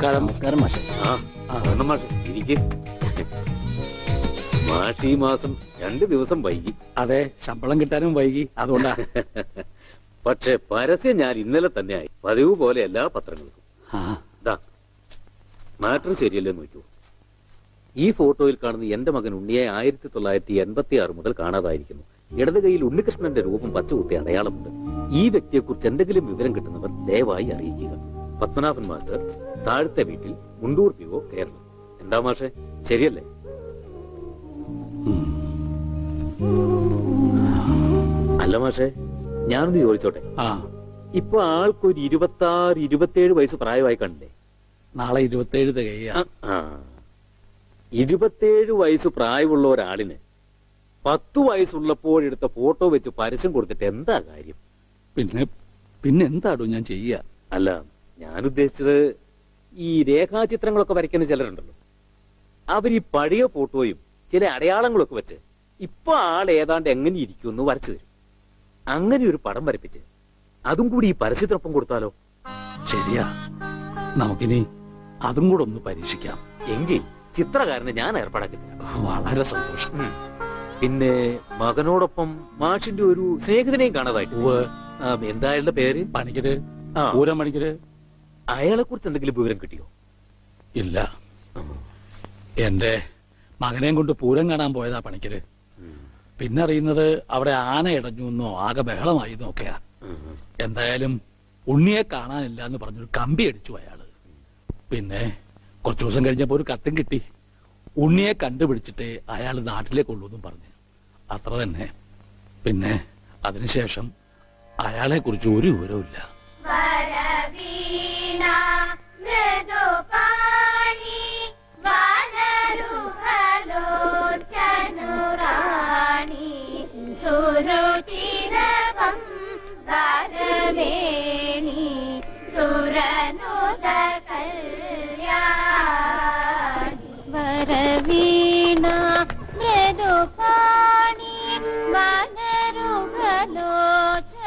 നമസ്കാരം. നമസ്കാരം മാഷെ. മാഷെ ഇരിക്ക്. മാഷ് ഈ മാസം 2 ദിവസം വൈകി. അതെ, ശമ്പളം കിട്ടാനും വൈകി, അതുകൊണ്ടാ. പക്ഷെ പരസ്യം ഞാൻ ഇന്നലെ തന്നെ ആയി. പതിവ് പോലെ എല്ലാ പത്രങ്ങൾക്കും. മാറ്റർ ശരിയല്ലേ നോക്കൂ. ഈ ഫോട്ടോയിൽ കാണുന്ന എന്റെ മകൻ ഉണ്ണിയെ 1986 മുതൽ കാണാതായിരിക്കുന്നു. ഇടത് കൈയിൽ ഉണ്ണികൃഷ്ണന്റെ രൂപം പച്ചകുത്തി അടയാളമുണ്ട്. ഈ വ്യക്തിയെ കുറിച്ച് എന്തെങ്കിലും വിവരം കിട്ടുന്നവർ ദയവായി അറിയിക്കുക. പത്മനാഭൻ മാസ്റ്റർ, താഴത്തെ വീട്ടിൽ, മുണ്ടൂർ PO, കേരളം. എന്താ മാഷെ, ശരിയല്ലേ? അല്ല മാഷെ, ഞാനൊന്ന് ചോദിച്ചോട്ടെ. ഇപ്പൊ ആൾക്കൊരു 26-27 വയസ്സ് പ്രായമായി കണ്ടില്ലേ? നാളെ 27 തികയാ. 27 വയസ്സ് പ്രായമുള്ള ഒരാളിന് 10 വയസ്സുള്ളപ്പോഴെടുത്ത ഫോട്ടോ വെച്ച് പരസ്യം കൊടുത്തിട്ട് എന്താ കാര്യം? പിന്നെ എന്താടോ ഞാൻ ചെയ്യുക? അല്ല, ഞാൻ ഉദ്ദേശിച്ചത് ഈ രേഖാചിത്രങ്ങളൊക്കെ വരയ്ക്കുന്ന ചിലരുണ്ടല്ലോ, അവർ ഈ പഴയ ഫോട്ടോയും ചില അടയാളങ്ങളൊക്കെ വെച്ച് ഇപ്പൊ ആൾ ഏതാണ്ട് എങ്ങനെ ഇരിക്കുമെന്ന് വരച്ചു തരും. അങ്ങനെ ഒരു പടം വരപ്പിച്ച് അതും കൂടി ഈ പരസ്യത്തിനൊപ്പം കൊടുത്താലോ? ശരിയാ, നമുക്കിനി അതും കൂടെ ഒന്ന് പരീക്ഷിക്കാം. എങ്കിൽ ചിത്രകാരനെ ഞാൻ ഏർപ്പാടാക്കി തരാം. വളരെ സന്തോഷം. പിന്നെ മകനോടൊപ്പം മാഷിന്റെ ഒരു സ്നേഹിതനെയും കാണാതായിട്ട്. എന്തായാലും പേര്? പണിക്കര്, പൂരം പണിക്കര്. അയാളെ കുറിച്ച് എന്തെങ്കിലും വിവരം കിട്ടിയോ? ഇല്ല, എന്റെ മകനെയും കൊണ്ട് പൂരം കാണാൻ പോയതാ പണിക്കര്. പിന്നെ അറിയുന്നത് അവിടെ ആന ഇടഞ്ഞു എന്നോ ആകെ ബഹളമായി എന്നൊക്കെയാ. എന്തായാലും ഉണ്ണിയെ കാണാനില്ല എന്ന് പറഞ്ഞൊരു കമ്പി അടിച്ചു അയാള്. പിന്നെ കുറച്ചു ദിവസം കഴിഞ്ഞപ്പോ ഒരു കത്തും കിട്ടി. ഉണ്ണിയെ കണ്ടുപിടിച്ചിട്ട് അയാൾ നാട്ടിലേക്കുള്ളൂ എന്നും പറഞ്ഞു. അത്ര തന്നെ. പിന്നെ അതിനുശേഷം അയാളെ കുറിച്ച് ഒരു വിവരവും ഇല്ല.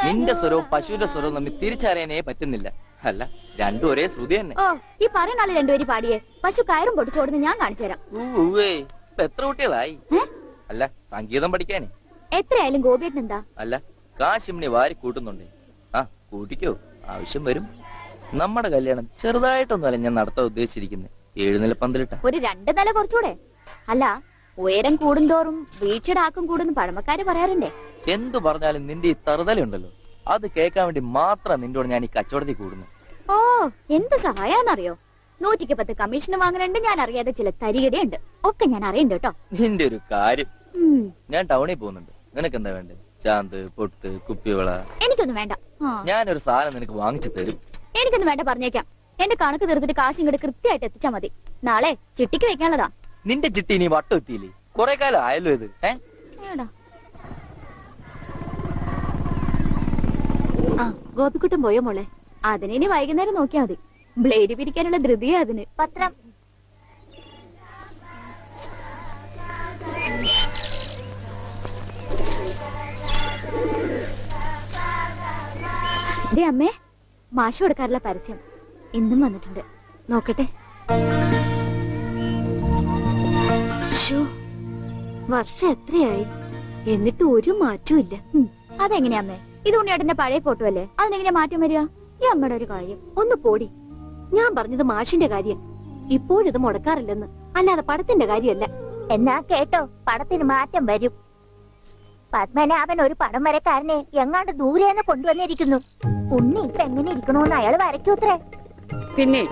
നിന്റെ സ്വരവും പശുവിന്റെ സ്വരവും തമ്മിൽ തിരിച്ചറിയാനേ പറ്റുന്നില്ല. അല്ല, രണ്ടും ഒരേ ശ്രുതി തന്നെ. ഓ, ഈ പറയുന്ന ആള് രണ്ടുപേരും പാടിയേ. പശു കയറും പൊട്ടിച്ചോടുന്ന് ഞാൻ കാണിച്ചു തരാം. ഇപ്പൊ എത്ര കുട്ടികളായി? അല്ല, സംഗീതം പഠിക്കാനേ. എത്രയായാലും ഗോപിയേട്ടൻ എന്താ? അല്ല, കാശിമിനി വാരി കൂട്ടുന്നുണ്ടേ. ആ, കൂട്ടിക്കോ, ആവശ്യം വരും. നമ്മുടെ കല്യാണം ചെറുതായിട്ടൊന്നുമല്ല ഞാൻ നടത്താൻ ഉദ്ദേശിച്ചിരിക്കുന്നത്. 7 നില പന്തലിട്ട. ഒരു 2 നില കുറച്ചുകൂടെ? അല്ല, ഉയരം കൂടുന്തോറും വീഴ്ചയുടെ ആക്കം കൂടുന്നു പഴമക്കാര് പറയാറുണ്ടേ. എന്തു പറഞ്ഞാലും നിന്റെ ഈ തറുതലുണ്ടല്ലോ, അത് കേൾക്കാൻ വേണ്ടി മാത്രം നിന്നോട് ഞാൻ ഈ കച്ചവടത്തിൽ കൂടുന്നു. ഓ, എന്ത് സഹായാന്നറിയോ? 110 കമ്മീഷൻ വാങ്ങുന്നുണ്ട്. ഞാൻ അറിയാതെ ചില തരികടയുണ്ട്. ഒക്കെ ഞാൻ അറിയണ്ട കേട്ടോ. നിന്റെ ഒരു കാര്യം. ഞാൻ ടൗണിൽ പോകുന്നുണ്ട്. നിനക്ക് എന്താ വേണ്ടത്? ചാന്ത്, പൊട്ട്, കുപ്പിവള? എനിക്കൊന്നും വേണ്ട. ഞാനൊരു സാധനം നിനക്ക് വാങ്ങിച്ചു തരും. എനിക്കൊന്നും വേണ്ട, പറഞ്ഞേക്കാം. എന്റെ കണക്ക് തീർത്തിട്ട് കാശ് ഇങ്ങോട്ട് കൃത്യമായിട്ട് എത്തിച്ചാ മതി. നാളെ ചിട്ടിക്ക് വെക്കാനുള്ളതാ. നിന്റെ ചിട്ടി ഇനി വട്ടം എത്തിയില്ലേ? കൊറേ കാലം ആയല്ലോ ഇത്. ഗോപിക്കുട്ടൻ പോയോ മോളെ? അതിനി വൈകുന്നേരം നോക്കിയാ മതി. ബ്ലേഡ് പിരിക്കാനുള്ള ധൃതിയാ അതിന്. പത്രം അമ്മേ, മാഷ് കൊടുക്കാറുള്ള പരസ്യം ഇന്നും വന്നിട്ടുണ്ട്. നോക്കട്ടെ. വർഷം എത്രയായി, എന്നിട്ട് ഒരു മാറ്റവും ഇല്ല. അതെങ്ങനെയാ അമ്മേ? ഇത് ഉണ്ണിയേട്ടന്റെ പഴയ ഫോട്ടോ അല്ലേ? അതിനെങ്ങനെയാ മാറ്റം വരിക? ഈ അമ്മയുടെ ഒരു കാര്യം ഒന്ന് പോടി. ഞാൻ പറഞ്ഞത് മാഷിന്റെ കാര്യം. ഇപ്പോഴിത് മുടക്കാറില്ലെന്ന്, അല്ലാതെ പടത്തിന്റെ കാര്യമല്ല. എന്നാ കേട്ടോ, പടത്തിന് മാറ്റം വരും. പത്മനാഭൻ ഒരു പടം വരക്കാരനെ എങ്ങാണ്ട് ദൂരെന്ന് കൊണ്ടുവന്നിരിക്കുന്നു. ഉണ്ണി ഇപ്പൊ എങ്ങനെ ഇരിക്കണോന്ന് അയാൾ വരയ്ക്കൂത്രേ. പിന്നെ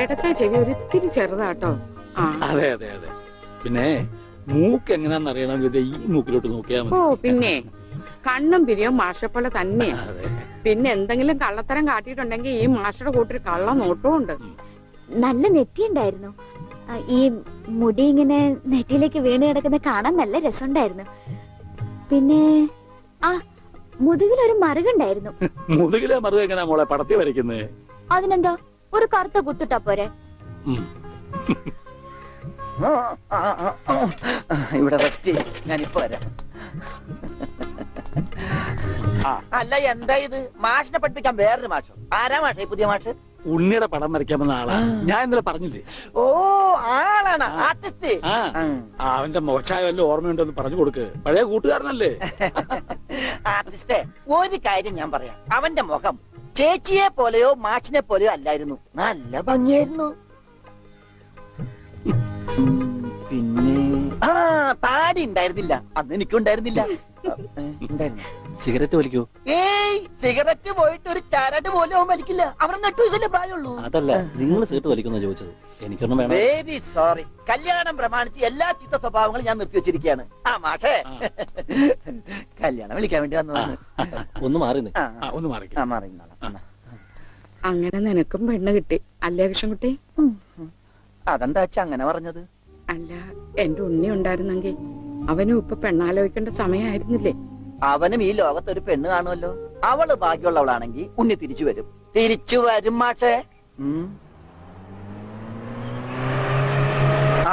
ഇടത്തെ ചെവി ഒരിത്തിരി ചെറുതാട്ടോ. അതെ അതെ അതെ. പിന്നെ മൂക്ക് എങ്ങനെയാന്ന് അറിയണമെങ്കിൽ ഈ മൂക്കിലോട്ട് നോക്കിയാൽ മതി. ഓ, പിന്നെ കണ്ണും പിരിയും മാഷപ്പോലെ തന്നെയാ. പിന്നെ എന്തെങ്കിലും കള്ളത്തരം കാട്ടിയിട്ടുണ്ടെങ്കിൽ ഈ മാഷയുടെ കൂട്ടൊരു കള്ള നോട്ടവും ഉണ്ട്. നല്ല നെറ്റിയുണ്ടായിരുന്നു. ഈ മുടി ഇങ്ങനെ നെറ്റിയിലേക്ക് വീണ് കിടക്കുന്ന കാണാൻ നല്ല രസമുണ്ടായിരുന്നു. പിന്നെ ആ മുതുകിലൊരു മറുകുണ്ടായിരുന്നു. മുതുകിലെ മറുക എങ്ങനെയാ മോളെ പടത്തി വരയ്ക്കുന്നത്? അതിനെന്താ, ഒരു കറുത്ത കുത്തിട്ടാ പോരെ? ഇവിടെ റെസ്റ്റ്, ഞാനിപ്പോ വരാം. അല്ല, എന്താ ഇത്? മാഷിനെ പഠിപ്പിക്കാൻ വേറൊരു മാഷോ? ആരാ മാഷ ഈ പുതിയ മാഷ്? ഉണ്ണിയുടെ പടം വരയ്ക്കാമെന്ന ആളാ. ഞാൻ ഇന്നലെ പറഞ്ഞില്ലേ? ഓ, ആളാണ് ആർട്ടിസ്റ്റ്. അവന്റെ മോശമായ വല്ല ഓർമ്മയുണ്ടെന്ന് പറഞ്ഞു കൊടുക്ക്. പഴയ കൂട്ടുകാരനല്ലേ? ആർട്ടിസ്റ്റേ, ഒരു കാര്യം ഞാൻ പറയാം. അവന്റെ മുഖം ചേച്ചിയെ പോലെയോ മാഷിനെ പോലെയോ അല്ലായിരുന്നു. നല്ല ഭംഗിയായിരുന്നു. പിന്നെ താടി ഉണ്ടായിരുന്നില്ല. അന്ന് എനിക്കുണ്ടായിരുന്നില്ല. സിഗരറ്റ് വലിക്കൂ? ഏയ്, സിഗരറ്റ് പോയിട്ട് ഒരു ചരട് പോലും അവൻ വലിക്കില്ല. അവരെ നെട്ടു ഇതല്ലേ പ്രായമുള്ളൂ. അതല്ല, നിങ്ങൾ സീറ്റ് വലിക്കുന്ന ചോദിച്ചത്. എനിക്കൊന്നും വേണം. Very sorry. കല്യാണം പ്രമാണിച്ച് എല്ലാ ചീത്ത സ്വഭാവങ്ങളും ഞാൻ നിർത്തി വെച്ചിരിക്കുകയാണ്. ആ മാഷേ, കല്യാണം വിളിക്കാൻ വേണ്ടി വന്നതാണ്. ഒന്ന് മാറി ഒന്ന് മാറി. അങ്ങനെ നിനക്കും പെണ്ണ് കിട്ടി അല്ലേ കൃഷ്ണൻകുട്ടി? അതെന്താ അങ്ങനെ പറഞ്ഞത്? അല്ല, എന്റെ ഉണ്ണി ഉണ്ടായിരുന്നെങ്കിൽ അവനും ഇപ്പൊ പെണ്ണാലോചിക്കേണ്ട സമയമായിരുന്നില്ലേ? അവനും ഈ ലോകത്ത് ഒരു പെണ്ണ് കാണുമല്ലോ. അവള് ഭാഗ്യമുള്ളവളാണെങ്കിൽ ഉണ്ണി തിരിച്ചു വരും. തിരിച്ചു വരും മാഷേ.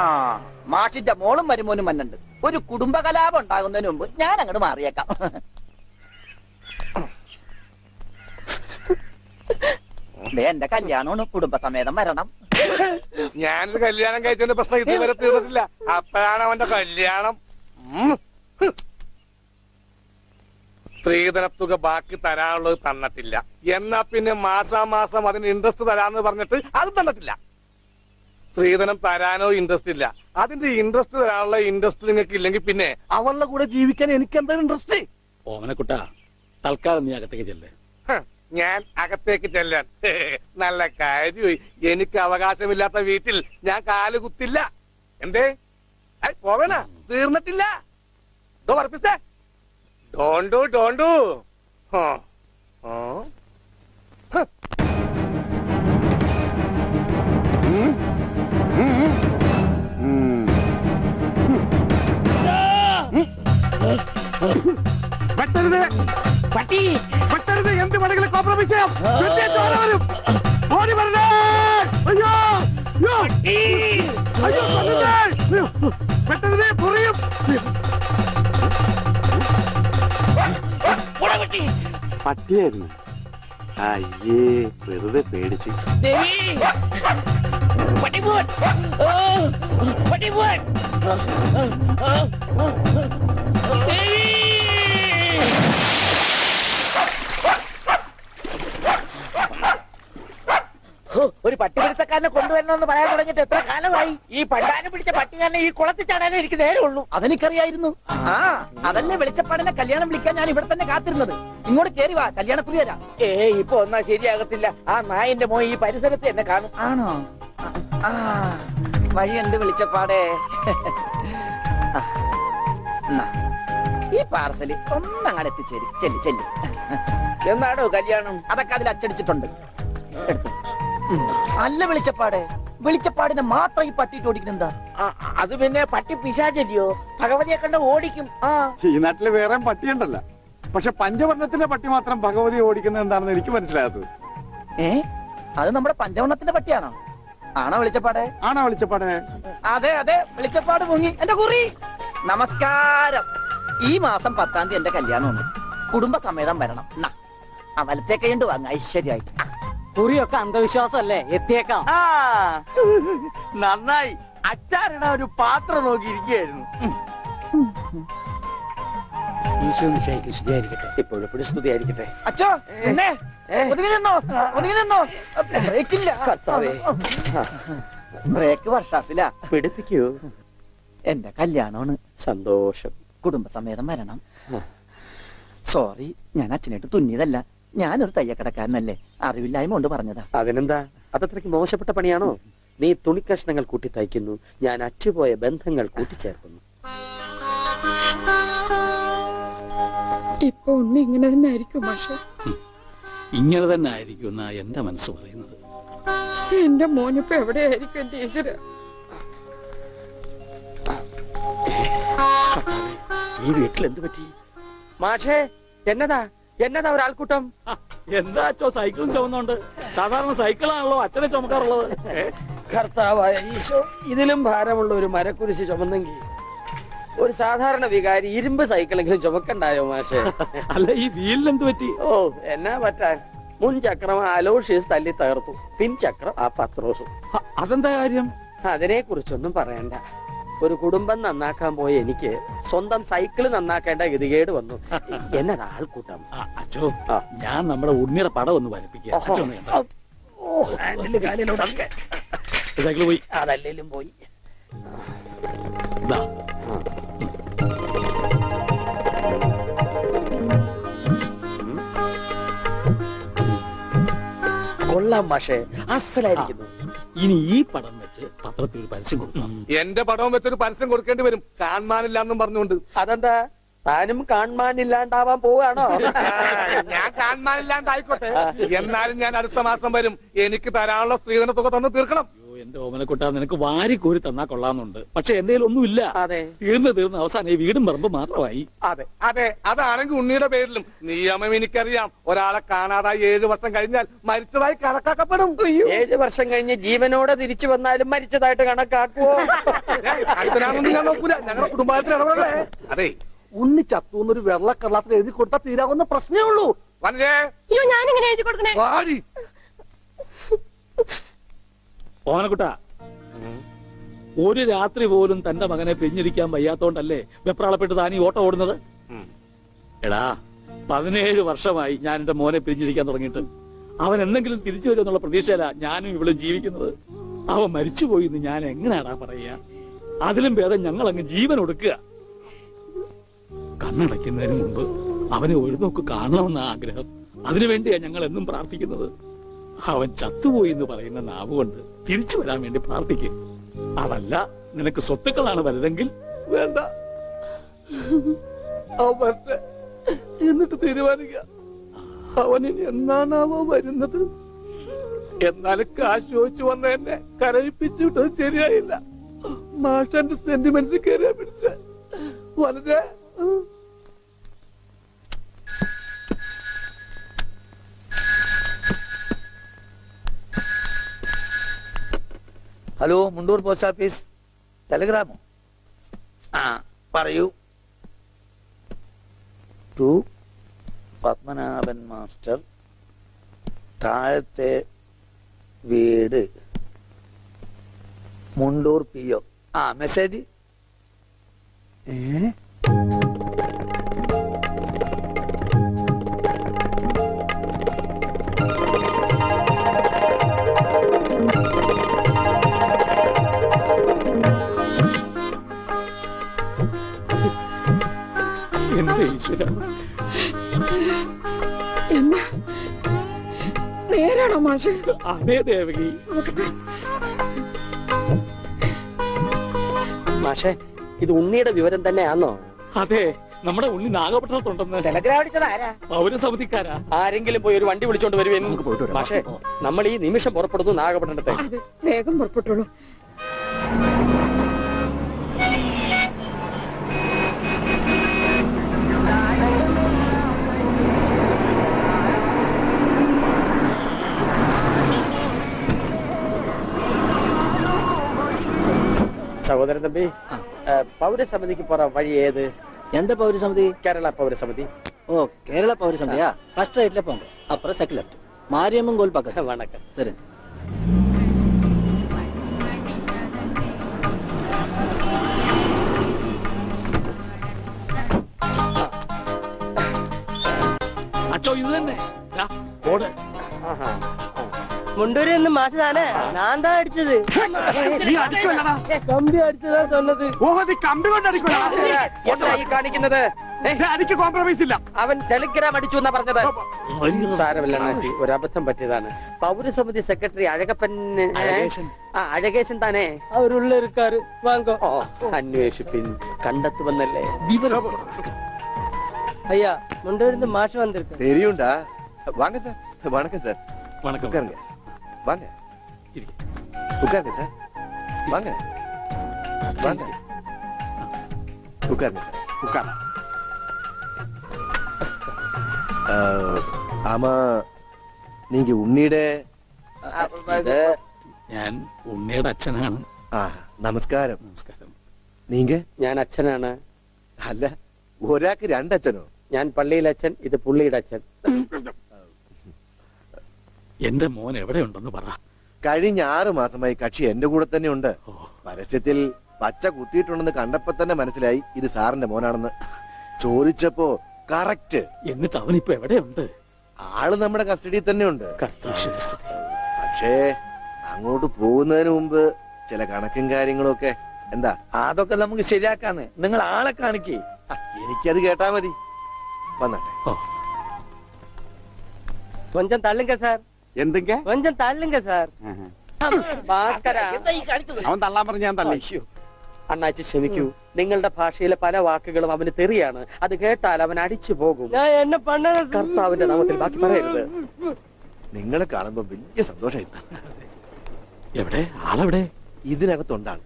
ആ, മാഷിന്റെ മോളും മരുമോനും മന്നുണ്ട്. ഒരു കുടുംബകലാപം ഉണ്ടാകുന്നതിന് മുമ്പ് ഞാൻ അങ്ങോട്ട് മാറിയേക്കാം. എന്റെ കല്യാണമാണ്, കുടുംബസമേതം വരണം. ഞാനൊരു കല്യാണം കഴിച്ചതിന്റെ പ്രശ്നം ഇതുവരെ തീർന്നിട്ടില്ല. അപ്പോഴാണ് അവന്റെ കല്യാണം. സ്ത്രീധനത്തുക ബാക്കി തരാനുള്ളത് തന്നിട്ടില്ല. എന്നാ പിന്നെ മാസാമാസം അതിന് ഇൻട്രസ്റ്റ് തരാന്ന് പറഞ്ഞിട്ട് അത് തന്നിട്ടില്ല. സ്ത്രീധനം തരാനോ ഇൻട്രസ്റ്റ് ഇല്ല. അതിന്റെ ഇൻട്രസ്റ്റ് തരാനുള്ള ഇൻട്രസ്റ്റ് നിങ്ങൾക്ക് ഇല്ലെങ്കിൽ പിന്നെ അവളുടെ കൂടെ ജീവിക്കാൻ എനിക്ക് എന്താ ഇൻട്രസ്റ്റ്? ഓമനക്കുട്ട, തൽക്കാലം നീ അകത്തേക്ക് ചെല്ലേ. ഞാൻ അകത്തേക്ക് ചെല്ലാൻ നല്ല കാര്യമായി. എനിക്ക് അവകാശമില്ലാത്ത വീട്ടിൽ ഞാൻ കാല് കുത്തില്ല. എന്തേ പോവേണ? തീർന്നിട്ടില്ല. പറപ്പിച്ചേ. ഡോണ്ടു പട്ടി പെട്ടരുത്. എന്ത് വേണമെങ്കിലും കോംപ്രമൈസ് ചെയ്യാം. ഓടി വരണേ. അയ്യോ അയ്യോ, പെട്ടരുത്, പൊറിയും. പട്ടിയായിരുന്നു. അയ്യേ, വെറുതെ പേടിച്ച്. ഒരു പട്ടിപിടുത്തക്കാരനെ കൊണ്ടുവരണമെന്ന് പറയാൻ തുടങ്ങിയിട്ട് എത്ര കാലമായി? ഈ പണ്ടാനം പിടിച്ച പട്ടിക്കാരനെ ഈ കുളത്തിൽ ചാടാനേ എനിക്ക് നേരെ ഉള്ളൂ. അതെനിക്കറിയായിരുന്നു. ആ, അതല്ലേ വെളിച്ചപ്പാടിനെ കല്യാണം വിളിക്കാൻ ഞാൻ ഇവിടെ തന്നെ കാത്തിരുന്നത്. ഇങ്ങോട്ട് കേറി വാ, കല്യാണക്കുറി തരാം. ഇപ്പൊ ഒന്നാ ശരിയാകത്തില്ല. ആ നായന്റെ മോൻ ഈ പരിസരത്ത് എന്നെ കാണും. ആണോ? ആ, വഴിയുണ്ട് വെളിച്ചപ്പാടേ. ഈ പാർസല് ഒന്നങ്ങാട് എത്തിച്ചേരും. ചെല്ലി ചെല്ലി. എന്നാടോ കല്യാണം? അതൊക്കെ അതിൽ അച്ചടിച്ചിട്ടുണ്ട്. എടുത്തു. അല്ല വെളിച്ചപ്പാടെ, വെളിച്ചപ്പാടിനെ മാത്രം ഈ പട്ടിയിട്ട് ഓടിക്കുന്നെന്താ? അത് പിന്നെ പട്ടി പിശാചല്ലിയോ? ഭഗവതിയെ കണ്ട ഓടിക്കും. ഈ നാട്ടില് വേറെ പട്ടിയുണ്ടല്ല. പക്ഷെ പഞ്ചവർണ്ണത്തിന്റെ പട്ടി മാത്രം ഭഗവതി ഓടിക്കുന്നത് എന്താണെന്ന് എനിക്ക് മനസ്സിലാകാത്തത്. അത് നമ്മുടെ പഞ്ചവർണ്ണത്തിന്റെ പട്ടിയാണോ? ആണോ വെളിച്ചപ്പാടെ? ആണോ വെളിച്ചപ്പാടെ? അതെ അതെ, വെളിച്ചപ്പാട് മുങ്ങി. എന്റെ കുറി നമസ്കാരം. ഈ മാസം 10-ാം തീയതി എന്റെ കല്യാണമാണ്. കുടുംബസമേതം വരണം. ആ വലത്തെ കൈണ്ട് വാങ്ങ ഐശ്വര്യമായിട്ട്. കുറിയൊക്കെ അന്ധവിശ്വാസമല്ലേ? എത്തിയേക്കാം. നന്നായി. അച്ചാറിട ഒരു പാത്രം നോക്കിയിരിക്കുകയായിരുന്നു. ഇപ്പോഴെപ്പോഴും സ്തുതിയായിരിക്കട്ടെ. അച്ഛോ, എന്നെ ഒതുങ്ങി നിന്നോ, ഒതുങ്ങി നിന്നോ. ബ്രേക്കില്ല. ബ്രേക്ക് വർഷാപ്പില്ല. പിടിപ്പിക്കൂ. എന്റെ കല്യാണമാണ്. സന്തോഷം. കുടുംബസമേതം വരണം. സോറി, ഞാൻ അച്ഛനായിട്ട് തുന്നിയതല്ല. ഞാനൊരു തയ്യക്കടക്കാരനല്ലേ, അറിവില്ലായ്മ കൊണ്ട് പറഞ്ഞതാ. അതിനെന്താ? അതത്രയ്ക്ക് മോശപ്പെട്ട പണിയാണോ? നീ തുണിക്കഷ്ണങ്ങൾ കൂട്ടി തയ്ക്കുന്നു, ഞാൻ അറ്റുപോയ ബന്ധങ്ങൾ കൂട്ടിച്ചേർക്കുന്നു. ഇപ്പൊ ഉണ്ണി ഇങ്ങനെ തന്നെ ആയിരിക്കും പക്ഷെ. ഇങ്ങനെ തന്നെ ആയിരിക്കും എന്നാ എന്റെ മനസ്സ് പറയുന്നത്. എന്റെ മോനിപ്പോ എവിടെയായിരിക്കും എന്റെ ഈശ്വര? ഈ വീട്ടിൽ എന്ത് പറ്റി? മാഷേ, എന്നതാ എന്നതാ ഒരാൾക്കൂട്ടം? എന്താ അച്ഛോ സൈക്കിളും ചുമന്നുണ്ട്? സാധാരണ സൈക്കിളാണല്ലോ അച്ഛനെ ചുമക്കാറുള്ളത്. കർത്താവായ ഈശോ, ഇതിലും ഭാരമുള്ള ഒരു മരക്കുരിശ് ചുമന്നെങ്കിൽ ഒരു സാധാരണ വികാരി ഇരുമ്പ് സൈക്കിളെങ്കിലും ചുമക്കണ്ടായോ മാഷേ? അല്ല, ഈ വീലിനെന്ത് പറ്റി? ഓ, എന്നാ പറ്റാൻ? മുൻ ചക്രം അലോഷ്യസ് തല്ലി തകർത്തു, പിൻചക്രം ആ പത്രോസും. അതെന്താ കാര്യം? അതിനെ കുറിച്ചൊന്നും പറയണ്ട. ഒരു കുടുംബം നന്നാക്കാൻ പോയ എനിക്ക് സ്വന്തം സൈക്കിള് നന്നാക്കേണ്ട ഗതികേട് വന്നു. എന്നതാ ആൾക്കൂട്ടം. അച്ഛോ, ഞാൻ നമ്മുടെ ഉണ്ണിയുടെ പടം ഒന്ന് വരപ്പിക്കുക. സൈക്കിള് പോയി, അതല്ലേലും പോയി. കൊള്ളാം മാഷേ, അസലായിരിക്കുന്നു. ഇനി ഈ പടം വെച്ച് പത്രത്തിൽ ഒരു പരസ്യം കൊടുക്കണം. എന്റെ പടവും വെച്ചൊരു പരസ്യം കൊടുക്കേണ്ടി വരും, കാണാനില്ലാന്നും പറഞ്ഞുകൊണ്ട്. അതെന്താ, താനും കാണാനില്ലാണ്ടാവാൻ പോവാണോ? ഞാൻ കാണാനില്ലാണ്ടായിക്കോട്ടെ, എന്നാലും ഞാൻ അടുത്ത മാസം വരും. എനിക്ക് തരാനുള്ള സ്ത്രീധന തുക തന്നു തീർക്കണം. എന്റെ ഓമനക്കുട്ട, നിനക്ക് വാരിക്കോരി തന്നാ കൊള്ളാന്നുണ്ട്. പക്ഷെ എന്റെ ഒന്നുമില്ല. തീർന്ന് അവസാനം ഈ വീടും പറമ്പ് മാത്രമായി. അതെ അതെ, അതാണെങ്കിൽ ഉണ്ണിയുടെ പേരിലും നിയമം എനിക്കറിയാം. ഒരാളെ കാണാതായി 7 വർഷം കഴിഞ്ഞാൽ മരിച്ചതായി കണക്കാക്കപ്പെടും. 7 വർഷം കഴിഞ്ഞ് ജീവനോടെ തിരിച്ചു വന്നാലും മരിച്ചതായിട്ട് കണക്കാക്കുവോ? അടുത്തനാണെന്ന് ഞാൻ നോക്കൂല, ഞങ്ങളുടെ കുടുംബത്തിൽ ഇടപെടേ. അതെ, ഉണ്ണി ചത്തൂന്നൊരു വെള്ളക്കള്ളത്തിൽ എഴുതി കൊടുത്താൽ തീരാവുന്ന പ്രശ്നമേ ഉള്ളൂ. ഞാനിങ്ങനെ എഴുതി കൊടുക്കണേ. ഓമനക്കുട്ട, ഒരു രാത്രി പോലും തന്റെ മകനെ പിരിഞ്ഞിരിക്കാൻ വയ്യാത്തോണ്ടല്ലേ വെപ്രാളപ്പെട്ട് താനീ ഓട്ടം ഓടുന്നത്? എടാ, 17 വർഷമായി ഞാൻ എന്റെ മോനെ പിരിഞ്ഞിരിക്കാൻ തുടങ്ങിയിട്ട്. അവൻ എന്തെങ്കിലും തിരിച്ചു വരുമെന്നുള്ള പ്രതീക്ഷയില ഞാനും ഇവിടെ ജീവിക്കുന്നത്. അവൻ മരിച്ചുപോയി എന്ന് ഞാൻ എങ്ങനെയാടാ പറയുക? അതിലും ഭേദം ഞങ്ങൾ അങ്ങ് ജീവൻ ഒടുക്കുക. കണ്ണടയ്ക്കുന്നതിന് മുമ്പ് അവനെ ഒരു നോക്ക് കാണണമെന്ന ആഗ്രഹം. അതിനുവേണ്ടിയാ ഞങ്ങൾ എന്നും പ്രാർത്ഥിക്കുന്നത്. അവൻ ചത്തുപോയി എന്ന് പറയുന്ന നാവുകൊണ്ട് തിരിച്ചു വരാൻ വേണ്ടി പ്രാർത്ഥിക്കും. അതല്ല നിനക്ക് സ്വത്തുക്കളാണ് വലുതെങ്കിൽ വേണ്ട, അവന്റെ എന്നിട്ട് തീരുമാനിക്കുക. അവനിനി എന്നാണാവോ വരുന്നത്. എന്നാലും കാശ് ചോദിച്ചു വന്ന എന്നെ കരയിപ്പിച്ചു വിട്ടത് ശരിയായില്ല. മാഷന്റെ സെന്റിമെന്റ്സ് കയറിയാ പിടിച്ച വളരെ. ഹലോ, മുണ്ടൂർ പോസ്റ്റ് ഓഫീസ്, ടെലിഗ്രാമോ? ആ പറയൂ. ടു പത്മനാഭൻ മാസ്റ്റർ, താഴത്തെ വീട്, മുണ്ടൂർ PO. ആ മെസ്സേജ്. എന്റെ ഈശ്വര, എന്നാ നേരാണോ മാഷെ? അതേ ദേവകി. മാഷെ, ഇത് ഉണ്ണിയുടെ വിവരം തന്നെയാണോ? അതെ, നമ്മുടെ ഉണ്ണി നാഗപട്ടണത്തുണ്ടെന്ന്. ടെലഗ്രാം അടിച്ചത് ആരാ? പൗരസമിതിക്കാരാ. ആരെങ്കിലും പോയി ഒരു വണ്ടി വിളിച്ചോണ്ട് വരുവേ. മാഷെ, നമ്മൾ ഈ നിമിഷം പുറപ്പെടുന്നു നാഗപട്ടണത്തെ. വേഗം പുറപ്പെട്ടുള്ളൂ. സഹോദരൻ തമ്പി, പൗരസമിതിക്ക് പോറ വഴി ഏത്? எந்த பௌரசமிதி? കേരള പൗരസമിതി. ஓ, கேரள பௌரசமிதியா? ஃபர்ஸ்ட் ரைட்ல போங்க, அப்புறம் செகண்ட் லெஃப்ட், மாரியம்மன் கோயில் பக்கம். வணக்கம். சரி. അച്ചോ, ഇത് തന്നെ ഓട്. മുണ്ടൂരിൽ നിന്ന് മാഷ് താനേ? ഞാൻ താ അടിച്ചത്. കമ്പി അടിച്ചതാ சொன்னது. കമ്പി കൊണ്ട് കാണിക്കുന്നത് എനിക്ക് കോംപ്രമൈസ് ഇല്ല. അവൻ ടെലിഗ്രാം അടിച്ചു എന്നാ പറഞ്ഞത്. സാരമില്ല അണ്ണാച്ചി, ഒരു അബദ്ധം പറ്റിയതാണ്. പൗരസമിതി സെക്രട്ടറി അഴകേശൻ താനേ? അവരുള്ള ഇരിക്കാറ്. വാങ്ങോ. അന്വേഷിപ്പിൻ, കണ്ടെത്തുമെന്നല്ലേ. ஐயா, முண்டூர்ந்து மாஷ் வந்திருக்கு. தெரியும்டா. வாங்க சார். வணக்கம் சார். வணக்கம். உட்காருங்க. வாங்க. உட்காருங்க சார். வாங்க. வாங்க. உட்காருங்க சார். உட்கார். ஆமா, நீங்க உன்னிட ഞാൻ ഉണ്ണിയുടെ അച്ഛനാണ്. നമസ്കാരം. നമസ്കാരം. നീങ്ക? ഞാൻ അച്ഛനാണ്. അല്ല, ഒരാൾക്ക് രണ്ടച്ഛനോ? ഞാൻ പള്ളിയിലെ അച്ഛൻ, ഇത് പുള്ളിയുടെ അച്ഛൻ. എന്റെ മോൻ എവിടെയുണ്ടെന്ന് പറ. കഴിഞ്ഞ 6 മാസമായി കക്ഷി എന്റെ കൂടെ തന്നെ ഉണ്ട്. പരസ്യത്തിൽ പച്ച കുത്തിയിട്ടുണ്ടെന്ന് കണ്ടപ്പോ തന്നെ മനസ്സിലായി ഇത് സാറിന്റെ മോനാണെന്ന്. ചോദിച്ചപ്പോ കറക്റ്റ്. എന്നിട്ട് അവനിപ്പോ എവിടെയുണ്ട്? ആള് നമ്മുടെ കസ്റ്റഡിയിൽ തന്നെ ഉണ്ട്. പക്ഷേ അങ്ങോട്ട് പോകുന്നതിന് മുമ്പ് ചില കണക്കും കാര്യങ്ങളും ഒക്കെ. എന്താ? അതൊക്കെ നമുക്ക് ശരിയാക്കാന്ന്. നിങ്ങൾ ആളെ കാണിക്കേ. എനിക്കത് കേട്ടാ മതി. വന്നട്ടെ. കൊഞ്ചം തള്ളുങ്ക സാർ. എന്തൊക്കെ കൊഞ്ചം തള്ളുങ്ക സാർ. ഭാസ്കര, അവൻ തള്ളാൻ പറഞ്ഞ ഞാൻ തള്ളി. അണ്ണാച്ചി ക്ഷമിക്കൂ. നിങ്ങളുടെ ഭാഷയിലെ പല വാക്കുകളും അവന് തെറിയാണ്. അത് കേട്ടാൽ അവൻ അടിച്ചു പോകും. എന്നെ പണ്ണ കർത്താവിന്റെ നാമത്തിൽ ബാക്കി പറയരുത്. നിങ്ങളെ കാണുമ്പോ വലിയ സന്തോഷമായിരുന്നു. എവിടെ ആളെവിടെ? ഇതിനകത്തുണ്ടാണ്.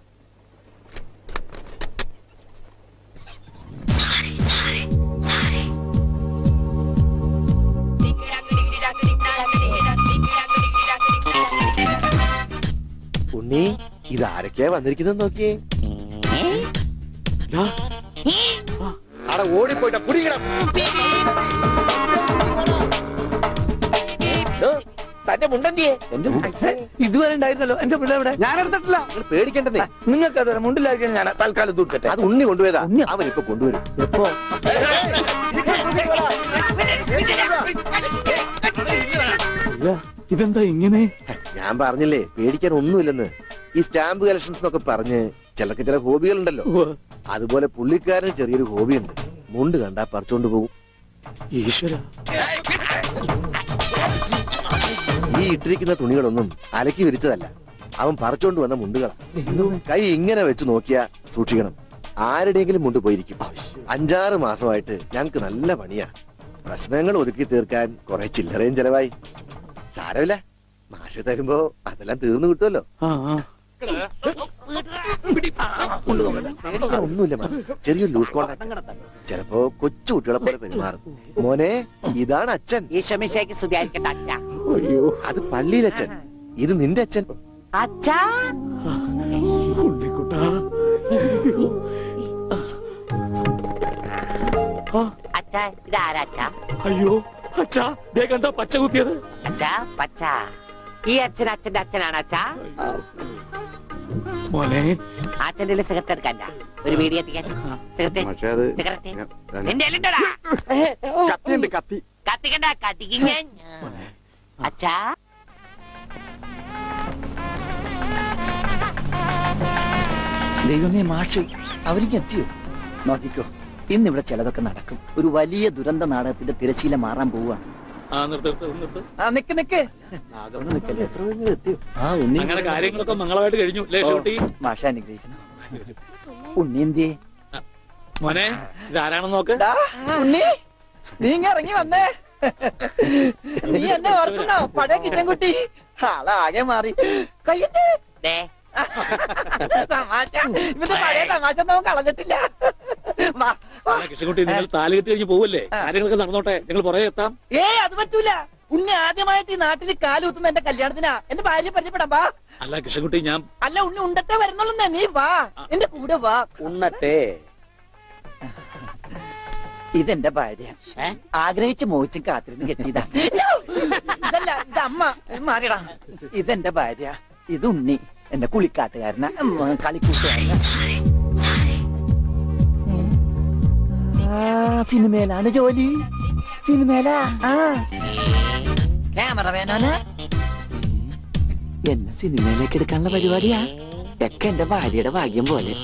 ഉണ്ണി, ഇത് ആരൊക്കെയാ വന്നിരിക്കുന്നത് നോക്കിയേ. അവിടെ ഓടിപ്പോയിട്ട കുടിക്കണം. തന്റെ മുണ്ടെന്തിയെ? ഇതുവരെ ഉണ്ടായിരുന്നല്ലോ. എന്റെ മുണ്ട എവിടെ? ഞാൻ എടുത്തിട്ടില്ല. പേടിക്കേണ്ടതേ. നിങ്ങൾക്ക് അത് മുണ്ടിലായിരിക്കും. ഞാൻ തൽക്കാലം ദൂർക്കട്ടെ. അത് ഉണ്ണി കൊണ്ടുപോയതാ. അവൻ ഇപ്പൊ കൊണ്ടുവരും. എപ്പോ? ഇതെന്താ ഇങ്ങനെ? ഞാൻ പറഞ്ഞില്ലേ പേടിക്കാൻ ഒന്നുമില്ലെന്ന്. ഈ സ്റ്റാമ്പ് കളക്ഷൻസ് എന്നൊക്കെ പറഞ്ഞ് ചിലർക്ക് ചില ഹോബികളുണ്ടല്ലോ. അതുപോലെ പുള്ളിക്കാരന് ചെറിയൊരു ഹോബിയുണ്ട്. മുണ്ട് കണ്ടാ പറിച്ചോണ്ട് പോകും. ഈശ്വര, ഈ ഇട്ടിരിക്കുന്ന തുണികളൊന്നും അലക്കി വിരിച്ചതല്ല. അവൻ പറിച്ചോണ്ട് വന്ന മുണ്ടുകളാ. കൈ ഇങ്ങനെ വെച്ച് നോക്കിയാ സൂക്ഷിക്കണം. ആരുടെയെങ്കിലും മുണ്ട് പോയിരിക്കും. 5-6 മാസമായിട്ട് ഞങ്ങക്ക് നല്ല പണിയാ. പ്രശ്നങ്ങൾ ഒതുക്കി തീർക്കാൻ കുറെ ചില്ലറയും ചെലവായി. സാരമില്ല, മാഷ് തരുമ്പോ അതെല്ലാം തീർന്നു കിട്ടുമല്ലോ. ഒന്നുമില്ല, ചെറിയൊരു ലൂസ് കോണ്ടാക്ട്. ചിലപ്പോ കൊച്ചു കുട്ടികളെ പോലെ പെരുമാറും. മോനെ, ഇതാണ് അച്ഛൻ. അത് പള്ളിയിലച്ഛൻ. ഇത് നിന്റെ അച്ഛൻ. അയ്യോ അച്ഛാ, ദേ കണ്ടോ പച്ച കുത്തിയത്? ഈ അച്ഛൻ അച്ഛന്റെ അച്ഛനാണ് അച്ഛാ. മോനെ, അച്ഛന്റെ സിഗരറ്റ് എടുക്കണ്ട. ഒരു വീഡിയോ എത്തിക്കാൻ. കത്തി കത്തിക്കണ്ട, കത്തിക്കും ഞാൻ. അച്ഛാ, ദൈവമേ, മാഷ് അവർക്ക് എത്തിയോ? നോക്കിക്കോ, ഇന്നിവിടെ ചിലതൊക്കെ നടക്കും. ഒരു വലിയ ദുരന്ത നാടകത്തിന്റെ തിരശീല മാറാൻ പോവുകയാണ്. അങ്ങനെ കാര്യങ്ങളൊക്കെ മംഗളമായിട്ട് കഴിഞ്ഞു. മാഷ അനുഗ്രഹിക്കണം. ഉണ്ണി എന്തിയെ? മോനെ, ഇതാരാണെന്ന് നോക്ക്. ഉണ്ണി, നീ ഇറങ്ങി വന്നേ. നീ എന്നെ ഓർക്കുന്നോ? പഴയ കിച്ചൻകുട്ടി. ആളാകെ മാറി. കയ്യത്തെ തമാശ. ഇവന്റെ പഴയ തമാശ നമുക്ക് കളഞ്ഞിട്ടില്ല. കൃഷ്ണൻകുട്ടി, നിങ്ങൾ താലി കെട്ടി കഴിഞ്ഞ് പോവല്ലേ? കാര്യങ്ങളൊക്കെ നടന്നോട്ടെ, ഞങ്ങൾ പുറകെ എത്താം. അത് പറ്റൂല. ഉണ്ണി ആദ്യമായിട്ട് ഈ നാട്ടിൽ കാലുകുത്തുന്ന എന്റെ കല്യാണത്തിനാ. എന്റെ ഭാര്യ പരിചയപ്പെടാം. വാ. അല്ല കൃഷ്ണൻകുട്ടി, ഞാൻ അല്ല ഉണ്ണി ഉണ്ടട്ടെ വരുന്നുള്ളൂ. നീ വാ, എന്റെ കൂടെ വാ. ഉണ്ണട്ടെ. ഇതെന്റെ ഭാര്യ. ആഗ്രഹിച്ച് മോഹിച്ചും കാത്തിരുന്ന് കെട്ടിയതാ. ഇതല്ല, ഇത് അമ്മ. മാറിയടാ. ഇതെന്റെ ഭാര്യ. ഇത് ഉണ്ണി, എന്റെ കുളിക്കാട്ടുകാരനാ, കളിക്കൂട്ടുകാരനാ. സിനിമയിലാണ് ജോലി. സിനിമയിലാ. ക്യാമറമാനാണ്. എന്നെ സിനിമയിലേക്ക് എടുക്കാനുള്ള പരിപാടിയാ. ഒക്കെ എന്റെ ഭാര്യയുടെ ഭാഗ്യം പോലെ.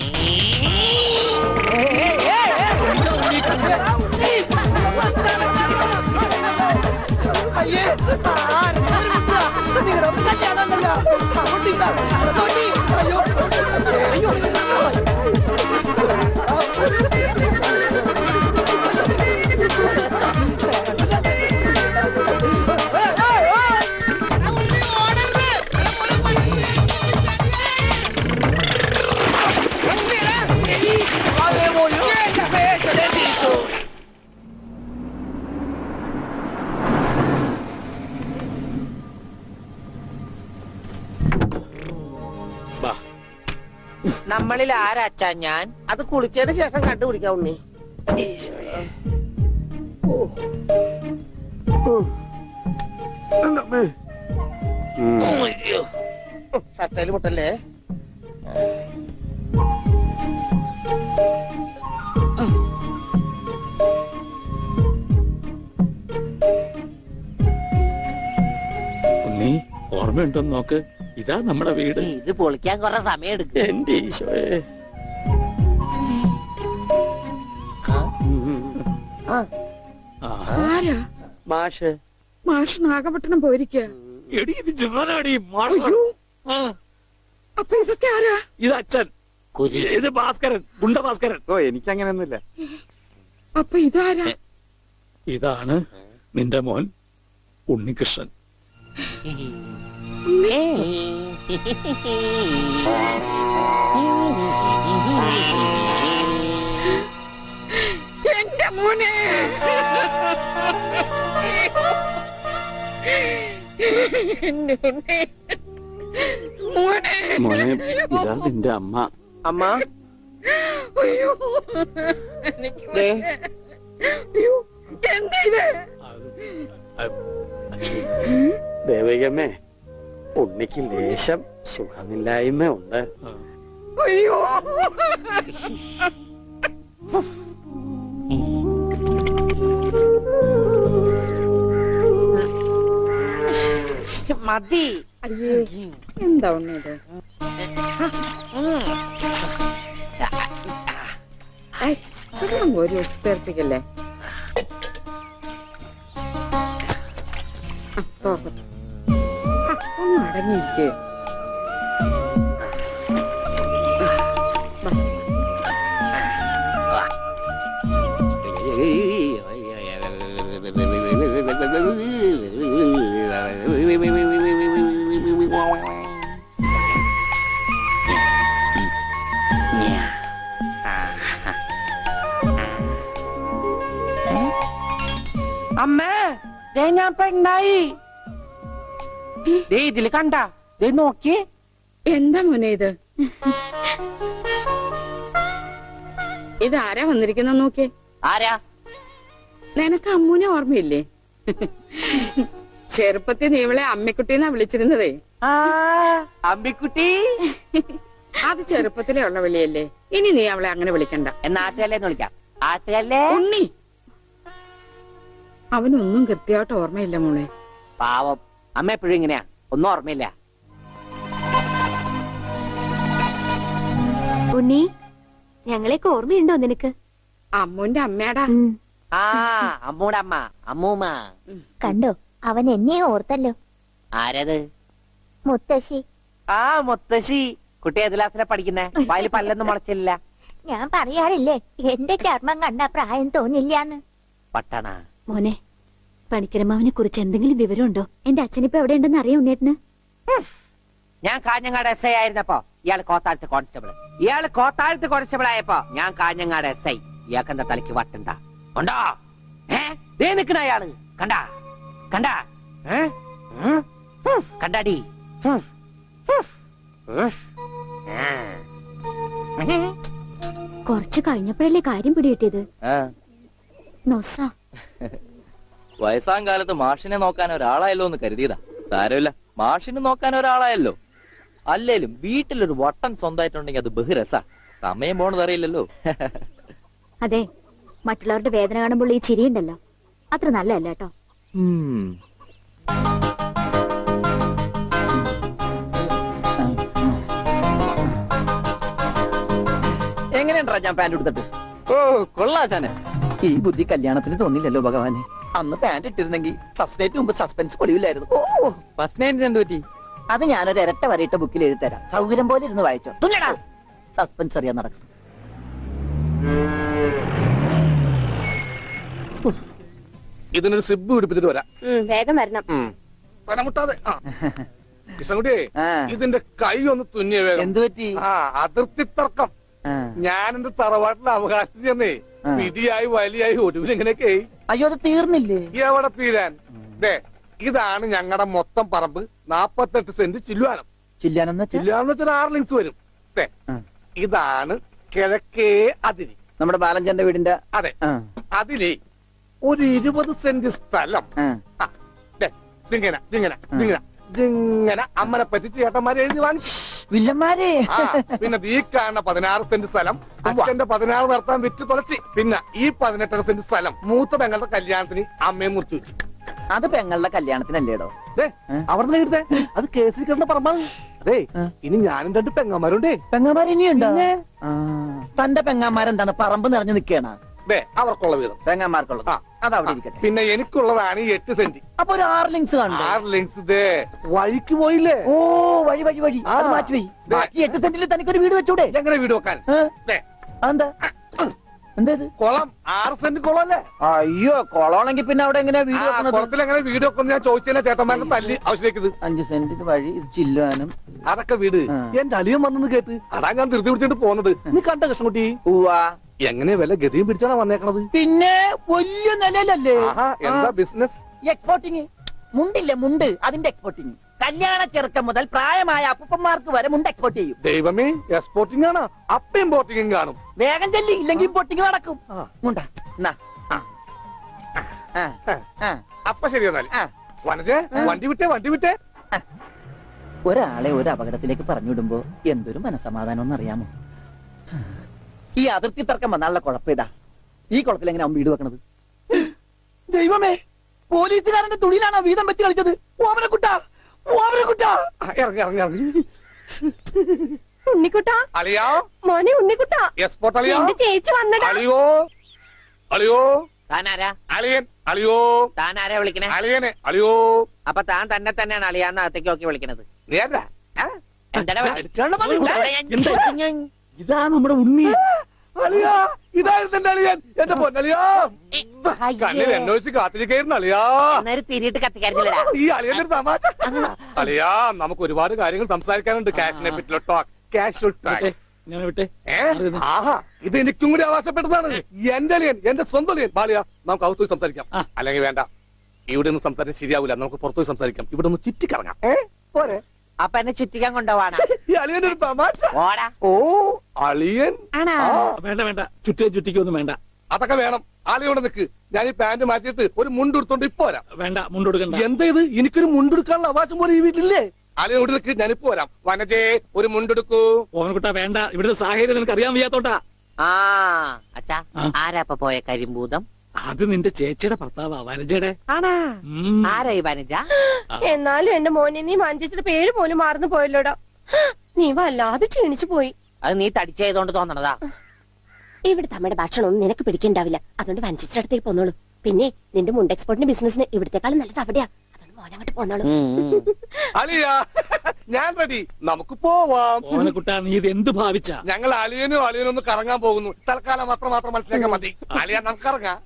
നമ്മളിൽ ആരാച്ചാ ഞാൻ? അത് കുളിച്ചതിന് ശേഷം കണ്ടുപിടിക്കാം ഉണ്ണി. തലയിൽ പൊട്ടല്ലേ. ഉണ്ണി ഓർമ്മയുണ്ടോന്ന് നോക്ക്, ഇതാ നമ്മുടെ വീട്. ഇത് പൊളിക്കാൻ കുറെ സമയം എടുക്കും. എന്റെ ഈശോയെ. ആരാ? മാഷ്. മാഷ് നാഗപട്ടണം പോയിരിക്ക. എടി ഇത് ജാനാടി മാഷ്. അപ്പൊ ഇതൊക്കെ ആരാ? ഇത് അച്ഛൻ, ഇത് ഭാസ്കരൻ, ഗുണ്ട ഭാസ്കരൻ. ഓ എനിക്കങ്ങനെയൊന്നുമില്ല. അപ്പൊ ഇതാരാ? ഇതാണ് നിന്റെ മോൻ ഉണ്ണികൃഷ്ണൻ. എന്റെ മോനെ. മോനെ ഇതാ നിന്റെ അമ്മ. അമ്മ അയ്യോ ദേ, എന്താ ഇത്? ദേവികമ്മേ, ഉണ്ണിക്ക് ലേശം സുഖമില്ലായ്മ ഉണ്ട്. അയ്യോ മതി. അയ്യേ, എന്താ ഉണ്ണിയത്? ഒരു ഉത്തേർപ്പിക്കല്ലേ. ഒന്ന് അടങ്ങിയിരിക്കേ. അമ്മേ, ദേ ഞാൻ പെണ്ണായി. ദേ ഇതില് കണ്ട, ദേ നോക്കി. എന്താ മോനെ ഇത്? ഇതാരാ വന്നിരിക്കുന്ന നോക്കിയേ. ആരാ? നിനക്ക് അമ്മൂനെ ഓർമ്മയില്ലേ? ചെറുപ്പത്തിൽ നീ ഇവളെ അമ്മിക്കുട്ടീന്നാ വിളിച്ചിരുന്നതേ. അമ്മിക്കുട്ടി. അത് ചെറുപ്പത്തിലേ ഉള്ള വിളിയല്ലേ, ഇനി നീ അവളെ അങ്ങനെ വിളിക്കണ്ട. എന്നാ ആട്ടുകല്ലേന്ന് വിളിക്കാം. ആട്ടുകല്ലേ. ഉണ്ണി, അവനൊന്നും കൃത്യമായിട്ട് ഓർമ്മയില്ല മോളെ. പാവം അമ്മ എപ്പോഴും ഇങ്ങനെയാ, ഒന്നും ഓർമ്മയില്ല. ഉണ്ണി, ഞങ്ങളെയൊക്കെ ഓർമ്മയുണ്ടോ നിനക്ക്? അമ്മൂന്റെ അമ്മയാടാ. ആ അമ്മൂടെ അമ്മ, അമ്മൂമ്മ. കണ്ടോ, അവൻ എന്നെ ഓർത്തല്ലോ. ആരത്? മുത്തശ്ശി. ആ മുത്തശ്ശി. കുട്ടി ഏത് ക്ലാസ്സിലാ പഠിക്കുന്നേ? വായിൽ പല്ലൊന്നും മുളച്ചില്ല. ഞാൻ പറയാറില്ലേ, എന്റെ ചർമ്മം കണ്ട പ്രായം തോന്നില്ലാന്ന്. പട്ടണ മോനെ, പണിക്കരമാവിനെ കുറിച്ച് എന്തെങ്കിലും വിവരമുണ്ടോ? എന്റെ അച്ഛനിപ്പോ എവിടെ ഉണ്ടെന്ന് അറിയാം ഉണ്ണേട്ടന്? ഞാൻ കാഞ്ഞങ്ങാട് എസ് ഐ ആയിരുന്നപ്പോ ഇയാൾ കോത്താഴത്ത് കോൺസ്റ്റബിൾ. ഇയാൾ കോത്താഴത്ത് കോൺസ്റ്റബിൾ ആയപ്പോ ഞാൻ കാഞ്ഞങ്ങാട് എസ് ഐ. ഇയാൾക്ക് എന്താ തലയ്ക്ക് വട്ടുണ്ട ഉണ്ടോ? ദേ നിക്കണ അയാള്. കണ്ടാ കണ്ടാ കണ്ടാടി. കുറച്ച് കഴിഞ്ഞപ്പോഴല്ലേ കാര്യം പിടികിട്ടിയത്. നൊസ വയസ്സാം കാലത്ത് മാഷിനെ നോക്കാൻ ഒരാളായല്ലോ എന്ന് കരുതിയതാ. സാരമില്ല, മാഷിനെ നോക്കാൻ ഒരാളായല്ലോ. അല്ലേലും വീട്ടിലൊരു വട്ടൻ സ്വന്തമായിട്ടുണ്ടെങ്കിൽ അത് ബഹുരസാ. സമയം പോണത് അറിയില്ലല്ലോ. അതെ, മറ്റുള്ളവരുടെ വേദന കാണുമ്പോൾ ഈ ചിരിയുണ്ടല്ലോ, അത്ര നല്ലതല്ല കേട്ടോ. എങ്ങനെയുണ്ടാ ഞാൻ പാന്റ് എടുത്തിട്ട്? ഓ കൊള്ളാശാനെ. ഈ ബുദ്ധി കല്യാണത്തിന് തോന്നില്ലല്ലോ ഭഗവാനെ. അന്ന് പാന്റ് ഇട്ടിരുന്നെങ്കിൽ ഫസ്റ്റ് നൈറ്റ് മുമ്പ് സസ്പെൻസ് പൊളിയില്ലായിരുന്നു. ഓ ഫസ്റ്റ് നൈറ്റിന് എന്ത് പറ്റി? അത് ഞാനൊരു ഇരട്ട വരയിട്ട ബുക്കിൽ എഴുതി തരാം. സൗകര്യം പോലെ ഇരുന്ന് വായിച്ചോ. സസ്പെൻസ് അറിയാൻ നടക്കും. ഇതിനൊരു സിബ് പിടിപ്പിച്ചിട്ട് വരാം. വേഗം വരണം. പനമുട്ടാതെ. കൃഷ്ണൻകുട്ടിയെ, ഇതിന്റെ കൈ ഒന്ന് തുന്നിയ വേഗം. എന്ത് പറ്റി? അതിർത്തി തർക്കം. ഞാൻ എന്റെ തറവാട്ടിലെ അവകാശം ചെന്നേ വിധിയായി വലിയായി ഒടുവിൽ ഇങ്ങനെയൊക്കെ. അയ്യോ, അത് തീർന്നില്ലേ? എവിടെ തീരാൻ? ഇതാണ് ഞങ്ങളുടെ മൊത്തം പറമ്പ്. 48 സെന്റ് ചില്ലുവാനം. ചില്ലാനെന്ന് വെച്ചാൽ 6 ലിങ്സ് വരും. ഇതാണ് കിഴക്കേ അതിരി. നമ്മുടെ ബാലഞ്ചന്റെ വീടിന്റെ. അതെ, അതിലേ ഒരു 20 സെന്റ് സ്ഥലം ഇങ്ങനെ അമ്മനെ പറ്റി ചേട്ടന്മാരെ എഴുതി വാങ്ങിച്ചു. വില്ലന്മാരെ പിന്നെ ഈ കാണുന്ന 16 സെന്റ് സ്ഥലം അച്ഛന്റെ 16 നടത്താൻ വിറ്റ് തുളച്ചി. പിന്നെ ഈ 18 സെന്റ് സ്ഥലം മൂത്ത പെങ്ങളുടെ കല്യാണത്തിന് അമ്മയെ മുറിച്ചു വെച്ചു. അത് പെങ്ങളുടെ കല്യാണത്തിനല്ലേടോ? അവിടെ എടുത്തേ, അത് കേസിൽ കിടന്ന പറമ്പാണ്. അതെ, ഇനി ഞാനും 2 പെങ്ങന്മാരുണ്ടേ. പെങ്ങന്മാർ ഇനിയുണ്ടോ? തന്റെ പെങ്ങന്മാരെന്താണ് പറമ്പ് നിറഞ്ഞു നിൽക്കണ? അവർക്കുള്ള വീതം പെങ്ങന്മാർക്കുള്ളത് അതവിടെ ഇരിക്കട്ടെ. പിന്നെ എനിക്കുള്ളതാണ് 8 സെന്റ്. അപ്പൊ ഒരു 6 ലിങ്സ് കാണും. 6 ലിങ്സ് വഴിക്ക് പോയില്ലേ? ഓ വഴി വഴി വഴി അത് മാറ്റി പോയി. ബാക്കി 8 സെന്റിൽ തനിക്കൊരു വീട് വെച്ചൂടെ? എങ്ങനെ വീട് വെക്കാൻ? എന്താ എന്താ കുളം 6 സെന്റ് കുളം അല്ലേ? അയ്യോ കുളമാണെങ്കിൽ പിന്നെ അവിടെ എങ്ങനെയാ വീട് വെക്കുന്നത്? കുളത്തിൽ എങ്ങനെ വീട് വെക്കുന്നു ഞാൻ ചോദിച്ചതിനെ ചേട്ടന്മാരുടെ തല്ലി ആവശ്യത്തേക്ക് 5 സെന്റ് വഴി ഇത് ചില്ലാനും അതൊക്കെ വീട്. എന്റെ അളിയൻ വന്നെന്ന് കേട്ട് അതാ ഞാൻ ധൃതി പിടിച്ചിട്ട് പോകുന്നത്. നീ കണ്ട കൃഷ്ണൻകുട്ടി? എങ്ങനെ വില ഗതിയും പിടിച്ചാണ് വന്നേക്കണത്? പിന്നെ വലിയ നിലയിലല്ലേ? എന്താ ബിസിനസ്? എക്സ്പോർട്ടിങ്. മുണ്ടില്ലേ മുണ്ട്, അതിന്റെ എക്സ്പോർട്ടിങ്. കല്യാണ ചെറുക്കം മുതൽ പ്രായമായ അപ്പന്മാർക്ക് വരെ മുണ്ട് എക്സ്പോർട്ട് ചെയ്യും. ദൈവമേ, എക്സ്പോർട്ടിംഗ് ആണ്. അപ്പ ഇമ്പോർട്ടിംഗും കാണും. വേഗം ചെല്ലി, ഇല്ലെങ്കിൽ ഇമ്പോർട്ടിംഗ് നടക്കും. അപ്പൊ ശരി എന്നാൽ വനജേ, വണ്ടി വിട്ടേ വണ്ടി വിട്ടേ. ഒരാളെ ഒരു അപകടത്തിലേക്ക് പറഞ്ഞുവിടുമ്പോ എന്തൊരു മനസമാധാനം എന്നറിയാമോ? ഈ അതിർത്തി തർക്കം വന്നാലുള്ള കുഴപ്പമിതാ. ഈ കുളത്തിൽ എങ്ങനെ വീട് വെക്കണത്? ദൈവമേ, പോലീസുകാരന്റെ തുണിയിലാണോ വീതം വെച്ച് കളിച്ചത്? ഓമനക്കുട്ട, ഓമനക്കുട്ട, ഇറങ്ങി ഇറങ്ങി ഇറങ്ങി. ഉണ്ണിക്കുട്ടാ, അളിയാ, മോനെ ഉണ്ണിക്കുട്ടാ, എക്സ്പോർട്ട് അളിയാ, ചേച്ചി വന്നടാ. അളിയോ അളിയോ, താനാരാ? അളിയൻ. അളിയോ, താനാരാ വിളിക്കണേ? അളിയനെ. അളിയോ. അപ്പൊ താൻ തന്നെ തന്നെയാണ് അളിയാന്ന് അകത്തേക്ക് നോക്കി വിളിക്കണത്? ഇതാ നമ്മുടെ ഉണ്ണി. അളിയാ, ഇതായിരുന്നു എന്റെ അളിയൻ. എന്റെ പൊന്നളിയാ, കണ്ണിൽ എന്നോച്ച് കാത്തിരിക്കായിരുന്നു അളിയാ. തിരിയിട്ട് കത്തിക്കാറില്ല ഈ അളിയന്റെ തമാശ. അളിയാ, നമുക്ക് ഒരുപാട് കാര്യങ്ങൾ സംസാരിക്കാനുണ്ട്. കാഷിനെ പറ്റിയുള്ള ടോക്ക്, കാഷ്വൽ ടോക്ക്. ഇത് എനിക്കും കൂടി അവകാശപ്പെട്ടതാണ്. എന്റെ അളിയൻ, എന്റെ സ്വന്തം അളിയൻ. ബാലിയ, നമുക്ക് അകത്ത് പോയി സംസാരിക്കാം. അല്ലെങ്കിൽ വേണ്ട, ഇവിടെ നിന്ന് സംസാരിക്കാൻ ശരിയാവില്ല. നമുക്ക് പുറത്തുപോയി സംസാരിക്കാം. ഇവിടെ ഒന്ന് ചുറ്റിക്കറങ്ങാം. പോരെ? അപ്പൊ എന്നെ ചുറ്റിക്കാൻ കൊണ്ടുപോവാണ്. ഈ അളിയനൊരു തമാശ. ഓ അളിയൻ. വേണ്ട വേണ്ട, ചുറ്റിക്കൊന്നും വേണ്ട. അതൊക്കെ വേണം. ആളിയോടെ നിൽക്ക്. ഞാൻ ഈ പാന്റ് മാറ്റിയിട്ട് ഒരു മുണ്ടെടുത്തോണ്ട് ഇപ്പൊ വരാം. വേണ്ട, മുണ്ടെടുക്കണ്ട. എന്താ ഇത്? എനിക്കൊരു മുണ്ടെടുക്കാനുള്ള അവകാശം പോലെ ഈ വീട്ടിലില്ലേ? ആളിയോട് നിൽക്ക്, ഞാനിപ്പോ വരാം. വനജേ, ഒരു മുണ്ടെടുക്കൂ. ഓമനക്കുട്ട വേണ്ട, ഇവിടുത്തെ സാഹചര്യം നിനക്ക് അറിയാൻ വയ്യാത്തോട്ടാ. അച്ഛാ, ആരാപ്പ പോയ കരിമ്പൂതം? അത് നിന്റെ ചേച്ചിയുടെ ഭർത്താവാ, വനജയുടെ. ആരായി വനജ? എന്നാലും എന്റെ മോനെ നീ മഞ്ചേച്ചിയുടെ പേര് പോലും മാറുന്നു പോയല്ലോടാ. നീ വല്ലാതെ ക്ഷീണിച്ചു പോയി. അത് നീ തടിച്ചതുകൊണ്ട് തോന്നണതാ. ഇവിടുത്തെ അമ്മയുടെ ഭക്ഷണം ഒന്നും നിനക്ക് പിടിക്കണ്ടാവില്ല. അതുകൊണ്ട് വഞ്ചിച്ചിട്ട് അടുത്തേക്ക് പോന്നോളൂ. പിന്നെ നിന്റെ മുണ്ട് എക്സ്പോർട്ടിന്റെ ബിസിനസിന് ഇവിടത്തെക്കാളും നല്ലത് അവിടെയാ. അതുകൊണ്ട് മോനങ്ങോട്ട് പോന്നോളൂ. അളിയാ, ഞാൻ റെഡി. നമുക്ക് പോവാം. ഓമനക്കുട്ട, നീ ഇത് എന്ത് ഭാവിച്ചാ? ഞങ്ങൾ അളിയനും ഒന്ന് കറങ്ങാൻ പോകുന്നു. തൽക്കാലം മാത്രം മനസ്സിലാക്കാൻ മതി. അളിയാ, നമുക്ക് ഇറങ്ങാം.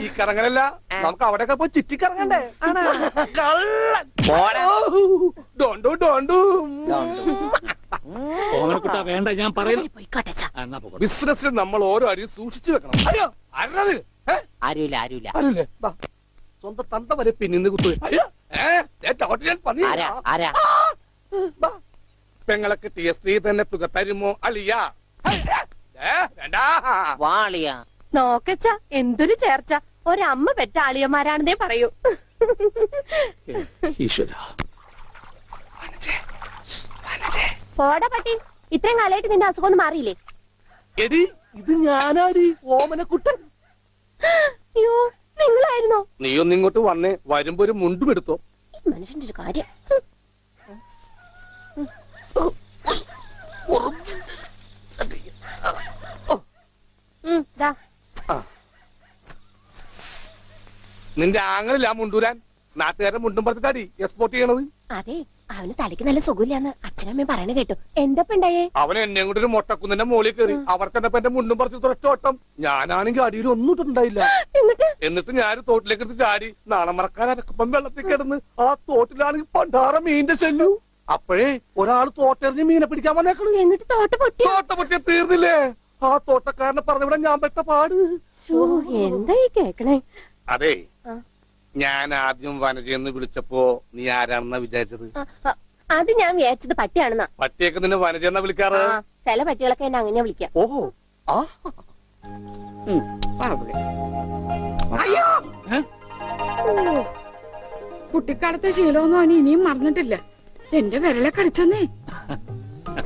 ഈ കറങ്ങലല്ല, നമുക്ക് അവിടെയൊക്കെ പോയി ചുറ്റിക്കറങ്ങണ്ടേ? ഓമനക്കുട്ട വേണ്ട, ഞാൻ പറയുന്നു. ബിസിനസ്സിൽ നമ്മൾ ഓരോ അരിയും സൂക്ഷിച്ചു വെക്കണം. അയ്യോ, ആരത്? ആരുമില്ല. സ്വന്തം തന്ത വരെ പിന്നിന്ന് കുത്തു. പെങ്ങളൊക്കെ കിട്ടിയ സ്ത്രീ തന്നെ തുക തരുമോ അളിയാ? നോക്കച്ച, എന്തൊരു ചേർച്ച. ഒരമ്മ പെറ്റ ആളിയന്മാരാണെന്നേ പറയൂ. പോടാ പട്ടി, ഇത്രയും കാലമായിട്ട് നിന്റെ അസുഖം ഒന്നും മാറിയില്ലേ? എടി, ഇത് ഞാനാടി, ഓമനക്കുട്ടൻ. അയ്യോ, നിങ്ങളായിരുന്നോ? നീയൊന്ന് ഇങ്ങോട്ട് വന്നേ. വരുമ്പോ ഒരു മുണ്ടും എടുത്തോ. മനുഷ്യന്റെ ഒരു കാര്യം. നിന്റെ ആങ്ങളില്ല മുണ്ടൂരാൻ. നാട്ടുകാരെ മുണ്ടും പറഞ്ഞിട്ടാടി എക്സ്പോർട്ട് ചെയ്യണത്. അതെ, അവന് തലയ്ക്ക് നല്ല സുഖമില്ലാന്ന് അച്ഛനമ്മയും പറയണ കേട്ടു. എന്താ ഉണ്ടായേ? അവൻ എന്നെ കൊണ്ട് ഒരു മൊട്ടക്കുന്നിന്റെ മുകളിൽ കയറി. അവർ തന്നെ എന്റെ മുണ്ടും പറിച്ച് ഒറ്റോട്ടം. ഞാനാണെങ്കിൽ അടിയിൽ ഒന്നും ഇട്ടിട്ടുണ്ടായില്ല. എന്നിട്ട് ഞാൻ തോട്ടിലേക്ക് എടുത്ത് ചാടി. നാളെ മറക്കാൻ അരക്കപ്പം വെള്ളത്തിൽ കിടന്ന് ആ തോട്ടിലാണെങ്കിൽ പണ്ടാറ മീനിന്റെ ചെല്ലു. അപ്പോഴേ ഒരാൾ തോട്ടെറിഞ്ഞ് മീനെ പിടിക്കാൻ വന്നേക്കണു. എന്നിട്ട് തോട്ട പൊട്ടിയ തീർന്നില്ലേ? ആ തോട്ടക്കാരനെ പറഞ്ഞവിടെ ഞാൻ പെട്ട പാട്. എന്തായി കേക്കണേ? അതെ, ഞാൻ ആദ്യം വനജയെന്ന് വിളിച്ചപ്പോ നീ ആരാണെന്നാ വിചാരിച്ചത്? അത് ഞാൻ വിചാരിച്ചത് പട്ടിയാണെന്നാ. പട്ടിയൊക്കെ നിന്നെ വനജയെന്നാ വിളിക്കാറ്? ചില പട്ടികളൊക്കെ എന്നെ അങ്ങനെ വിളിക്കാം. ഓഹോ, കുട്ടിക്കാലത്തെ ശീലമൊന്നും അവന് ഇനിയും മറന്നിട്ടില്ല. എന്റെ വിരലെ കടിച്ചെന്നേ.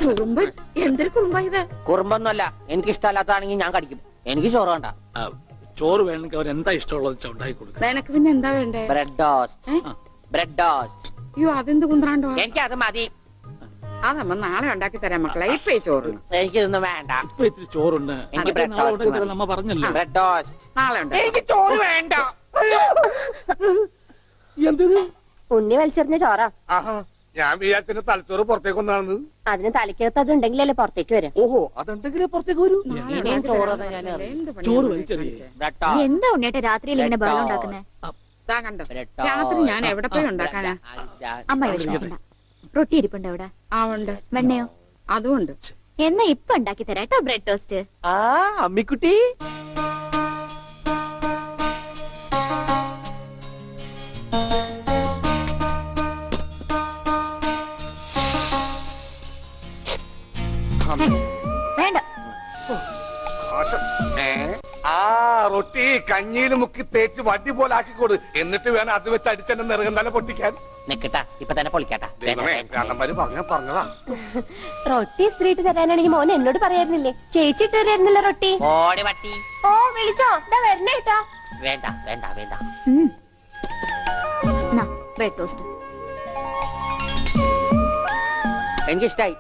കുറുമ്പൻ, എന്തൊരു കുറുമ്പ ഇത്? കുറുമ്പൊന്നുമല്ല, എനിക്ക് ഇഷ്ടമല്ലാത്തതാണെങ്കിൽ ഞാൻ കടിക്കും. എനിക്ക് ചോറ് വേണ്ട. ചോറ് വേണമെങ്കിൽ അവർ എന്താ ഇഷ്ടമുള്ളത് ഉണ്ടാക്കി കൊടുക്കും. നിനക്ക് പിന്നെ എന്താ വേണ്ടേ? Bread toast. Bread toast. അയ്യോ, അതെന്ത് കുന്ത്രാണ്ടോ? എനിക്ക് അത് മതി. അതമ്മ നാളെ ഉണ്ടാക്കി തരാം മക്കളെ. ഇപ്പൊ ഈ ചോറ് എനിക്കിതൊന്നും വേണ്ട. ഇപ്പൊ ഇത്തിരി ചോറുണ്ട്. എനിക്ക് ബ്രെഡ് ടോസ്റ്റ്. നമ്മ പറഞ്ഞല്ലോ ബ്രെഡ് ടോസ്റ്റ് നാളെ ഉണ്ട്. എനിക്ക് ചോറ് വേണ്ട. എന്തത്? ഉണ്ണി വലിച്ചെറിഞ്ഞ ചോറാ. ഞാൻ വിചാരിച്ചതിന് തലച്ചോറ് പുറത്തേക്ക് ഒന്നാണ്. അതിന് തലയ്ക്കകത്ത് അത് ഉണ്ടെങ്കിലല്ലേ പുറത്തേക്ക് വരാം. ഓഹോ, അതുണ്ടെങ്കിലേ പുറത്തേക്ക് വരൂ. ചോറ് വലിച്ചെറിയേ. എന്താ ഉണ്ണിയേട്ട രാത്രിയിൽ ഇങ്ങനെ ബഹളം ഉണ്ടാക്കുന്നേ? കണ്ടോ, രാത്രി ഞാൻ എവിടെ പോയി ഉണ്ടാക്കാനാ? അമ്മ വിഷമിക്കണ്ട. റൊട്ടി ഇരിപ്പുണ്ട് അവിടെ. ആ ഉണ്ട്. വെണ്ണയോ? അതും ഉണ്ട്. എന്നാ ഇപ്പൊ ഉണ്ടാക്കി തരാം കേട്ടോ ബ്രെഡ് ടോസ്റ്റ്. അമ്മിക്കുട്ടി, വേണ്ട. റൊട്ടി കഞ്ഞിയിൽ മുക്കി തേച്ച് വടി പോലെ ആക്കിക്കൊടു. എന്നിട്ട് വേണം അത് വെച്ച് അടിച്ചെന്നെ നിറകം തന്നെ പൊട്ടിക്കാൻ. നിക്കട്ടാ, ഇപ്പൊ തന്നെ പൊളിക്കാട്ടാ. പറഞ്ഞതാ. റൊട്ടി സ്ത്രീട്ട് തരാനാണെങ്കിൽ മോൻ എന്നോട് പറയായിരുന്നില്ലേ? ചേച്ചിട്ട് തരായിരുന്നില്ല റൊട്ടി. ഓടി വട്ടി. ഓ വിളിച്ചോ, ഇതാ വരണേട്ടാ. വേണ്ട വേണ്ട വേണ്ട. ബ്രെഡ് ടോസ്റ്റ് എനിക്കിഷ്ടായി.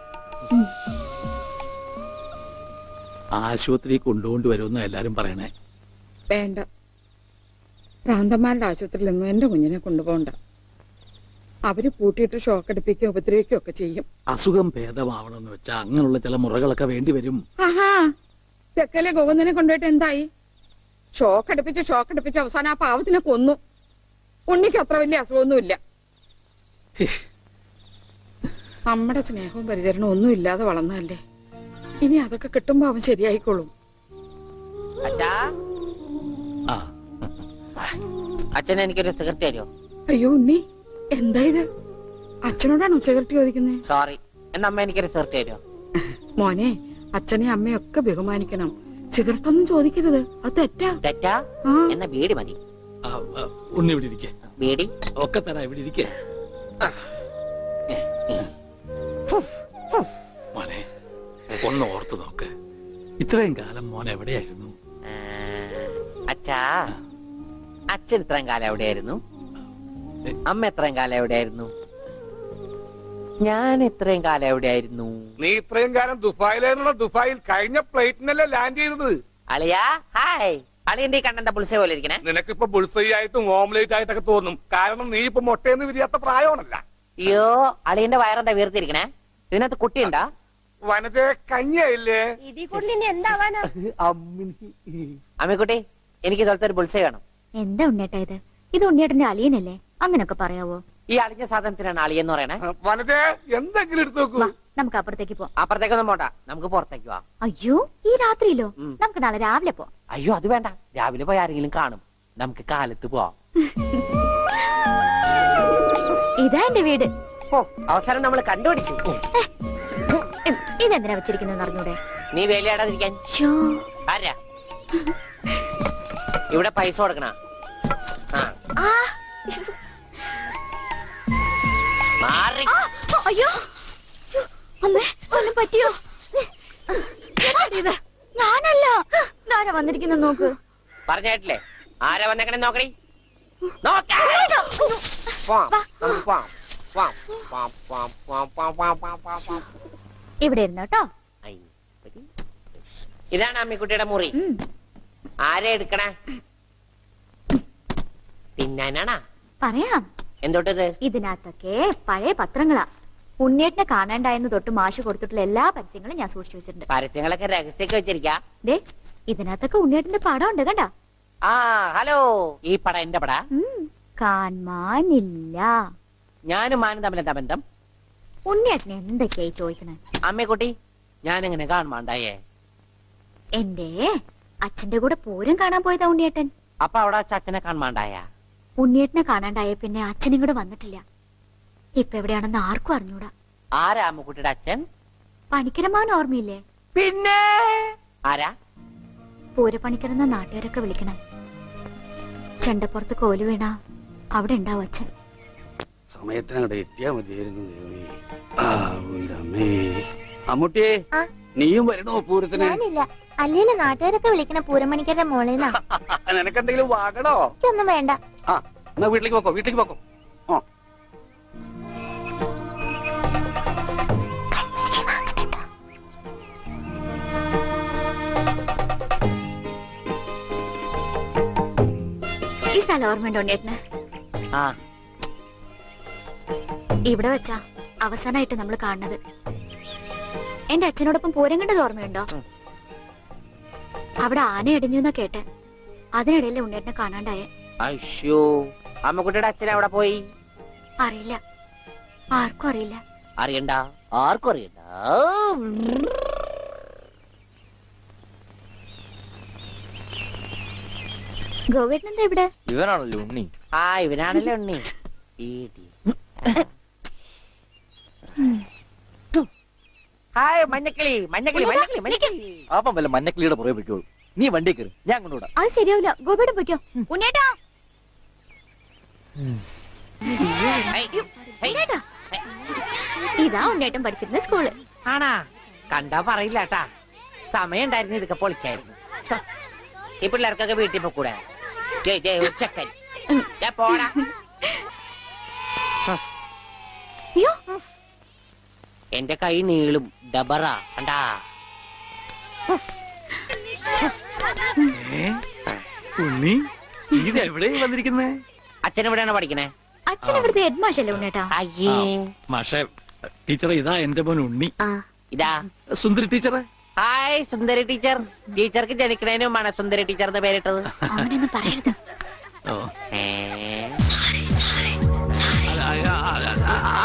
ആശുപത്രി കൊണ്ടുവരുമെന്ന് എല്ലാരും പറയണേ. വേണ്ട, ഭ്രാന്തന്മാരുടെ ആശുപത്രിയിലൊന്നും എന്റെ കുഞ്ഞിനെ കൊണ്ടുപോകണ്ട. അവര് പൂട്ടിയിട്ട് ഷോക്ക് അടിപ്പിക്കുകയോ ഉപദ്രവിക്കുകയോ ഒക്കെ ചെയ്യും. അസുഖം ഭേദമാവണമെന്ന് വെച്ചാൽ അങ്ങനെയുള്ള ചില മുറകളൊക്കെ വേണ്ടി വരും. ആഹാ, തെക്കലെ ഗോവിന്ദനെ കൊണ്ടുപോയിട്ട് എന്തായി? ഷോക്ക് അടുപ്പിച്ച് അവസാനം ആ പാവത്തിനെ കൊന്നു. ഉണ്ണിക്ക് അത്ര വലിയ അസുഖമൊന്നുമില്ല. നമ്മുടെ സ്നേഹവും പരിചരണവും ഒന്നും ഇല്ലാതെ വളർന്നല്ലേ. ഇനി അതൊക്കെ കിട്ടുമ്പോ അവൻ ശരിയായിക്കോളും. അച്ഛൻ എനിക്കൊരു സിഗരറ്റ് തരുമോ? അയ്യോ ഉണ്ണി, എന്താ ഇത്? അച്ഛനോടാണോ സിഗരറ്റ് ചോദിക്കുന്നത്? സോറി, എന്നാ അമ്മ എനിക്കൊരു സിഗരറ്റ് തരുമോ? മോനെ, അച്ഛനെയും അമ്മയൊക്കെ ബഹുമാനിക്കണം. സിഗരറ്റ് ഒന്നും ചോദിക്കരുത്, അത് തെറ്റാ. തെറ്റാ? എന്നാ ബീഡി മതി. ഉണ്ണി ഇവിടെ ഇരിക്കേ. ബീഡി ഒക്കെ തരാ, ഇവിടെ ഇരിക്കേ. മോനെ, ഒന്ന് ഓർത്തു നോക്ക്. ഇത്രയും കാലം മോൻ എവിടെയായിരുന്നു? അച്ഛാ, അച്ഛൻ ഇത്രയും കാലം എവിടെയായിരുന്നു? അമ്മ എത്രയും കാലം എവിടെയായിരുന്നു? ഞാൻ ഇത്രയും കാലം എവിടെയായിരുന്നു? നീ ഇത്രയും കാലം ദുബായിലായിരുന്നുള്ള ദുബായിൽ കഴിഞ്ഞ ഫ്ലൈറ്റിനല്ലേ ലാൻഡ് ചെയ്തത്. അളിയാ ഹായ്. അളിയന്റെ ഈ കണ്ണന്റെ പുളിസ പോലെ ഇരിക്കണേ. നിനക്കിപ്പോ ബുൾസൈ ആയിട്ടും ഓംലേറ്റ് ആയിട്ടൊക്കെ തോന്നും. കാരണം നീ ഇപ്പൊ മുട്ടയെന്ന് വിരിയാത്ത പ്രായമാണല്ല. അയ്യോ, അളിയന്റെ വയറെന്താ വീർത്തിരിക്കണേ? ഇതിനകത്ത് കുട്ടിയുണ്ടാ? വനജെ, കഞ്ഞിയായില്ലേ? അമ്മിക്കുട്ടി, എനിക്ക് ഇതുപോലത്തെ ഒരു ബുൾസൈ വേണം. എന്താ ഉണ്ണിയേട്ടാ ഇത്? ഇത് ഉണ്ണിയേട്ടന്റെ അളിയനല്ലേ? അങ്ങനൊക്കെ പറയാവോ? ഈ അളിഞ്ഞ സാധനത്തിനാണ് അളിയെന്ന് പറയണേ. വനജെ, എന്തെങ്കിലും എടുത്തു നോക്കൂ. നമുക്ക് അപ്പുറത്തേക്ക് പോവാം. അപ്പുറത്തേക്കൊന്നും പോണ്ട, നമുക്ക് പുറത്തേക്ക് പോവാം. അയ്യോ, ഈ രാത്രിയിലോ? നമുക്ക് നാളെ രാവിലെ പോവാം. അയ്യോ, അത് വേണ്ട. രാവിലെ പോയി ആരെങ്കിലും കാണും. നമുക്ക് കാലത്ത് പോവാം. ഇതാ എന്റെ വീട്. ഓ, അവസാനം നമ്മൾ കണ്ടുപിടിച്ചു. ഇതെന്തിനാ വെച്ചിരിക്കുന്നത് അറിഞ്ഞൂടെ? നീ വേലയാടാതിരിക്കാൻ. ആരാ ഇവിടെ പൈസ കൊടുക്കണ? അയ്യോ, അമ്മേ, ഒന്നും പറ്റിയോ? ഞാനല്ല. ആരാ വന്നിരിക്കുന്ന നോക്ക്. പറഞ്ഞിട്ടില്ലേ ആരാ വന്നേക്കണേ? നോക്കണേ. ഇവിടെ ഇരുന്നു കേട്ടോ. ഇതാണ് അമ്മിക്കുട്ടിയുടെ മുറി. ആരാ എടുക്കണേ? തിന്നാനാണാ? പറയാം. എന്തോട്ടത്? ഇതിനകത്തൊക്കെ പഴയ പത്രങ്ങളാ. ഉണ്ണിയേട്ടനെ കാണാണ്ടായെന്ന് തൊട്ട് മാഷ് കൊടുത്തിട്ടുള്ള എല്ലാ പരസ്യങ്ങളും ഞാൻ സൂക്ഷിച്ചു വെച്ചിട്ടുണ്ട്. പരസ്യങ്ങളൊക്കെ രഹസ്യമൊക്കെ വെച്ചിരിക്കാ. ദേ, ഇതിനകത്തൊക്കെ ഉണ്ണിയേട്ടന്റെ പടം ഉണ്ട് കണ്ട. ആ ഹലോ, ഈ പടം എന്റെ പടാ? കാണാനില്ല. ഞാനും മാനും തമ്മിലെന്താ ബന്ധം? ഉണ്ണിയേട്ടനെ എന്തൊക്കെയായി ചോദിക്കണേ? അമ്മക്കുട്ടി, ഞാനെങ്ങനെ കാണുമാണ്ടായേ? എന്റെ അച്ഛന്റെ കൂടെ പൂരം കാണാൻ പോയതാ ഉണ്ണിയേട്ടൻ. അപ്പൊ അവിടെ അച്ഛനെ കാണുമാണ്ടായ? ഉണ്ണിയേട്ടനെ കാണാണ്ടായ പിന്നെ അച്ഛനും കൂടെ വന്നിട്ടില്ല. ഇപ്പൊ എവിടെയാണെന്ന് ആർക്കും അറിഞ്ഞൂടാ. ആരാ അമ്മക്കുട്ടിയുടെ അച്ഛൻ? പണിക്കരമാവൻ ഓർമ്മയില്ലേ? പിന്നെ ആരാ? പൂരപ്പണിക്കരെന്ന നാട്ടുകാരൊക്കെ വിളിക്കണം. ചെണ്ടപ്പുറത്ത് കോല് വീണ അവിടെ ഉണ്ടാവും അച്ഛൻ. സമയത്തിനങ്ങടെ എത്തിയാ മതിയായിരുന്നു അമ്മേ. അമ്മൂട്ടിയെ നീയും വരണോ പൂരത്തിന്? ഞാനില്ല. അല്ലേലും നാട്ടുകാരൊക്കെ വിളിക്കണ പൂരമണിക്കരുടെ മോളേന്നാ. നിനക്കെന്തെങ്കിലും വാങ്ങണോ? ഒന്നും വേണ്ട. ആ എന്നാ വീട്ടിലേക്ക് പോക്കോ, വീട്ടിലേക്ക് പോക്കോ. ആ ഈ സ്ഥലം ഓർമ്മയുണ്ടോ ഉണ്ണിയേട്ടന്? ഇവിടെ വെച്ചാ അവസാനമായിട്ട് നമ്മൾ കാണുന്നത്. എന്റെ അച്ഛനോടൊപ്പം പൂരം കണ്ടത് ഓർമ്മയുണ്ടോ? അവിടെ ആന ഇടിഞ്ഞു എന്നാ കേട്ടെ. അതിനിടയിലെ ഉണ്ണിയേട്ടനെ കാണാണ്ടായേ. അയ്യോ, അമ്മക്കുട്ടിയുടെ അച്ഛൻ അവിടെ പോയി? അറിയില്ല, ആർക്കും അറിയില്ല. അറിയണ്ട, ആർക്കും അറിയണ്ട. ഗോവേട്ടനെന്താ ഇവിടെ? ഇവനാണല്ലോ ഉണ്ണി. ആ ഇവനാണല്ലോ ഉണ്ണി. ഹായ് മഞ്ഞക്കിളി, മഞ്ഞക്കിളി, മഞ്ഞക്കിളി, മഞ്ഞക്കിളി. അപ്പം വല്ല മഞ്ഞക്കിളിയുടെ പുറകെ പൊയ്ക്കോളൂ. നീ വണ്ടി കയറി, ഞാൻ കൊണ്ടുവിടാം. അത് ശരിയാവില്ല. ഗോവേട്ടൻ പൊയ്ക്കോ. ഉണ്ണിയേട്ടാ, ഉണ്ണിയേട്ടാ. ഇതാ ഉണ്ണിയേട്ടൻ പഠിച്ചിരുന്ന സ്കൂള്. ആണാ? കണ്ടാ പറയില്ല കേട്ടാ. സമയം ഉണ്ടായിരുന്നു ഇതൊക്കെ പൊളിക്കായിരുന്നു. ഈ പിള്ളേർക്കൊക്കെ വീട്ടിൽ പോക്കൂടെ? ഉച്ചക്കൻ പോടാ. എന്റെ കൈ നീളും ഡബറ കണ്ടാ. ഉണ്ണി ഇത് എവിടെയും വന്നിരിക്കുന്നേ? അച്ഛൻ എവിടെയാണ് പഠിക്കണേ? അച്ഛൻ ഇവിടുത്തെ ഹെഡ് മാഷല്ലേ ഉണ്ണേട്ടാ? അയ്യേ മാഷേ, ടീച്ചറെ ഇതാ എന്റെ മോൻ ഉണ്ണി. ഇതാ സുന്ദരി ടീച്ചറെ. ഹായ് സുന്ദരി ടീച്ചർ. ടീച്ചർക്ക് ജനിക്കണേന് മുമ്പാണ് സുന്ദരി ടീച്ചർ എന്ന് പേരിട്ടത്. അങ്ങനെയൊന്നും പറയരുത്.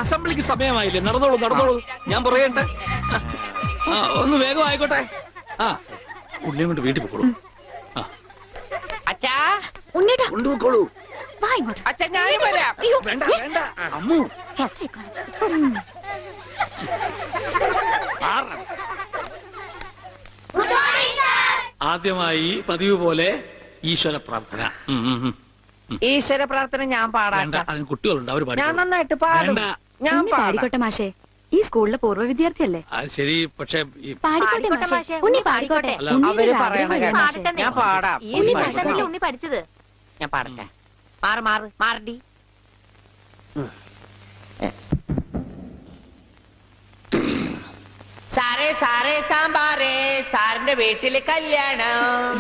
അസംബ്ലിക്ക് സമയമായില്ലേ? നടന്നോളൂ, നടന്നോളൂ. ഞാൻ പറയട്ടെ. ഒന്ന് വേഗം ആയിക്കോട്ടെ. ആ ഉള്ളിയും കൊണ്ട് വീട്ടിൽ പോക്കോളൂ. അച്ഛാ, ഉണ്ണിയേട്ടാ കൊണ്ടുപോക്കോളൂ. വാ ഇങ്ങോട്ട്. അച്ഛാ ഞാനും വരാം. വേണ്ട വേണ്ട അമ്മു. ആദ്യമായി പതിവ് പോലെ ഈശ്വര പ്രാർത്ഥന. ഈശ്വര പ്രാർത്ഥന ഞാൻ പാടാം. അതിന് കുട്ടികളുണ്ട്, അവർ ഞാൻ നന്നായിട്ട് പാടും. ഞാൻ പാടിക്കോട്ടെ മാഷേ. ഈ സ്കൂളിലെ പൂർവ്വ വിദ്യാർത്ഥിയല്ലേ? അത് ശരി, പക്ഷെ പാടിക്കോട്ടെ മാഷേ. ഉണ്ണി പാടിക്കോട്ടെ. അവര് പറയണ ഞാൻ പാടാം. ഉണ്ണി പഠിച്ചത്. ഞാൻ പാടട്ടെ. മാറ് മാറ് മാറടി. സാറേ സാറേ സാമ്പാറേ, സാറിന്റെ വീട്ടില് കല്യാണം.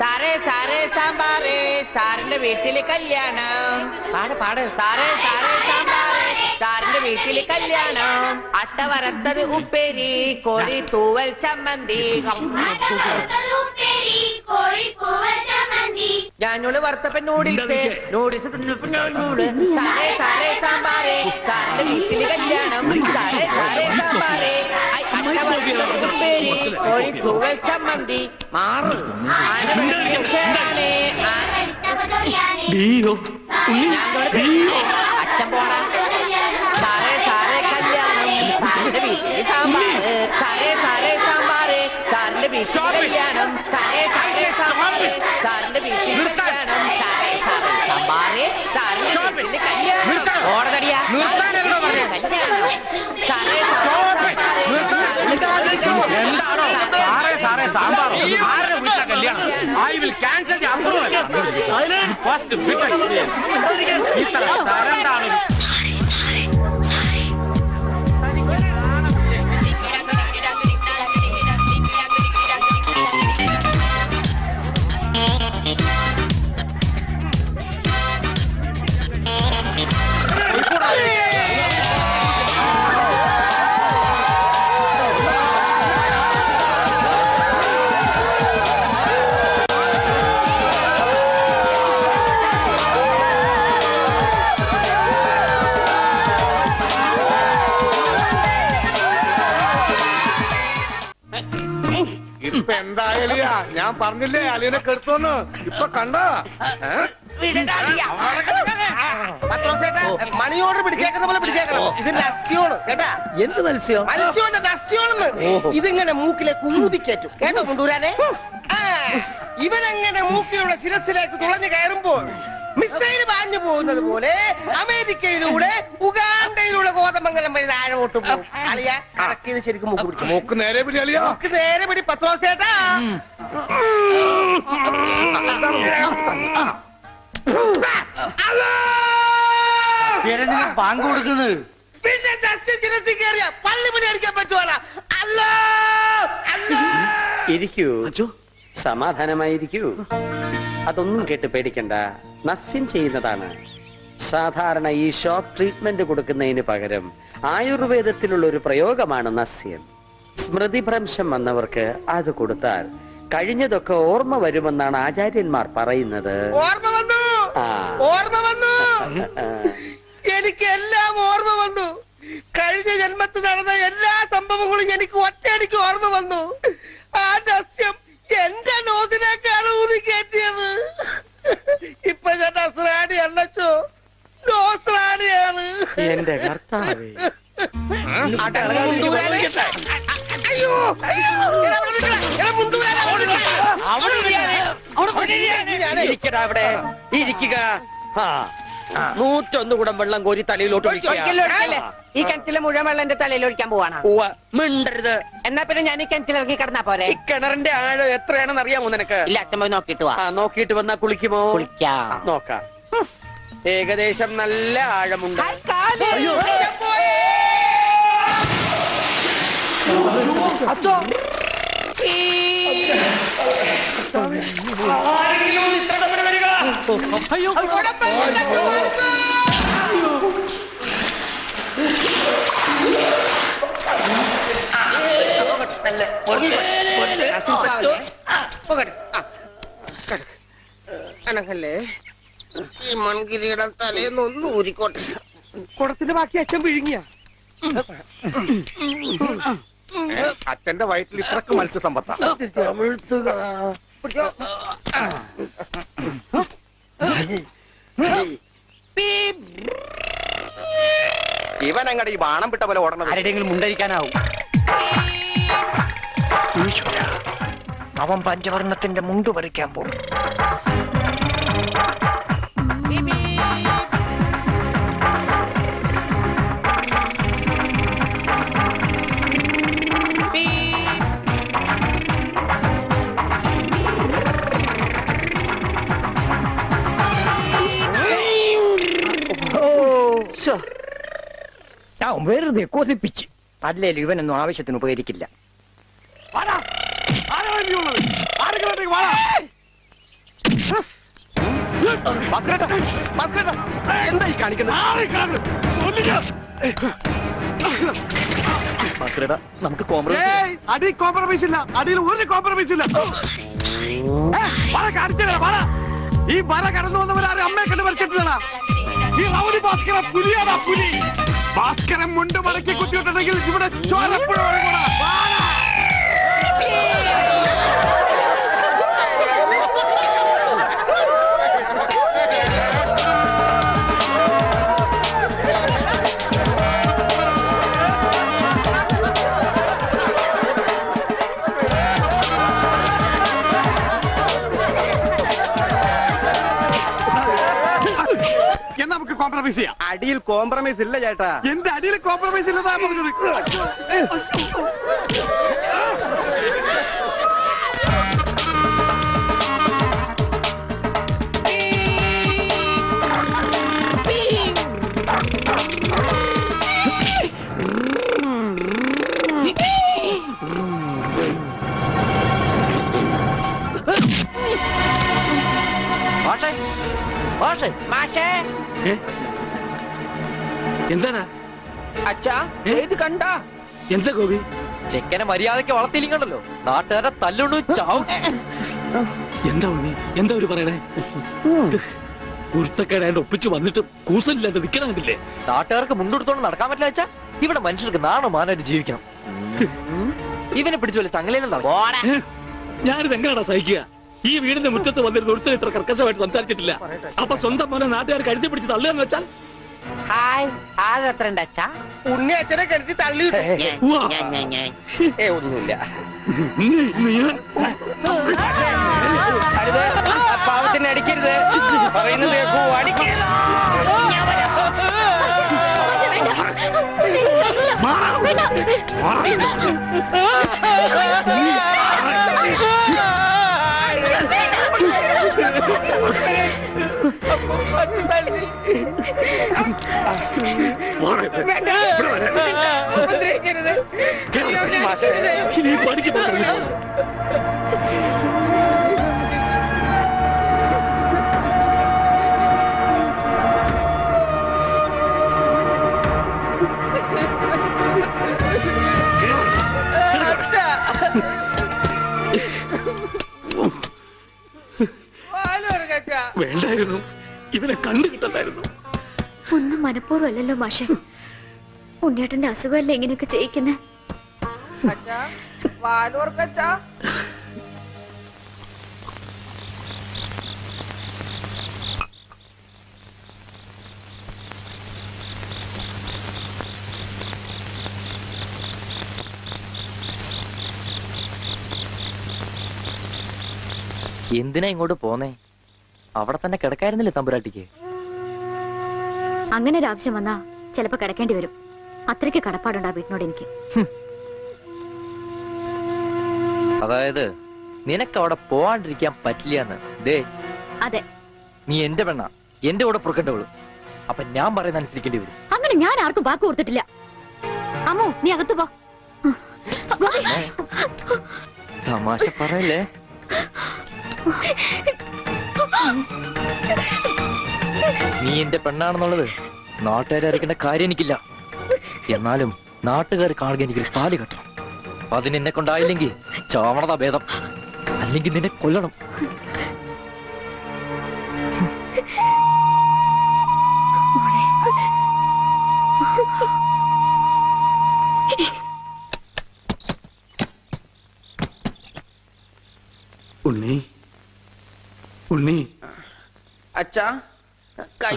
സാറേ സാറേ സാമ്പാറേ, സാറിന്റെ വീട്ടില് കല്യാണം. പാട് പാട്. സാറേ സാറേ സാമ്പാറേ, സാറിന്റെ വീട്ടില് കല്യാണം. അട്ട വറുത്തത് ഉപ്പേരി, കോഴി തൂവൽ ചമ്മന്തി. ഞാനോട് വറുത്തപ്പൻ നൂഡിൽസ്, നൂഡിൽസ്. സാറേ സാറേ സാമ്പാറേ, സാറിന്റെ വീട്ടില് കല്യാണം. സാറേ സാറേ സാമ്പാറേ, ഉപ്പേരി, കോഴി തൂവൽ ചമ്മന്തി. മാറ്. അച്ഛൻ പോടാ. സാറേ സാറേ കല്യാണം, സാറിന്റെ വീട്ടില് സാമ്പാറ്. സാറേ സാറേ സാമ്പാറ്, സാറിന്റെ വീട്ടില് കല്യാണം. സാറേ സാറേ സാമ്പാറ്, സാറിന്റെ വീട്ടില് കല്യാണം. സാറേ സാറേ സാമ്പാറ്, സാറിന്റെ വീട്ടില് കല്യാണം. ഓടതടിയാ കല്യാണം. സാറേ എന്താണോ സാറേ സാറേ സാമ്പാറോ? ആരുടെ വീട്ടിലെ കല്യാണം? I will cancel the approval. First bit experience. ഇത്ര തരണ്ടാണ്. ഇപ്പൊ എന്തായാലും ഞാൻ പറഞ്ഞില്ലേ അലിയനെ കെടുത്തോന്ന്. ഇപ്പൊ കണ്ടോ? മണി ഓർഡർ പിടിച്ചേക്കുന്ന പോലെ പിടിച്ചേക്കണം. ഇത് നസ്യോണ് കേട്ടാ. എന്ത് മത്സ്യം? മത്സ്യോന്റെ നസ്യോണെന്ന്. ഇതിങ്ങനെ മൂക്കിലെ കുമുദിക്കേറ്റും കേട്ടോ കൊണ്ടുവരാനെ. ഇവനെങ്ങനെ മൂക്കിലൂടെ ശിരസിലേക്ക് തുളഞ്ഞു കയറുമ്പോൾ മിസൈൽ പാഞ്ഞു പോകുന്നത് പോലെ അമേരിക്കയിലൂടെ ഉഗാണ്ടയിലൂടെ കോതമംഗലം വഴി താഴോട്ട് പോകും. അളിയ കറക്കിയത് ശരിക്കും മൂക്ക് പിടിച്ചു. മൂക്ക് നേരെ പിടി അളിയാ. മൂക്ക് നേരെ പിടി പത്രോസേട്ടാ. പാങ്ക് കൊടുക്കുന്നത് പിന്നെ ചിരത്തി കയറിയ പള്ളി പണി അടിക്കാൻ പറ്റുവാടാ. അല്ലോ ഇരിക്കൂ, സമാധാനമായിരിക്കൂ. അതൊന്നും കേട്ട് പേടിക്കണ്ട, നസ്യം ചെയ്യുന്നതാണ്. സാധാരണ ഈ ഷോക്ക് ട്രീറ്റ്മെന്റ് കൊടുക്കുന്നതിന് പകരം ആയുർവേദത്തിലുള്ള ഒരു പ്രയോഗമാണ് നസ്യം. സ്മൃതിഭ്രംശം വന്നവർക്ക് അത് കൊടുത്താൽ കഴിഞ്ഞതൊക്കെ ഓർമ്മ വരുമെന്നാണ് ആചാര്യന്മാർ പറയുന്നത്. ഓർമ്മ വന്നു, ഓർമ്മ വന്നു. എനിക്ക് എല്ലാം ഓർമ്മ വന്നു. കഴിഞ്ഞ ജന്മത്തിൽ നടന്ന എല്ലാ സംഭവങ്ങളും എനിക്ക് ഒറ്റയടിക്ക് ഓർമ്മ വന്നു. ആ നസ്യം എന്റെ നോസിനേക്കാണ് ഊതി കയറ്റിയത്. ഇപ്പൊ ഞാൻ നസ്രാണി അല്ലച്ചോ, നോസ്രാണിയാണ്. എന്റെ കർത്താവേ, അയ്യോ അവിടെ ഇരിക്കുക. 101 കുടം വെള്ളം കോരി തലയിലോട്ട് ഈ കിണറ്റിലെ മുഴുവൻ വെള്ളം എന്റെ തലയിൽ ഒഴിക്കാൻ പോവാണ്. മിണ്ടരുത്. എന്നാ പിന്നെ ഞാൻ ഈ കിണറ്റിലിറങ്ങി കിടന്നാ പോരെ? ഈ കിണറിന്റെ ആഴം എത്രയാണെന്ന് അറിയാമോ നിനക്ക്? ഇല്ല, അച്ഛൻ പോയി നോക്കിട്ട് വാ. നോക്കിയിട്ട് വന്നാ കുളിക്കുമോ? കുളിക്കാം. നോക്കാം. ഏകദേശം നല്ല ആഴമുണ്ട്. അനക്കല്ലേ ഈ മൺകിരിയുടെ തലേന്നൊന്ന് ഊരിക്കോട്ടെ. കുടത്തിന്റെ ബാക്കി അച്ഛൻ വിഴുങ്ങിയ. അച്ഛന്റെ വയറ്റിൽ ഇത്രക്ക് മത്സ്യസമ്പത്താ. ഇവൻ അങ്ങടെ ഈ ബാണം വിട്ട പോലെ ഓടണം. ആരുടെയെങ്കിലും മുണ്ടരിക്കാനാവും. അവൻ പഞ്ചവർണ്ണത്തിന്റെ മുണ്ട് പറിക്കാൻ പോകും. വെറുതെ കൊതിപ്പിച്ച്. അല്ലേലും ഇവനൊന്നും ആവശ്യത്തിന് ഉപകരിക്കില്ല. എന്തായി കാണിക്കുന്നത്? നമുക്ക് കോംപ്രമൈസ് അടി കോംപ്രമൈസ് ഇല്ല. അടിയിൽ ഒരു കോംപ്രമൈസ് ഇല്ല. ഈ മല കടന്നു വന്നവരാരും അമ്മയെ കണ്ട് മരിച്ചിട്ടില്ല. ഈ റൗഡി ഭാസ്കര പുലിയാടാ, പുലി. ഭാസ്കരൻ മുണ്ട് മടക്കി കുത്തിയിട്ടുണ്ടെങ്കിൽ ഇവിടെ ചോരപ്പുഴ ഒഴുകണം. നമുക്ക് കോംപ്രമൈസ് ചെയ്യാം. അടിയിൽ കോംപ്രമൈസ് ഇല്ല ചേട്ടാ. എന്റെ അടിയിൽ കോംപ്രമൈസ് ഇല്ലെന്നാ പറഞ്ഞത്. എന്താണ് അച്ഛാ ഇത് കണ്ട? എന്താ ഗോപി? ചെക്കനെ മര്യാദക്ക് വളർത്തിയില്ലണ്ടല്ലോ, നാട്ടുകാരെ തല്ലുകൊണ്ട് ചാവും. എന്താ ഉണ്ണി, എന്താ ഒരു പറയണേ? കുരുത്തക്കേടായിട്ട് ഒപ്പിച്ച് വന്നിട്ട് കൂസലില്ലാണ്ട് നിക്കണമെന്നില്ലേ? നാട്ടുകാർക്ക് മുണ്ടെടുത്തോണ്ട് നടക്കാൻ പറ്റില്ല വെച്ചാ ഇവിടെ മനുഷ്യർക്ക് നാണോ മാനായിട്ട് ജീവിക്കണം. ഇവനെ പിടിച്ചു വല്ല ചങ്ങലേനും ഞാനിത് എങ്ങനെയാ സഹിക്കുക? ഈ വീടിന്റെ മുറ്റത്ത് വന്നിരുന്ന ഒരുത്തരം ഇത്ര കർക്കശമായിട്ട് സംസാരിച്ചിട്ടില്ല. അപ്പൊ സ്വന്തം മോനെ നാട്ടുകാർ കഴുതി പിടിച്ച് തള്ളുകയെന്ന് വെച്ചാൽ ഉണ്ണി അച്ഛനെ കരുതി തള്ളി. ഒന്നുമില്ല. പാവത്തിന് അടിക്കരുത്. പറയുന്നത് കേൾക്കൂ, അടിക്കില്ല. വേണ്ടായിരുന്നു, ഇവനെ കണ്ടു കിട്ടണ്ടായിരുന്നു. ഒന്നും മനഃപൂർവ്വമല്ലല്ലോ മാഷെ. ഉണ്ണിയേട്ടന്റെ അസുഖമല്ലേ ഇങ്ങനെയൊക്കെ ചെയ്യിക്കുന്നേ? എന്തിനാ ഇങ്ങോട്ട് പോന്നേ? അവിടെ തന്നെ കിടക്കായിരുന്നില്ലേ തമ്പുരാട്ടിക്ക്? അങ്ങനെ ഒരു ആവശ്യം വന്നാ ചിലപ്പോ കിടക്കേണ്ടി വരും. അത്രയ്ക്ക് കടപ്പാടുണ്ടാ വീട്ടിനോട് എനിക്ക്. അതായത് നിനക്ക് അവിടെ പോവാണ്ടിരിക്കാൻ പറ്റില്ല. ദേ, അതെ, നീ എന്റെ പെണ്ണ, എന്റെ കൂടെ പുറക്കേണ്ടവള്. അപ്പൊ ഞാൻ പറയുന്ന അനുസരിക്കേണ്ടി വരും. അങ്ങനെ ഞാൻ ആർക്കും വാക്ക് കൊടുത്തിട്ടില്ല. അമ്മോ, നീ അകത്ത് പോ. തമാശ പറയല്ലേ? നീ എന്റെ പെണ്ണാണെന്നുള്ളത് നാട്ടുകാരെ അറിയിക്കേണ്ട കാര്യം എനിക്കില്ല. എന്നാലും നാട്ടുകാർ കാണുക എനിക്ക് താലി കെട്ടണം. അതിനെന്നെ കൊണ്ടായില്ലെങ്കിൽ ചാവണതാ ഭേദം, അല്ലെങ്കിൽ നിന്നെ കൊല്ലണം. ഉണ്ണി, ഉണ്ണി. അച്ഛാ, കൈ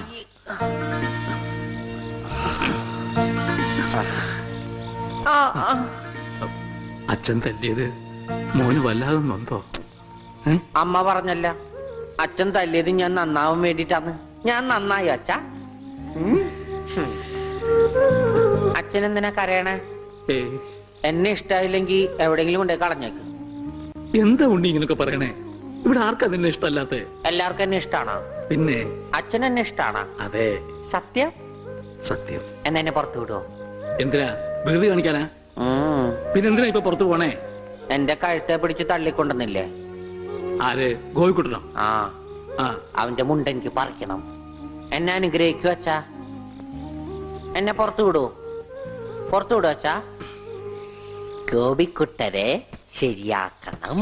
അച്ഛൻ തല്ലിയത് മോന് വല്ലാതെ നൊന്തോ? അമ്മ പറഞ്ഞല്ല, അച്ഛൻ തല്ലിയത് ഞാൻ നന്നാവാൻ വേണ്ടിട്ടാണ്. ഞാൻ നന്നായി അച്ഛാ. അച്ഛൻ എന്തിനാ കരയണേ? എന്നെ ഇഷ്ടായില്ലെങ്കി എവിടെങ്കിലും കൊണ്ടേ കളഞ്ഞേക്ക്. എന്താ ഉണ്ണി ഇങ്ങനൊക്കെ പറയണേ? ഇവിടെ ആർക്കാ നിന്നെ ഇഷ്ടമല്ലാത്ത? എല്ലാവർക്കും എന്നെ ഇഷ്ടാണോ? പിന്നെ അച്ഛൻ എന്നെ ഇഷ്ടാണോ? അതെ. സത്യം? സത്യം. എന്നെ പുറത്തു വിടുവോ? എന്തിനാ? വെറുതെ കാണിക്കാനാ? പിന്നെന്തിനാ ഇപ്പൊ പുറത്തു പോണേ? എന്റെ കഴുത്തെ പിടിച്ച് തള്ളിക്കൊണ്ടെന്നില്ലേ? ആര്? ഗോപിക്കുട്ടനോ? അവന്റെ മുണ്ട എനിക്ക് പറിക്കണം. എന്നെ അനുഗ്രഹിക്കൂ അച്ഛാ. എന്നെ പുറത്തു വിടൂ, പുറത്തു വിടൂ അച്ഛാ. ഗോപിക്കുട്ടരെ ശരിയാക്കണം.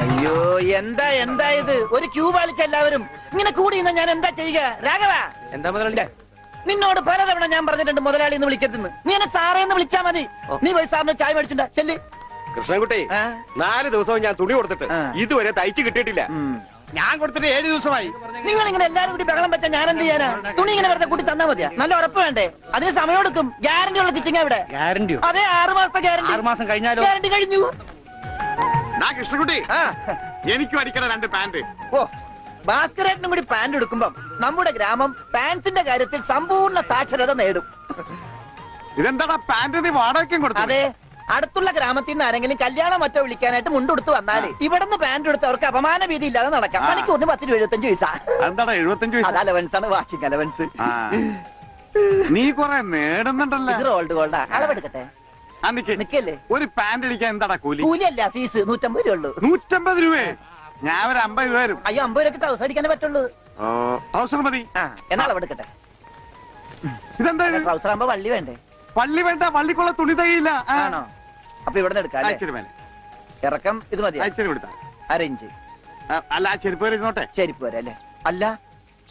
അയ്യോ, എന്താ എന്താ ഇത്? ഒരു ക്യൂ പാലിച്ച എല്ലാവരും ഇങ്ങനെ കൂടി ഞാൻ എന്താ ചെയ്യുക? രാഘവ, എന്താ മുതലാളി? നിന്നോട് പലതവണ ഞാൻ പറഞ്ഞിട്ടുണ്ട് മുതലാളി എന്ന് വിളിക്കരുതെന്ന്. നീ എന്നെ സാറേ എന്ന് വിളിച്ചാ മതി. നീ പോയി സാറിന് ചായ മേടിച്ചിട്ടുണ്ടാ ചെല്ലി. കൃഷ്ണൻകുട്ടി, 4 ദിവസവും ഞാൻ തുണി കൊടുത്തിട്ട് ഇതുവരെ തയ്ച്ചു കിട്ടിയിട്ടില്ല. ഞാൻ കൊടുത്തിട്ട് 7 ദിവസമായി. നിങ്ങൾ ഇങ്ങനെ എല്ലാരും കൂടി ബഹളം വെച്ചാൽ ഞാൻ എന്ത് ചെയ്യാനാ? തുണി ഇങ്ങനെ വെറുതെ കൂട്ടി തന്നാ മതിയാ? നല്ല ഉറപ്പ് വേണ്ടേ? അതിന് സമയം എടുക്കും. ഗ്യാരണ്ടി ഉള്ള സ്റ്റിച്ചിങ് ഇവിടെ. ഗ്യാരണ്ടിയോ? അതെ, 6 മാസത്തെ ഗ്യാരണ്ടി. 6 മാസം കഴിഞ്ഞാലോ? ഗ്യാരണ്ടി കഴിഞ്ഞു. കൃഷ്ണൻകുട്ടി, എനിക്കും അടിക്കണ 2 പാന്റ്. ഓ, ഭാസ്കരേട്ടനും കൂടി പാന്റ് എടുക്കുമ്പം നമ്മുടെ ഗ്രാമം പാൻസിന്റെ കാര്യത്തിൽ സമ്പൂർണ്ണ സാക്ഷരത നേടും. ഇതെന്താടാ പാന്റ് നീ വാടകയ്ക്കും കൊടുത്തു? അതെ, അടുത്തുള്ള ഗ്രാമത്തിൽ നിന്ന് ആരെങ്കിലും കല്യാണം മറ്റോ വിളിക്കാനായിട്ട് മുണ്ടെടുത്ത് വന്നാല് ഇവിടുന്ന് പാന്റ് എടുത്ത് അവർക്ക് അപമാന ഭീതി ഇല്ലാതെ നടക്കാം. മണിക്കൂറിന് 10 രൂപ 75 പൈസ. എന്താടാ 75 പൈസ? അത് അലവൻസ് ആണ്, വാഷിംഗ് അലവൻസ്. നീ കൊറേ നേടുന്നുണ്ടല്ലോ. ഇത് റോൾഡ് ഗോൾഡാ. അളവെടുക്കട്ടെ? നിക്കല്ലേ. ഒരു പാന്റ് അടിക്കാൻ എന്താടാ കൂലി? കൂലിയല്ല, ഫീസ് 150 രൂപ ഉള്ളൂ. 150 രൂപയെ? ഞാൻ ഒരു 50 രൂപ വരും. അയ്യോ, 50 രൂപ ട്രൗസർ അടിക്കാനേ പറ്റുള്ളൂ. ട്രൗസർ മതി. എന്നാ അളവെടുക്കട്ടെ? ഇതെന്താ? ട്രൗസർ ആകുമ്പോ വള്ളി വേണ്ടേ? വള്ളി വേണ്ട, വള്ളിക്കുള്ള തുണി തയ്യില്ല. ആണോ? അപ്പൊ ഇവിടെ എടുക്കാം. ഇറക്കം ഇത് മതി. അരയിഞ്ച്. അല്ല, ചെരുപ്പ് വരെ ഇരുന്നോട്ടെ. ചെരുപ്പ് വരെ അല്ലേ? അല്ല,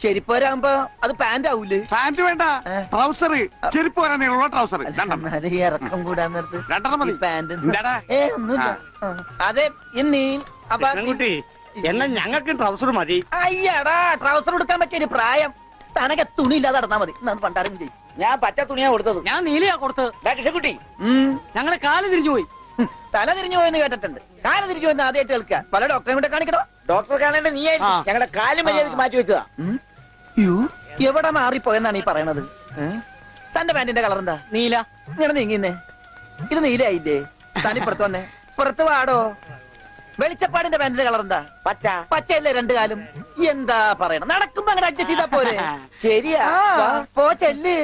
ചെരുപ്പ് വരാകുമ്പോ അത് പാന്റ് ആവൂലേ? പാന്റ് വേണ്ട, ട്രൗസർ. ചെരുപ്പ് വരാൻ നീളമുള്ള ട്രൗസർ. ഇറക്കം കൂടാൻ നേരത്ത് 2 മതി. പാന്റ് ഒന്നുമില്ല. അതെ, ഇന്നീ എന്നാ ഞങ്ങൾക്ക് ട്രൗസർ മതി. അയ്യടാ, ട്രൗസർ എടുക്കാൻ പറ്റിയ പ്രായം. തനക്ക് തുണി ഇല്ലാതെ നടന്നാ മതി. പണ്ടാരം ചെയ്യും. ഞാൻ പച്ച തുണിയാ കൊടുത്തത്. ഞാൻ നീലയാ കൊടുത്തത്. കൃഷ്ണക്കുട്ടി ഞങ്ങളെ കാല് തിരിഞ്ഞു പോയി. തല തിരിഞ്ഞു പോയെന്ന് കേട്ടിട്ടുണ്ട്. കാല് തിരിഞ്ഞു പോയെന്ന് ആദ്യമായിട്ട് കേൾക്കുക. പല ഡോക്ടറെ കൂടെ കാണിക്കണോ? ഡോക്ടറെ കാണേണ്ട നീ ഞങ്ങളുടെ കാലും മര്യാദക്ക് മാറ്റി വെച്ചതാ. എവിടെ മാറിപ്പോയെന്നാണ് ഈ പറയണത്? തന്റെ പാന്റിന്റെ കളർ എന്താ? നീല. ഇങ്ങനെ നീങ്ങിന്നേ. ഇത് നീലയായില്ലേ? തനിപ്പുറത്ത് വന്നേ. പുറത്ത് വാടോ. വെളിച്ചപ്പാടിന്റെ പാന്റിന്റെ കളർ എന്താ? പച്ച. പച്ചയല്ലേ രണ്ടു കാലും? എന്താ പറയണം? നടക്കുമ്പോ അങ്ങനെ അഡ്ജസ്റ്റ് ചെയ്താ പോരെ? ശരിയാ. പോ ചെല്ല്.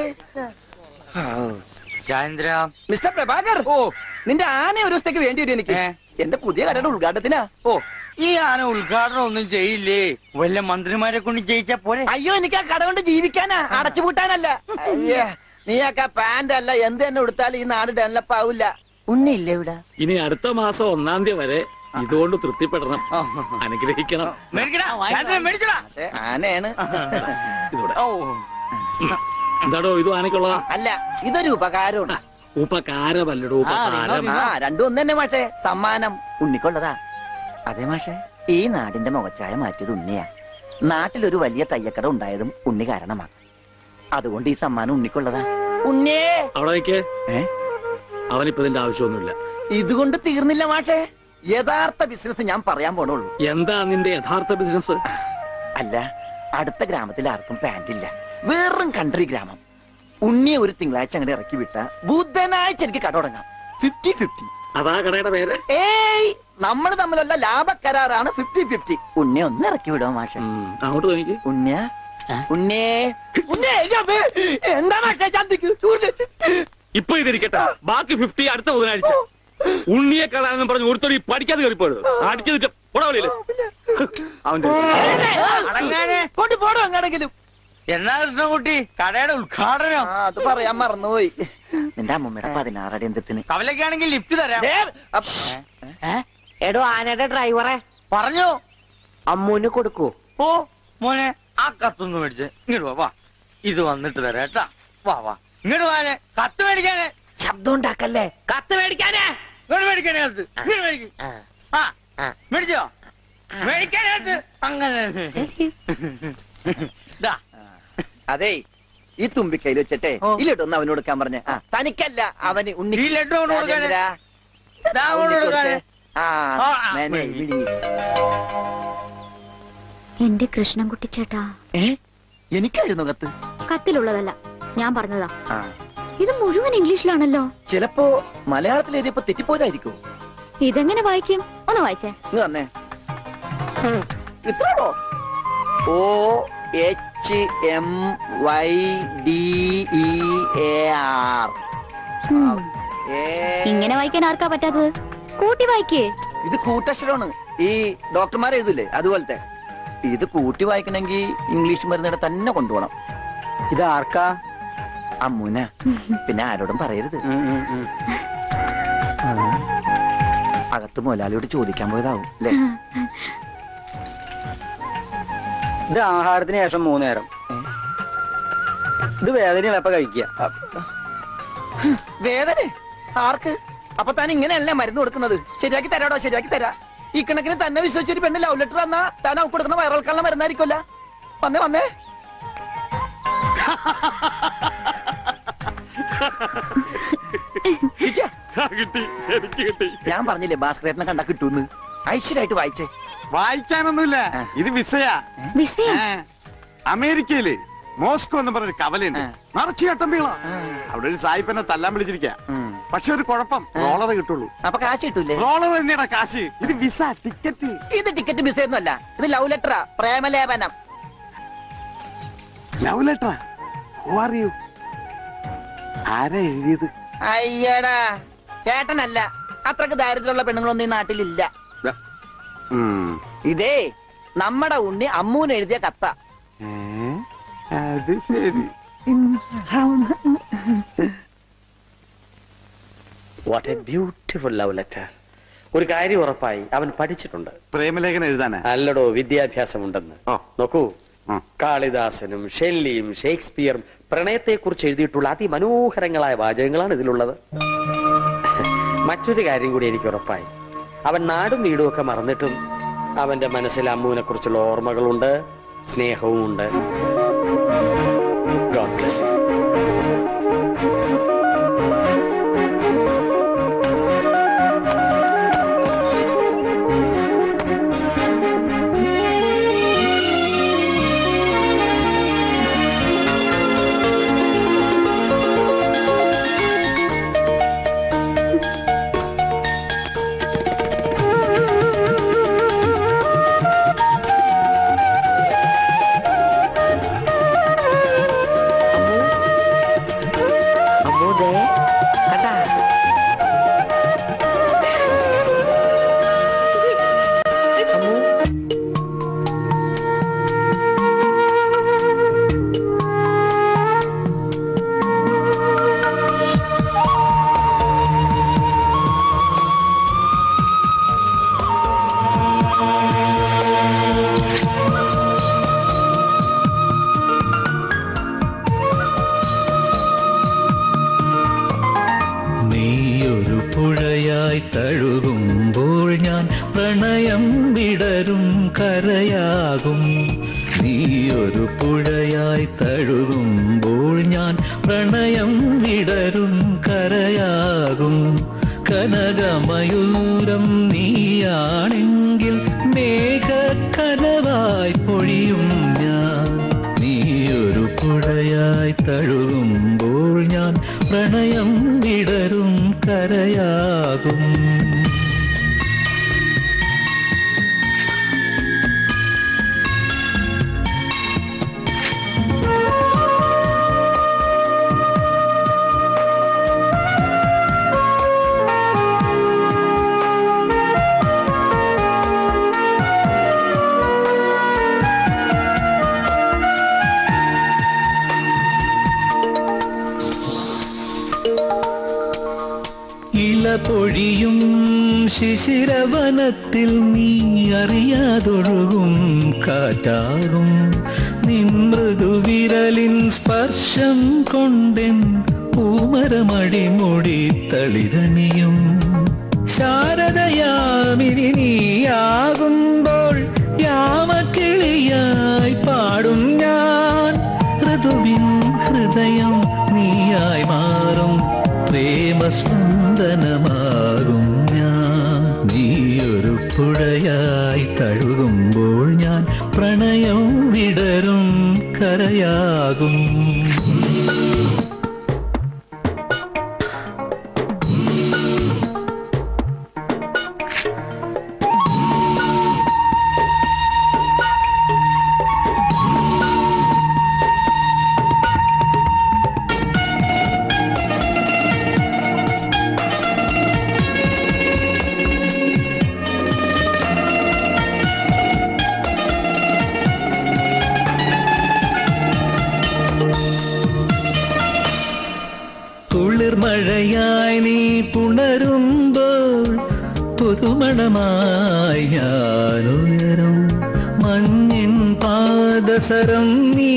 ചന്ദ്ര. മിസ്റ്റർ പ്രഭാകർ, നിന്റെ ആന ഒരു ദിവസത്തേക്ക് വേണ്ടി വരും എനിക്ക്. എന്റെ പുതിയ കടയുടെ ഉദ്ഘാടനത്തിനാ. ഈ ആന ഉദ്ഘാടനം ഒന്നും ചെയ്യില്ലേ? വല്ല മന്ത്രിമാരെ കൊണ്ട് ജയിച്ചാ പോലെ. അയ്യോ, എനിക്ക് ആ കട കൊണ്ട് ജീവിക്കാനാ, അടച്ചുപൂട്ടാനല്ല. നീയൊക്കെ പാന്റ് അല്ല എന്ത് തന്നെ കൊടുത്താലും ഈ നാട് ഡെവലപ്പ് ആവില്ല. ഉണ്ണിയില്ലേ ഇവിടെ? ഇനി അടുത്ത മാസം 1-ാം തീയതി വരെ ഇതുകൊണ്ട് തൃപ്തിപ്പെടണം, അനുഗ്രഹിക്കണം. ആനയാണ്. എന്താടോ ഇത് ആനക്കുള്ളതാ? അല്ല, ഇതൊരു ഉപകാരമാണ്. ഉപകാരമല്ലടോ, ഉപകാരം. രണ്ടും ഒന്ന് തന്നെ മാഷേ. സമ്മാനം ഉണ്ണിക്കുള്ളതാ. അതെ മാഷേ, ഈ നാടിന്റെ മുഖച്ചായ മാറ്റിയത് ഉണ്ണിയാ. നാട്ടിലൊരു വലിയ തയ്യക്കട ഉണ്ടായതും ഉണ്ണി കാരണമാ. അതുകൊണ്ട് ഈ സമ്മാനം ഉണ്ണിക്കുള്ളതാ. ഉണ്ണിയേ അവിടെ നിൽക്കേ. അവനിപ്പോ ഇതിന്റെ ആവശ്യമൊന്നുമില്ല. ഇതുകൊണ്ട് തീർന്നില്ല മാഷേ. യഥാർത്ഥ ബിസിനസ് ഞാൻ പറയാൻ പോണുള്ളൂ. എന്താ നിന്റെ യഥാർത്ഥ ബിസിനസ്? അല്ല, അടുത്ത ഗ്രാമത്തിൽ ആർക്കും പാന്റില്ല. വെറും കൺട്രി ഗ്രാമം. ഉണ്ണിയെ ഒരു തിങ്കളാഴ്ച അങ്ങനെ ഇറക്കി വിട്ട ബുധനാഴ്ച എനിക്ക് കട തുടങ്ങാം. 50-50. അതാ കടയുടെ പേര്? ഏയ്, നമ്മൾ തമ്മിലുള്ള ലാഭക്കരാറാണ് 50-50. ഉണ്ണിയെ ഒന്ന് ഇറക്കി വിടോ മാഷ. അങ്ങോട്ട് നോക്കി. ഉണ്ണിയ ഉണ്ണിയേ എന്താ മാഷേ ചന്തിക്ക്? ഇപ്പൊ ഇതിരിക്കട്ടെ, ബാക്കി 50 അടുത്ത ബുധനാഴ്ച. ഉണ്ണിയെ കളാന്ന് പറഞ്ഞു ഒരുത്തോടി പഠിക്കാതെ കയറിപ്പോയത് അടിച്ചു പോടാവില്ലേ അവന്റെ കൊണ്ടുപോടോ അങ്ങാണെങ്കിലും. എന്നാ കൃഷ്ണൻകുട്ടി കടയുടെ ഉദ്ഘാടനം? അത് പറയാൻ മറന്നുപോയി. നിന്റെ അമ്മൂമ്മയുടെ 16 അടി എന്തിന്? കവലക്കാണെങ്കിൽ ലിഫ്റ്റ് തരാം. എടോ ആനയുടെ ഡ്രൈവറെ പറഞ്ഞു അമ്മൂന് കൊടുക്കൂ. ഓ മോനെ, ആ കത്തൊന്ന് മേടിച്ച് ഇങ്ങോട്ട് വാ. ഇത് വന്നിട്ട് തരാം കേട്ടാ. വാ വാ ഇങ്ങോട്ട് വാനെ. കത്ത് മേടിക്കാനേ. ശബ്ദം ഉണ്ടാക്കല്ലേ. കത്ത് മേടിക്കാനേ. ഇങ്ങോട്ട് മേടിക്കാനേ കത്ത്. ഇങ്ങോട്ട് മേടിക്കും. ആ മേടിച്ചോ? മേടിക്കാനകത്ത് അങ്ങനെ. അതെ, ഈ തുമ്പിക്കൈയിൽ വെച്ചിട്ടെ ഈ ലഡു ഒന്ന് അവന് കൊടുക്കാൻ പറഞ്ഞ. തനിക്കല്ല, അവന് ഉണ്ണി. ഈ ലഡു എന്റെ കൃഷ്ണൻകുട്ടി ചേട്ടാ. എനിക്കായിരുന്നു കത്ത്. കത്തിലുള്ളതല്ല, ഞാൻ പറഞ്ഞതാ. ഇത് മുഴുവൻ ഇംഗ്ലീഷിലാണല്ലോ. ചിലപ്പോ മലയാളത്തിൽ എഴുതിയപ്പോ തെറ്റിപ്പോയതായിരിക്കും. ഇതെങ്ങനെ വായിക്കും? ഒന്ന് വായിച്ചേ. തന്നെ ഇത്രയോ? OHMYDEAR. ഇങ്ങനെ വായിക്കാൻ ആർക്കാ പറ്റാത്തത്? കൂട്ടി വായിക്കേ. ഇത് കൂട്ടക്ഷരമാണ്. ഈ ഡോക്ടർമാർ എഴുതില്ലേ അതുപോലത്തെ. ഇത് കൂട്ടി വായിക്കണമെങ്കിൽ ഇംഗ്ലീഷ് മരുന്നിടെ തന്നെ കൊണ്ടുപോകണം. ഇത് ആർക്കാ? അമ്മൂന. പിന്നെ ആരോടും പറയരുത്. അകത്ത് മുതലാളിയോട് ചോദിക്കാൻ പോയതാവും അല്ലേ? ഇത് ആഹാരത്തിന് ശേഷം 3 നേരം. ഇത് വേദനയാണ് എപ്പ കഴിക്കുക. വേദന ആർക്ക്? അപ്പൊ താൻ ഇങ്ങനെയല്ലേ മരുന്ന് കൊടുക്കുന്നത്? ശരിയാക്കി തരാടോ, ശരിയാക്കി തരാ. ഈ കണക്കിന് തന്നെ വിശ്വസിച്ചൊരു പെണ്ണ് ലവ് ലെറ്റർ തന്നാ താൻ അവർക്ക് കൊടുക്കുന്ന വയറിളക്കാനുള്ള മരുന്നായിരിക്കുമല്ല. വന്നേ വന്നേ. ഞാൻ പറഞ്ഞില്ലേ ഭാസ്കരേട്ടനെ കണ്ടാ കിട്ടൂന്ന്. ഐശ്വര്യമായിട്ട് വായിച്ചേ. വായിക്കാനൊന്നുമില്ല, ഇത് വിസയാ. അമേരിക്കയില് മോസ്കോ എന്ന് പറഞ്ഞൊരു കവലയുണ്ട്, നിറച്ചു ചട്ടമ്പികള. അവിടെ ഒരു സായിപ്പനെ തല്ലാൻ വിളിച്ചിരിക്ക. പക്ഷെ ഒരു കുഴപ്പം, റോളർ കിട്ടുള്ളൂ. അപ്പൊ കാശ് കിട്ടൂലേ? റോളർ തന്നെയാ കാശ്. ഇത് വിസ, ടിക്കറ്റ്. ഇത് ടിക്കറ്റ് വിസ ഒന്നും അല്ല, ഇത് ലവ് ലെറ്ററാ, പ്രേമലേപനം. ലവ് ലെറ്ററാ? അറിയൂ ആരാ എഴുതിയത്? അയ്യടാ, ചേട്ടനല്ല. അത്രക്ക് ദാരിദ്ര്യമുള്ള പെണ്ണുങ്ങളൊന്നും ഈ നാട്ടിലില്ല. ഇതേ നമ്മുടെ ഉണ്ണി അമ്മൂന് എഴുതിയ കത്ത. അത് ശരി. What A beautiful love letter. ഒരു കാര്യം ഉറപ്പായി, അവൻ പഠിച്ചിട്ടുണ്ട്. പ്രേമലേഖനം എഴുതാനാ? അല്ലടോ, വിദ്യാഭ്യാസമുണ്ടെന്ന്. നോക്കൂ, കാളിദാസനും ഷെല്ലിയും ഷേക്സ്പിയറും പ്രണയത്തെ കുറിച്ച് എഴുതിയിട്ടുള്ള അതിമനോഹരങ്ങളായ വാചകങ്ങളാണ് ഇതിലുള്ളത്. മറ്റൊരു കാര്യം കൂടി എനിക്ക് ഉറപ്പായി, അവൻ നാടും വീടും ഒക്കെ മറന്നിട്ടും അവന്റെ മനസ്സിൽ അമ്മുവിനെ കുറിച്ചുള്ള ഓർമ്മകളുണ്ട്. സ്നേഹവും ഉണ്ട്. God bless you. തഴുകുമ്പോൾ ഞാൻ പ്രണയം വിടരും കരയാകും. നീയൊരു പുഴയായി തഴുകുമ്പോൾ ഞാൻ പ്രണയം വിടരും കരയാകും. കനകമയൂരം നീയാണെങ്കിൽ മേഘക്കനവായി പൊഴിയും ഞാൻ. നീയൊരു പുഴയായി തഴുകുമ്പോൾ ഞാൻ പ്രണയം വിടരും കരയാകും. പൊഴിയും ശിശിരവനത്തിൽ നീ അറിയാതൊഴുകും കാറ്റാകും. നിൻ മൃദുവിരലിൻ സ്പർശം കൊണ്ടെൻ പൂമരമടിമുടി തളിരണിയും. ശാരദയാമിനി നീയാകുമ്പോൾ യാമക്കിളിയായി പാടും ഞാൻ. ഋതുവിൻ ഹൃദയം നീയായി മാറും പ്രേമസ്പന്ദനമാകും ഞാൻ. നീയൊരു പുഴയായി തഴുകുമ്പോൾ ഞാൻ പ്രണയം വിടരും കരയാകും. മഴയായി നീ പുണരുമ്പോൾ പുതുമണമായി ഞാനുയരും. മഞ്ഞിൻ പാദസരം നീ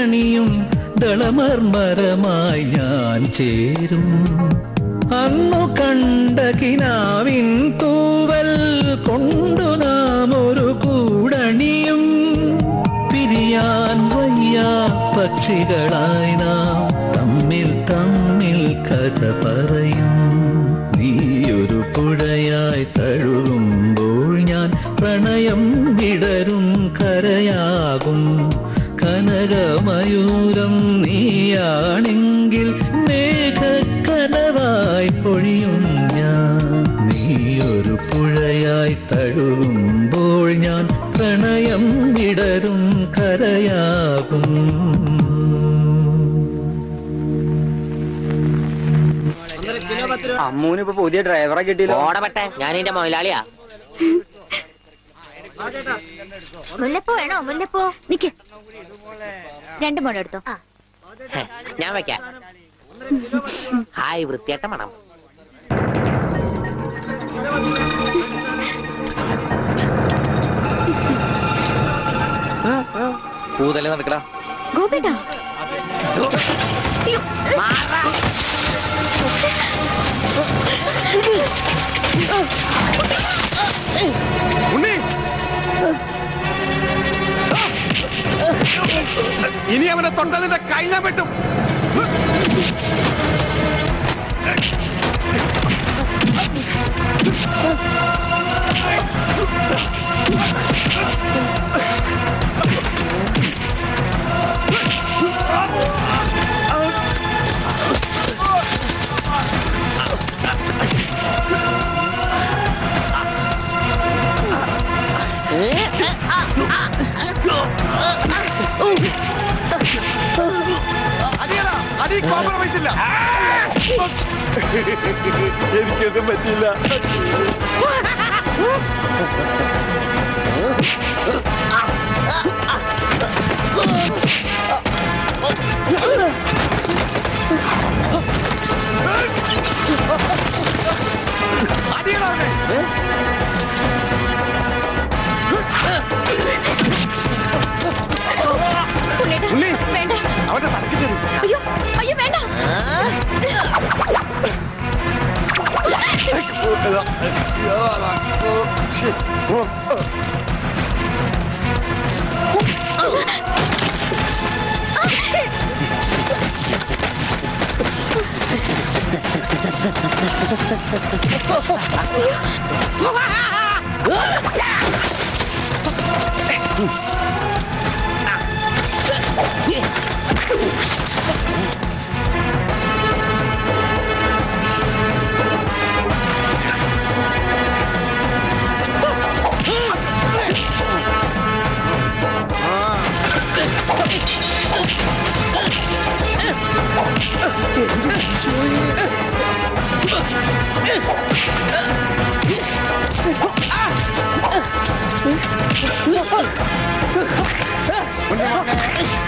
അണിയും ദളമർമരമായി ഞാൻ ചേരും. അന്നു കണ്ട കിനാവിൻ തൂവൽ കൊണ്ടു നാം ഒരു കൂടണിയും. പിരിയാൻ വയ്യാ പക്ഷികളായി നാം തമ്മിൽ തമ്മിൽ കഥ പറയും. നീയൊരു പുഴയായി തഴുകുമ്പോൾ ഞാൻ പ്രണയം വിടരും കരയാകും. കനകമയൂരം നീയാണെങ്കിൽ മേഘക്കനവായി പൊഴിയും ഞാൻ. നീയൊരു പുഴയായി തഴുകുമ്പോൾ ഞാൻ പ്രണയം വിടരും കരയാകും. അമ്മൂനിപ്പോ പുതിയ ഡ്രൈവറെ കിട്ടിയില്ല. ഓടപെട്ടെ, ഞാൻ എന്റെ മുതലാളിയാ. മുല്ലപ്പൂ വേണോ? മുല്ലപ്പൂ നിക്ക്, 2 മുഴം എടുത്തോ. ഞാൻ വെക്കാം. ഹായ്, വൃത്തിയായിട്ട മണം. പൂതല്ലേ നടക്കടാ ഗോപേട്ടാ. ഉണ്ണി ഇനി അവനെ തൊട്ടതിന്റെ കൈ ഞാൻ വെട്ടും. അടി കോംപ്രമൈസ് ഇല്ല. എനിക്കൊന്നും പറ്റില്ല. വേണ്ട. അവന്റെ തലക്കിട്ട് അയ്യോ അയ്യോ വേണ്ട.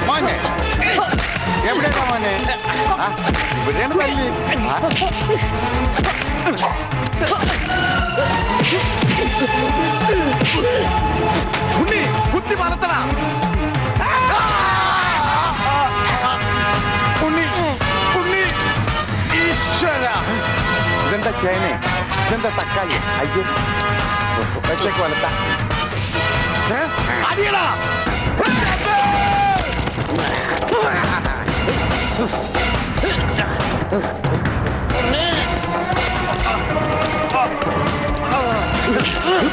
മോനെ എവിടെയാ മോനെ? ഇവിടെയാണ് തല്ലി. ഉണ്ണി കുത്തി വളർത്തണ. ഉണ്ണി ഉണ്ണി ഈശ്വര. ഇതെന്താ ചേനെ? ഇതെന്താ തക്കാളി? അയ്യോ വെച്ചേക്ക് വളർത്ത. അടിയടാ.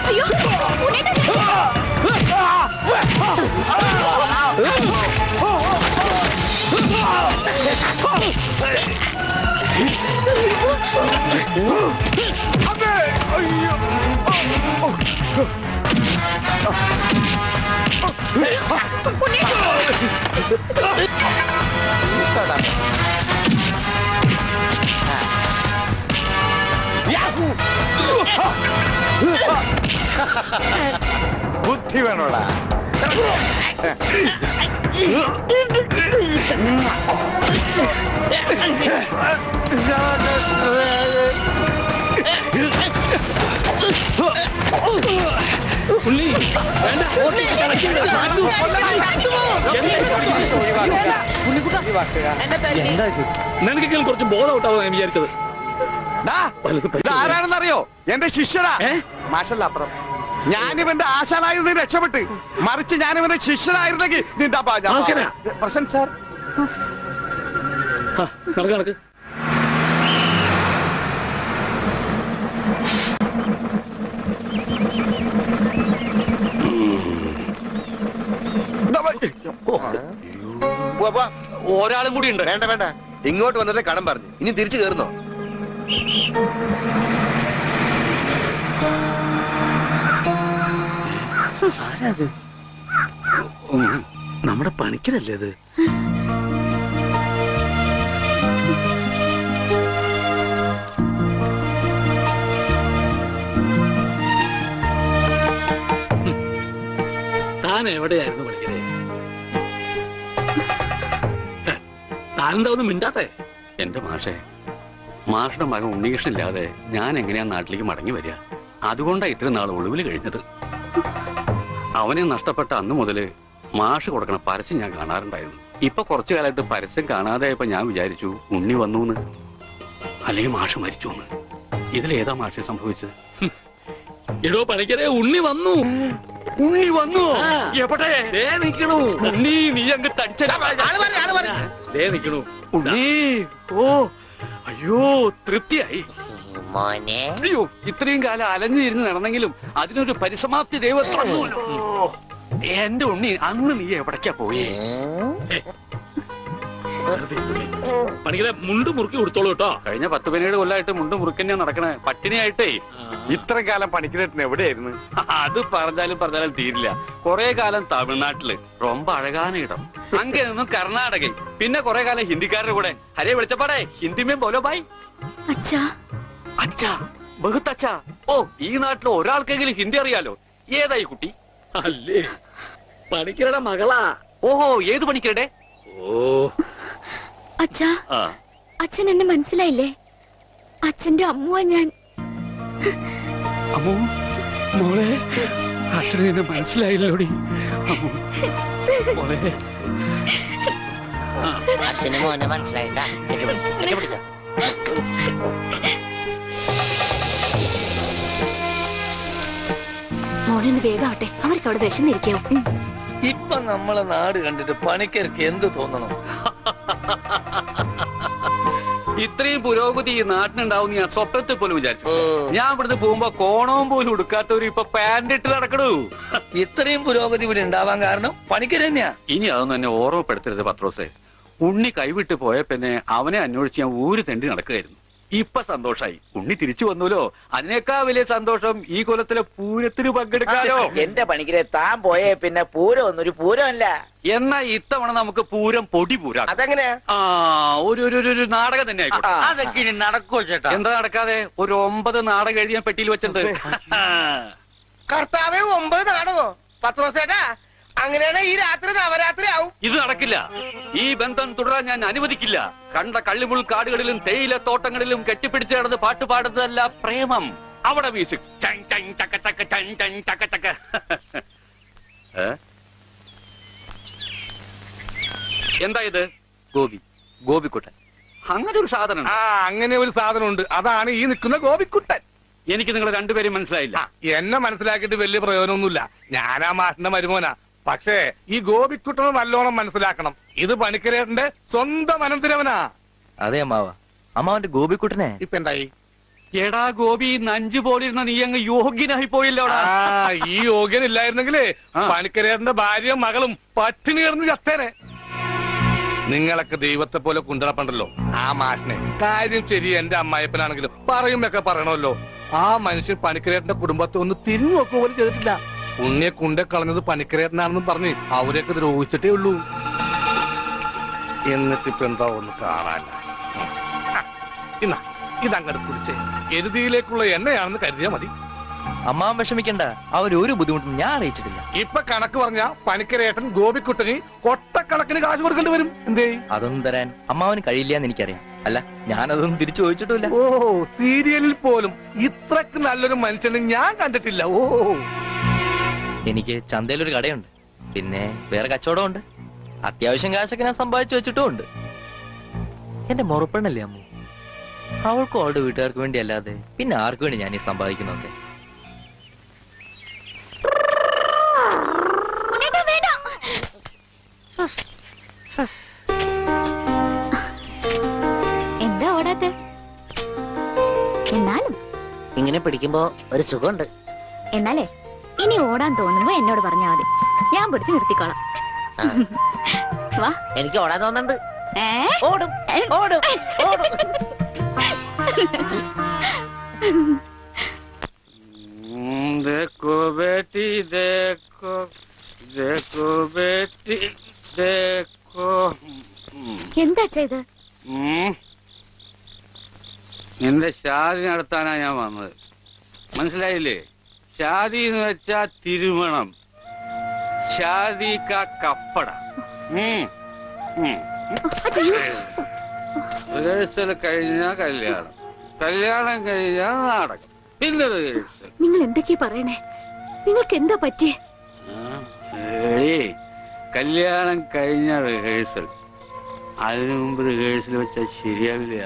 അയ്യോ ബുദ്ധി വേണോടാ. ഉള്ളി വേണ്ട. നിനക്കെങ്കിലും കുറച്ച് ബോധം ഔട്ടാവും ഞാൻ വിചാരിച്ചത്. ആരാണെന്നറിയോ? എന്റെ ശിഷ്യനാ. മാഷല്ല അപ്പുറം. ഞാനിവന്റെ ആശാനായിരുന്നു രക്ഷപ്പെട്ട്. മറിച്ച് ഞാനിവന്റെ ശിഷ്യനായിരുന്നെങ്കിൽ നിന്റെ പ്രസന്റ് സാർ. നടക്ക്. ഒരാളും കൂടി ഉണ്ട്. വേണ്ട വേണ്ട, ഇങ്ങോട്ട് വന്നിട്ട് കടം പറഞ്ഞു. ഇനി തിരിച്ചു കയറുന്നോ? ആരാത്? നമ്മുടെ പണിക്കരല്ലേ അത്? താൻ എവിടെയായിരുന്നു പണിക്കരെ? താനെന്താ ഒന്നും മിണ്ടാത്തെ? എന്റെ മാഷുടെ മകൻ ഉണ്ണികൃഷ്ണനില്ലാതെ ഞാൻ എങ്ങനെയാ നാട്ടിലേക്ക് മടങ്ങി വരിക? അതുകൊണ്ടാ ഇത്രയും നാൾ ഒളിവിൽ കഴിഞ്ഞത്. അവനെ നഷ്ടപ്പെട്ട അന്ന് മുതല് മാഷ് കൊടുക്കണ പരസ്യം ഞാൻ കാണാറുണ്ടായിരുന്നു. ഇപ്പൊ കുറച്ചു കാലമായിട്ട് പരസ്യം കാണാതെയപ്പോ ഞാൻ വിചാരിച്ചു ഉണ്ണി വന്നൂന്ന്, അല്ലെങ്കിൽ മാഷ് മരിച്ചൂന്ന്. ഇതിലേതാ മാഷ് സംഭവിച്ചത്? എടോ പണിക്കരെ, ഉണ്ണി വന്നു. ഉണ്ണി വന്നു. എവിടെ? നിക്കണു ഉണ്ണി. നീ അങ്ങ് തടിച്ചേ നിക്കണു ഉണ്ണി. ഓ അയ്യോ തൃപ്തിയായി. അയ്യോ ഇത്രയും കാലം അലഞ്ഞിരുന്ന് നടന്നെങ്കിലും അതിനൊരു പരിസമാപ്തി ദൈവം തന്നൂല്ലോ. എന്റെ ഉണ്ണി അന്ന് നീ എവിടേക്കാ പോയി? പണിക്കരെ മുണ്ട് മുറുക്കി കൊടുത്തോളൂ കേട്ടോ. കഴിഞ്ഞ 10-17 കൊല്ലമായിട്ട് മുണ്ട് മുറുക്കന്നെയാ നടക്കണേ. പട്ടിണിയായിട്ടേ. ഇത്ര കാലം പണിക്കരേട്ടൻ എവിടെയായിരുന്നു? അത് പറഞ്ഞാലും തീരില്ല. കൊറേ കാലം തമിഴ്നാട്ടില് ரொம்ப അഴകാന ഇടം. അങ്ങേ നിന്നും കർണാടക. പിന്നെ കൊറേ കാലം ഹിന്ദിക്കാരുടെ കൂടെ. ഹരേ വിളിച്ചപ്പാടേ ഹിന്ദിമേ ബോലോ ബായ്. അച്ഛാ അച്ഛാ ബഹുത്ത് അച്ഛാ. ഓ ഈ നാട്ടിൽ ഒരാൾക്കെങ്കിലും ഹിന്ദി അറിയാലോ. ഏതായി കുട്ടി? അല്ലേ പണിക്കരുടെ മകളാ. ഓഹോ ഏത് പണിക്കരുടെ? ഓ അച്ഛാ അച്ഛൻ എന്നെ മനസ്സിലായില്ലേ? അച്ഛന്റെ അമ്മുവാ ഞാൻ. അമ്മു മോളെ അച്ഛനെ എന്നെ മനസ്സിലായില്ലോടി. മോളെ അച്ഛന് മോനെ മനസ്സിലായിട്ടാ. മോളിന്ന് വേഗാവട്ടെ, അവർക്ക് അവിടെ വിശന്നിരിക്കാവും. ഇപ്പൊ നമ്മളെ നാട് കണ്ടിട്ട് പണിക്കർക്ക് എന്ത് തോന്നണം? ഇത്രയും പുരോഗതി ഈ നാട്ടിനുണ്ടാവും ഞാൻ സ്വപ്നത്തിൽ പോലും വിചാരിച്ചു. ഞാൻ ഇവിടുന്ന് പോകുമ്പോ കോണവും പോലും ഉടുക്കാത്തവര് ഇപ്പൊ പാന്റ് ഇട്ട് നടക്കണു. ഇത്രയും പുരോഗതി ഇവിടെ ഉണ്ടാവാൻ കാരണം പണിക്കർ തന്നെയാ. ഇനി അതൊന്നും എന്നെ ഓർമ്മപ്പെടുത്തരുത് പത്രോസേ. ഉണ്ണി കൈവിട്ട് പോയ പിന്നെ അവനെ അന്വേഷിച്ച് ഞാൻ ഊര് തെണ്ടി നടക്കുകയായിരുന്നു. ഇപ്പൊ സന്തോഷായി. ഉണ്ണി തിരിച്ചു വന്നല്ലോ. അതിനേക്കാൾ വലിയ സന്തോഷം ഈ കൊല്ലത്തിലെ പൂരത്തിന് പങ്കെടുക്കാലോ. എന്റെ പണിക്കരെ താൻ പോയേ പിന്നെ പൂരം ഒന്നൊരു പൂരമല്ല. എന്നാ ഇത്തവണ നമുക്ക് പൂരം പൊടി പൂരാ. അതെങ്ങനെയാ? ഒരു നാടകം തന്നെ ആയിക്കോട്ടെ. അതൊക്കെ ഇനി നടക്കുമോ ചേട്ടാ? എന്താ നടക്കാതെ? ഒരു 9 നാടകം എഴുതി ഞാൻ പെട്ടിയിൽ വെച്ചിട്ടുണ്ട്. കർത്താവേ 9 നാടകോ? പത്രോസേട്ടാ അങ്ങനെയാണ് ഈ രാത്രി നവരാത്രി ആവും. ഇത് നടക്കില്ല. ഈ ബന്ധം തുടരാൻ ഞാൻ അനുവദിക്കില്ല. കണ്ട കള്ളിമുൾ കാടുകളിലും തേയില തോട്ടങ്ങളിലും കെട്ടിപ്പിടിച്ച് നടന്ന് പാട്ട് പാടുന്നതല്ല പ്രേമം. അവിടെ മ്യൂസിക് എന്താ ഇത്? ഗോപിക്കുട്ടൻ. അങ്ങനെ ഒരു സാധനം. അങ്ങനെ ഒരു സാധനം ഉണ്ട്. അതാണ് ഈ നിൽക്കുന്ന ഗോപിക്കുട്ടൻ. എനിക്ക് നിങ്ങൾ രണ്ടുപേരും മനസ്സിലായില്ല. എന്നെ മനസ്സിലാക്കിയിട്ട് വലിയ പ്രയോജനമൊന്നുമില്ല. ഞാനാ മാഷിന്റെ മരുമോനാ. പക്ഷേ ഈ ഗോപിക്കുട്ടനെ നല്ലോണം മനസ്സിലാക്കണം. ഇത് പണിക്കരേട്ടന്റെ സ്വന്തം അനന്തരവനാ. അതെ അമ്മാവന്റെ ഗോപിക്കുട്ടനെ ഇപ്പൊ എന്തായി? എടാ ഗോപി, നഞ്ചു പോലിരുന്ന നീ അങ്ങ് യോഗ്യനായി പോയില്ലോടാ. ഈ യോഗ്യനില്ലായിരുന്നെങ്കിലേ പണിക്കരേട്ടന്റെ ഭാര്യയും മകളും പട്ടിണി കിടന്ന് ചത്തേനെ. നിങ്ങളൊക്കെ ദൈവത്തെ പോലെ കൊണ്ടുനടപ്പണ്ടല്ലോ ആ മാഷിനെ. കാര്യം ശരി, എന്റെ അമ്മായപ്പനാണെങ്കിലും പറയുമ്പൊക്കെ പറയണമല്ലോ. ആ മനുഷ്യൻ പണിക്കരേട്ടന്റെ കുടുംബത്തെ ഒന്ന് തിരിഞ്ഞു നോക്കുക പോലും ചെയ്തിട്ടില്ല. ഉണ്ണിയെ കൊണ്ടേ കളഞ്ഞത് പണിക്കരേട്ടനാണെന്ന് പറഞ്ഞ് അവരെയൊക്കെ ദ്രോഹിച്ചിട്ടേ ഉള്ളൂ. എന്നിട്ടിപ്പോ എന്താ ഒന്ന് കാണാല്ല. ഇതങ്ങോട്ട് കുടിച്ചേ. എരുതിയിലേക്കുള്ള എണ്ണയാണെന്ന് കരുതിയാ മതി. അമ്മാവൻ വിഷമിക്കണ്ട, അവരൊരു ബുദ്ധിമുട്ടും ഞാൻ അറിയിച്ചിട്ടില്ല. ഇപ്പൊ കണക്ക് പറഞ്ഞ പണിക്കരേട്ടൻ ഗോപിക്കുട്ടന് കൊട്ടക്കണക്കിന് കാശ് കൊടുക്കേണ്ടി വരും. എന്തേ? അതൊന്നും തരാൻ അമ്മാവന് കഴിയില്ല എന്ന് എനിക്കറിയാം. അല്ല, ഞാനതൊന്നും തിരിച്ചു ചോദിച്ചിട്ടില്ല. ഓ, സീരിയലിൽ പോലും ഇത്രക്ക് നല്ലൊരു മനുഷ്യനെ ഞാൻ കണ്ടിട്ടില്ല. ഓ, എനിക്ക് ചന്തയിലൊരു കടയുണ്ട്, പിന്നെ വേറെ കച്ചവടമുണ്ട്. അത്യാവശ്യം കാശൊക്കെ ഞാൻ സമ്പാദിച്ചു വെച്ചിട്ടും ഉണ്ട്. എന്റെ മുറപ്പെണ്ണല്ലേ അമ്മു, അവൾക്കും അവളുടെ വീട്ടുകാർക്ക് വേണ്ടി അല്ലാതെ പിന്നെ ആർക്കു വേണ്ടി ഞാൻ ഈ സമ്പാദിക്കുന്നൊക്കെ. എന്താ ഓടാത്തെ? എന്നാലും ഇങ്ങനെ പിടിക്കുമ്പോ ഒരു സുഖമുണ്ട്. എന്നാലേ ഇനി ഓടാൻ തോന്നുമ്പോ എന്നോട് പറഞ്ഞാൽ മതി, ഞാൻ പിടിച്ച് നിർത്തിക്കോളാം. വാ, എനിക്ക് ഓടാൻ തോന്നുന്നുണ്ട്. ഓടും ഓടും ഓടും. देखो बेटी देखो देखो बेटी देखो. എന്താ ഇത്? നിന്റെ ഷാദി നടത്താനാ ഞാൻ വന്നത്, മനസ്സിലായില്ലേ? ഷാദി എന്ന് വെച്ചാ തിരുമണം. ഷാദി കാ കപ്പട. റിഹേഴ്സൽ കഴിഞ്ഞാ കല്യാണം, കല്യാണം കഴിഞ്ഞാ നാടകം, പിന്നെ റിഹേഴ്സൽ. നിങ്ങൾ എന്തൊക്കെയാ പറയണേ? നിങ്ങൾക്ക് എന്താ പറ്റിയേ? കല്യാണം കഴിഞ്ഞ റിഹേഴ്സൽ, അതിനു മുമ്പ് റിഹേഴ്സൽ വെച്ചാൽ ശരിയാവില്ല.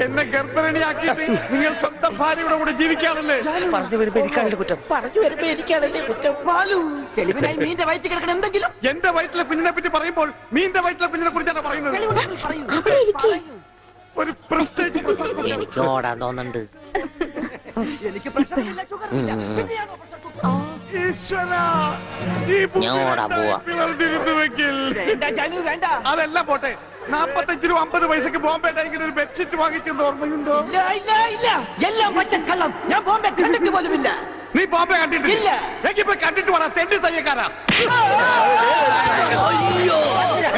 എന്നെ ഗർഭിണിയാക്കിയിട്ട് നിങ്ങൾ സ്വന്തം സ്വന്തം ഭാര്യയുടെ കൂടെ ജീവിക്കാണല്ലേ? പറഞ്ഞു വരുമ്പോ എനിക്കാണ് കുറ്റം. പറഞ്ഞു വരുമ്പോ എനിക്കാണല്ലേ കുറ്റം. ബാലു, തെളിവിനായി മീന്റെ വയറ്റിൽ കിടക്കണം എന്തെങ്കിലും. എന്റെ വയറ്റിലെ കുഞ്ഞിനെ പറ്റി പറയുമ്പോൾ മീന്റെ വയറ്റിലെ കുഞ്ഞിനെ കുറിച്ചാണ് പറയുന്നത്. ഒരു പ്രസ്റ്റേജ് എനിക്ക് ഓടാൻ തോന്നുന്നുണ്ട്. എനിക്ക് പ്രശ്നമില്ല, ഷുഗറില്ല. ഞാൻ ഓടാൻ പോവാ. അതെല്ലാം പോട്ടെ, 45 രൂപ 50 പൈസക്ക് ബോംബെ ടൈഗിന് ഒരു ബെഡ്ഷീറ്റ് വാങ്ങിച്ചെന്ന് ഓർമ്മയുണ്ടോ? ഇല്ല, എല്ലാം പച്ചക്കള്ളം. ഞാൻ ബോംബെ കണ്ടിട്ട് പോലുമില്ല. നീ ബോംബെ കണ്ടിട്ടില്ല? എങ്കിൽ പോയി കണ്ടിട്ട് വേണം, തെണ്ടി തയ്യക്കാരാ.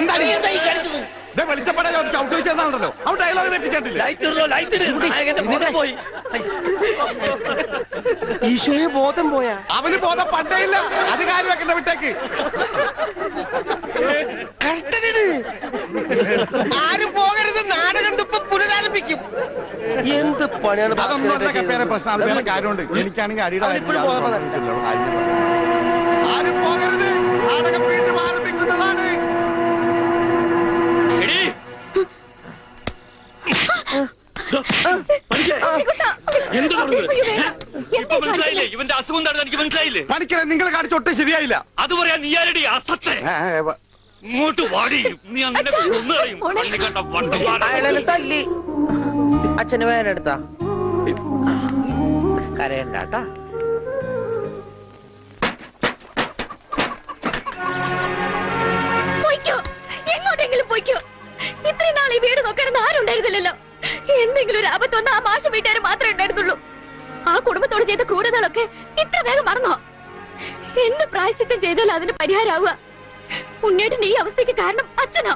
എന്താണ് വെളിച്ചപ്പട ചവിട്ട് വെച്ചെന്നാണല്ലോ അവൻ ഡയലോഗ് തെറ്റിച്ചിട്ടില്ല. ഈശോയെ ബോധം പോയാ? അവന് ബോധം പണ്ടേ ഇല്ല. അത് കാര്യം വെക്കണ്ട, വിട്ടേക്ക്. ആരും പോകരുത്, നാടകം ഇപ്പൊ പുനരാരംഭിക്കും. എന്ത് പണിയാണ്? അതൊന്നും വേറെ പ്രശ്നം, അത് വേറെ കാര്യമുണ്ട്. എനിക്കാണെങ്കിൽ അടിയുടെ ആരും പോകരുത്, നാടകം വീണ്ടും ആരംഭിക്കുന്നതാണ്. ഇവന്റെ അസുഖം എന്താണെന്ന് എനിക്ക് മനസ്സിലായില്ലേ? പണിക്കരെ നിങ്ങൾ കാണിച്ചൊട്ടും ശരിയായില്ല. അത് പറയാൻ നീ ആരടി അസത്തെ? ഇങ്ങോട്ട് വാടി, നീ അങ്ങനെ അയാളെ തല്ലി. അച്ഛന് വേനെടുത്താ കരയണ്ടാട്ടാ. എങ്ങോട്ടെങ്കിലും പോയിക്കോ. ഇത്രയും നാൾ ഈ വീട് നോക്കാനൊന്നും ആരും ഉണ്ടായിരുന്നില്ലല്ലോ. എന്തെങ്കിലും ഒരു ആപത്ത് വന്ന ആ മാഷ വീട്ടുകാർ മാത്രമേ ഉണ്ടായിരുന്നുള്ളൂ. ആ കുടുംബത്തോട് ചെയ്ത ക്രൂരതകളൊക്കെ ഇത്ര വേഗം മറന്നോ? എന്ത് പ്രായശ്ചിത്തം ചെയ്താലും അതിന് പരിഹാരമാവുക. ഉണ്ണിയേട്ടൻ ഈ അവസ്ഥയ്ക്ക് കാരണം അച്ഛനോ?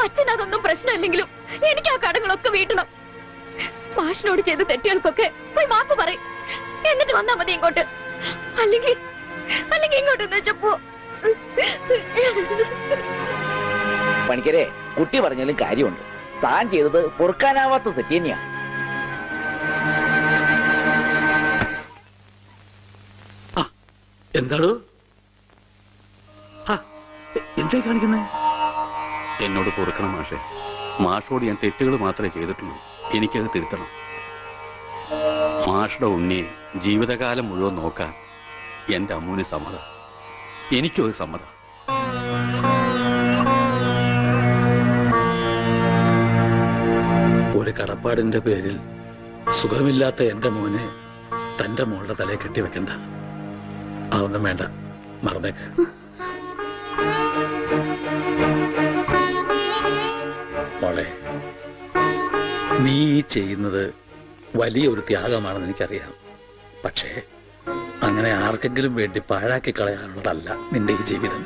അച്ഛനതൊന്നും പ്രശ്നമില്ലെങ്കിലും എനിക്ക് ആ കടങ്ങളൊക്കെ വീട്ടണം. മാഷിനോട് ചെയ്ത തെറ്റുകൾക്കൊക്കെ പോയി മാപ്പ് പറയും. എന്നിട്ട് വന്നാ മതി ഇങ്ങോട്ട്. അല്ലെങ്കിൽ ഇങ്ങോട്ട് വെച്ചപ്പോ പണിക്കരെ, കുട്ടി പറഞ്ഞാലും കാര്യമുണ്ട്. താൻ ചെയ്തത് പൊറുക്കാനാവാത്ത തെറ്റ് തന്നെയാ. എന്താണോ എന്താ കാണിക്കുന്നത്? എന്നോട് പൊറുക്കണം മാഷെ. മാഷോട് ഞാൻ തെറ്റുകൾ മാത്രമേ ചെയ്തിട്ടുള്ളൂ. എനിക്കത് തിരുത്തണം. മാഷുടെ ഉണ്ണിയെ ജീവിതകാലം മുഴുവൻ നോക്കാൻ എന്റെ അമ്മൂന് സമ്മതം. എനിക്കും അത് സമ്മതം. ഒരു കടപ്പാടിന്റെ പേരിൽ സുഖമില്ലാത്ത എന്റെ മോനെ തന്റെ മോളുടെ തലയെ കെട്ടിവെക്കണ്ട. അതൊന്നും വേണ്ട, മറന്നേക്ക്. മോളെ, നീ ചെയ്യുന്നത് വലിയൊരു ത്യാഗമാണെന്ന് എനിക്കറിയാം. പക്ഷേ അങ്ങനെ ആർക്കെങ്കിലും വേണ്ടി പാഴാക്കി കളയാനുള്ളതല്ല നിന്റെ ഈ ജീവിതം.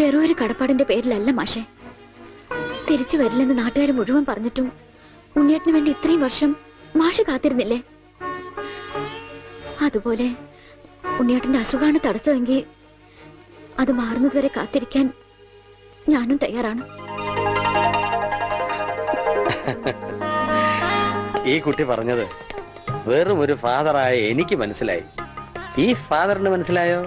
വേറൊരു കടപ്പാടിന്റെ പേരിലല്ല മാഷെ. തിരിച്ചു വരില്ലെന്ന് നാട്ടുകാർ മുഴുവൻ പറഞ്ഞിട്ടും ഉണ്ണിയേട്ടന് വേണ്ടി ഇത്രയും വർഷം മാഷ് കാത്തിരുന്നില്ലേ? അതുപോലെ ഉണ്ണിയേട്ടന്റെ അസുഖമാണ് തടസ്സമെങ്കിൽ അത് മാറുന്നതുവരെ കാത്തിരിക്കാൻ ഞാനും തയ്യാറാണ്. ഈ കുട്ടി പറഞ്ഞത് വെറും ഒരു ഫാദറായ എനിക്ക് മനസ്സിലായി. ഈ ഫാദറിന് മനസ്സിലായോ?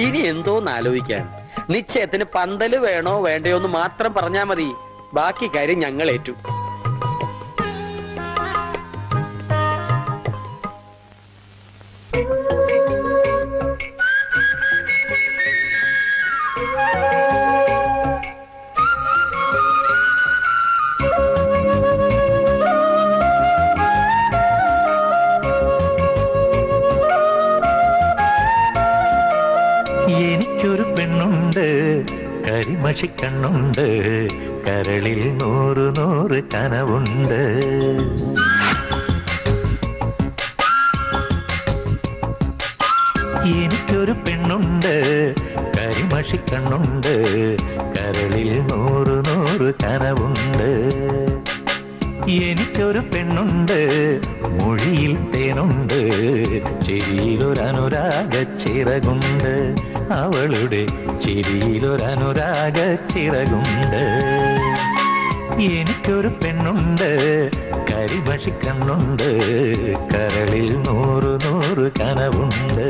ഇനി എന്തോന്ന് ആലോചിക്കാൻ. നിശ്ചയത്തിന് പന്തല് വേണോ വേണ്ടയോ എന്ന് മാത്രം പറഞ്ഞാ മതി. ബാക്കി കാര്യം ഞങ്ങൾ ഏറ്റു. എനിക്കൊരു പെണ്ണുണ്ട്, കരിമഷിക്കണ്ണുണ്ട്, കരളിൽ 100 കനവുണ്ട്. എനിക്കൊരു പെണ്ണുണ്ട്, കരിമഷിക്കണ്ണുണ്ട്, കരളിൽ 100 കനവുണ്ട്. എനിക്കൊരു പെണ്ണുണ്ട്, മൊഴിയിൽ തേനുണ്ട്, ചിരിയിലൊരനുരാഗ ചിറകുണ്ട്. അവളുടെ ചിരിയിലൊരനുരാഗ ചിറകുണ്ട്. എനിക്കൊരു പെണ്ണുണ്ട്, കരിമഷിക്കണ്ണുണ്ട്, കരളിൽ 100 കനവുണ്ട്.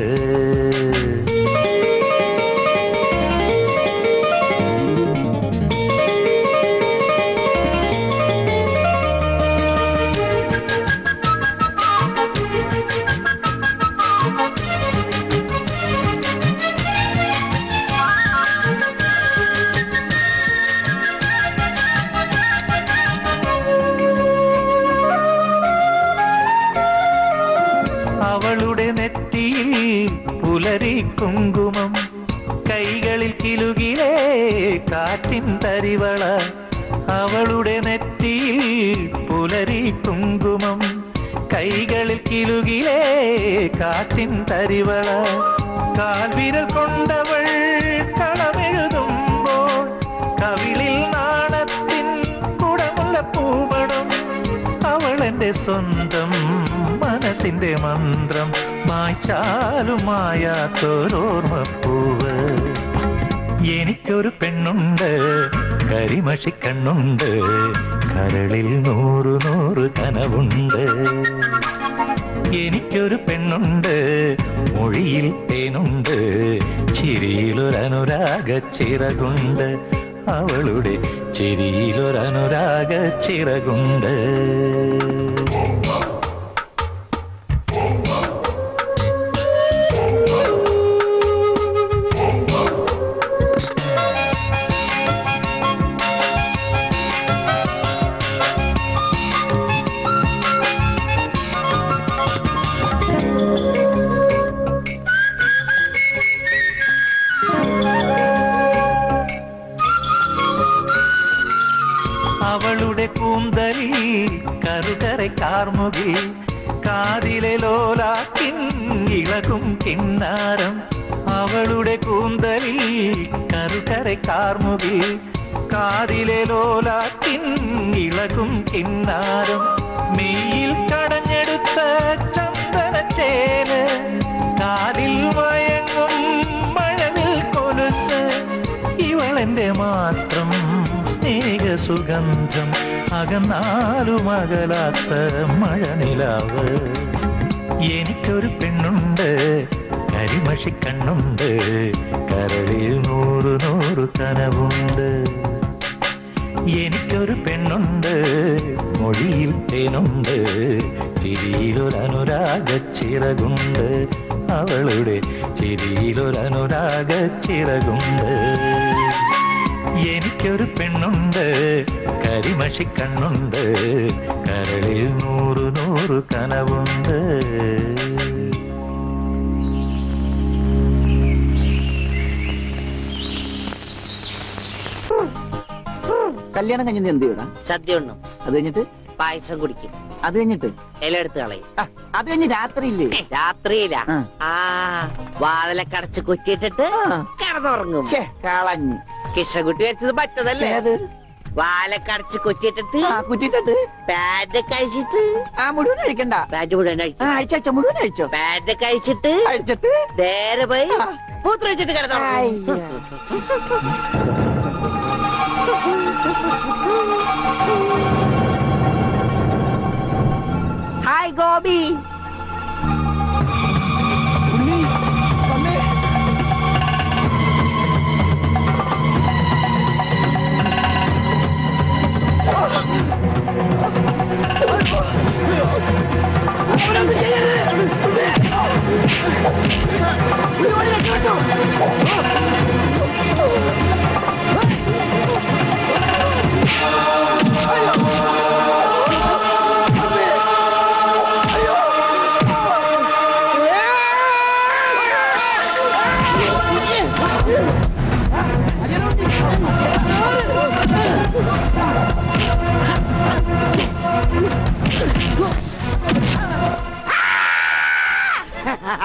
അവളുടെ നെറ്റിയിൽ പുലരി കുങ്കുമം, കൈകളിൽ കിലുകിലേ കാറ്റിൻ തരിവള. അവളുടെ നെറ്റിയിൽ പുലരി കുങ്കുമം, കൈകളിൽ കിലുകിലേ കാറ്റിൻ തരിവള. കാൽവിരൽ കൊണ്ടവൾ കളമെഴുതുമ്പോൾ കവിളിൽ നാണത്തിൻ കുടമുള്ള പൂമണം. അവളെന്റെ സ്വന്തം മനസ്സിന്റെ മന്ത്രം, മായ്ച്ചാലും മായാത്തൊരോർമ്മപ്പൂവ്. എനിക്കൊരു പെണ്ണുണ്ട്, കരിമഷിക്കണ്ണുണ്ട്, കരളിൽ 100 കനവുണ്ട്. എനിക്കൊരു പെണ്ണുണ്ട്, മൊഴിയിൽ തേനുണ്ട്, ചിരിയിലൊരനുരാഗ ചിറകുണ്ട്. അവളുടെ ചിരിയിലൊരനുരാഗ ചിറകുണ്ട്. അവളുടെ കൂന്തലിൽ കറുകரை കാർമുകിൽ, കാതിലെ ലോലാക്കിൻ ഇളകും കിന്നാരം. അവളുടെ കൂന്തലിൽ കറുകரை കാർമുകിൽ, കാതിലെ ലോലാക്കിൻ ഇളകും കിന്നാരം. മെയ്യിൽ കടഞ്ഞെടുത്ത ചന്ദനച്ചേല്, കാതിൽ മയങ്ങും മഴവിൽ കൊലുസ്. ഇവളെന്റെ മാത്രം സ്നേഹസുഗന്ധം, അകന്നാലും അകലാത്ത മഴനിലാവ്. എനിക്കൊരു പെണ്ണുണ്ട്, കരിമഷിക്കണ്ണുണ്ട്, കരളിൽ 100 കനവുണ്ട്. എനിക്കൊരു പെണ്ണുണ്ട്, മൊഴിയിൽ തേനുണ്ട്, ചിരിയിലൊരനുരാഗ ചിറകുണ്ട്. അവളുടെ ചിരിയിലൊരനുരാഗ ചിറകുണ്ട്. എനിക്കൊരു പെണ്ണുണ്ട്, കരിമഷിക്കണ്ണുണ്ട്, കരളിൽ 100 കനവുണ്ട്. കല്യാണം കഴിഞ്ഞത് എന്ത് ചെയ്യണം? സദ്യ ഉണ്ണും. അത് കഴിഞ്ഞിട്ട് പായസം കുടിക്കും. അത് കഴിഞ്ഞിട്ട് ഇല എടുത്ത് കളയും. അത് കഴിഞ്ഞ് രാത്രിയില്ലേ? രാത്രിയില്ല, വാതിലൊക്കെ അടച്ച് കുറ്റിയിട്ടിട്ട് കിടന്നുറങ്ങും. കളഞ്ഞു. കിഷകുട്ടി വെച്ചത് പറ്റതല്ലേ? വാലൊക്കെ അടച്ച് കുറ്റിയിട്ടിട്ട് പാഡ് കഴിച്ചിട്ട് മുഴുവൻ കഴിക്കണ്ട. പാഡ് മുഴുവൻ അഴിച്ചോ, മുഴുവൻ അഴിച്ചോ. പാഡ് കഴിച്ചിട്ട് നേരെ പോയി മൂത്രം വെച്ചിട്ട് കിടന്നു. ഹായ് ഗോപി.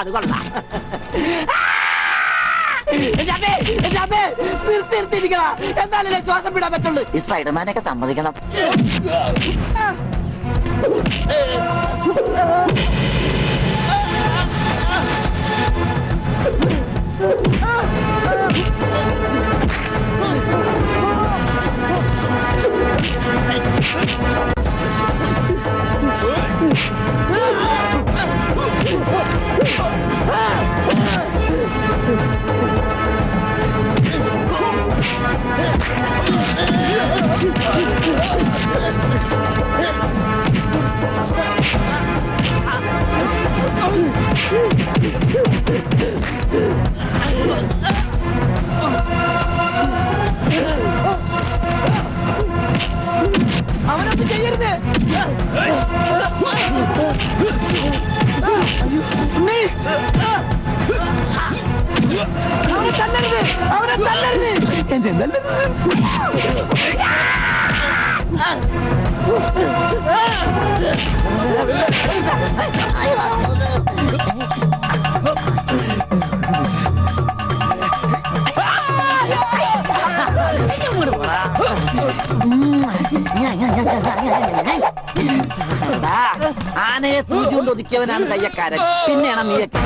അത് കൊള്ളാം. നിർത്തിയിരിക്കണം, എന്നാലല്ലേ ശ്വാസം വിടാൻ പറ്റുള്ളൂ. ഈ സ്പൈഡർമാനൊക്കെ സമ്മതിക്കണം. എന്റെ നല്ലത്. ആനയെ സൂചി കൊണ്ട് ഒതുക്കിയവനാണ് കയ്യക്കാരൻ. പിന്നെയാണ് നീയൊക്കെ.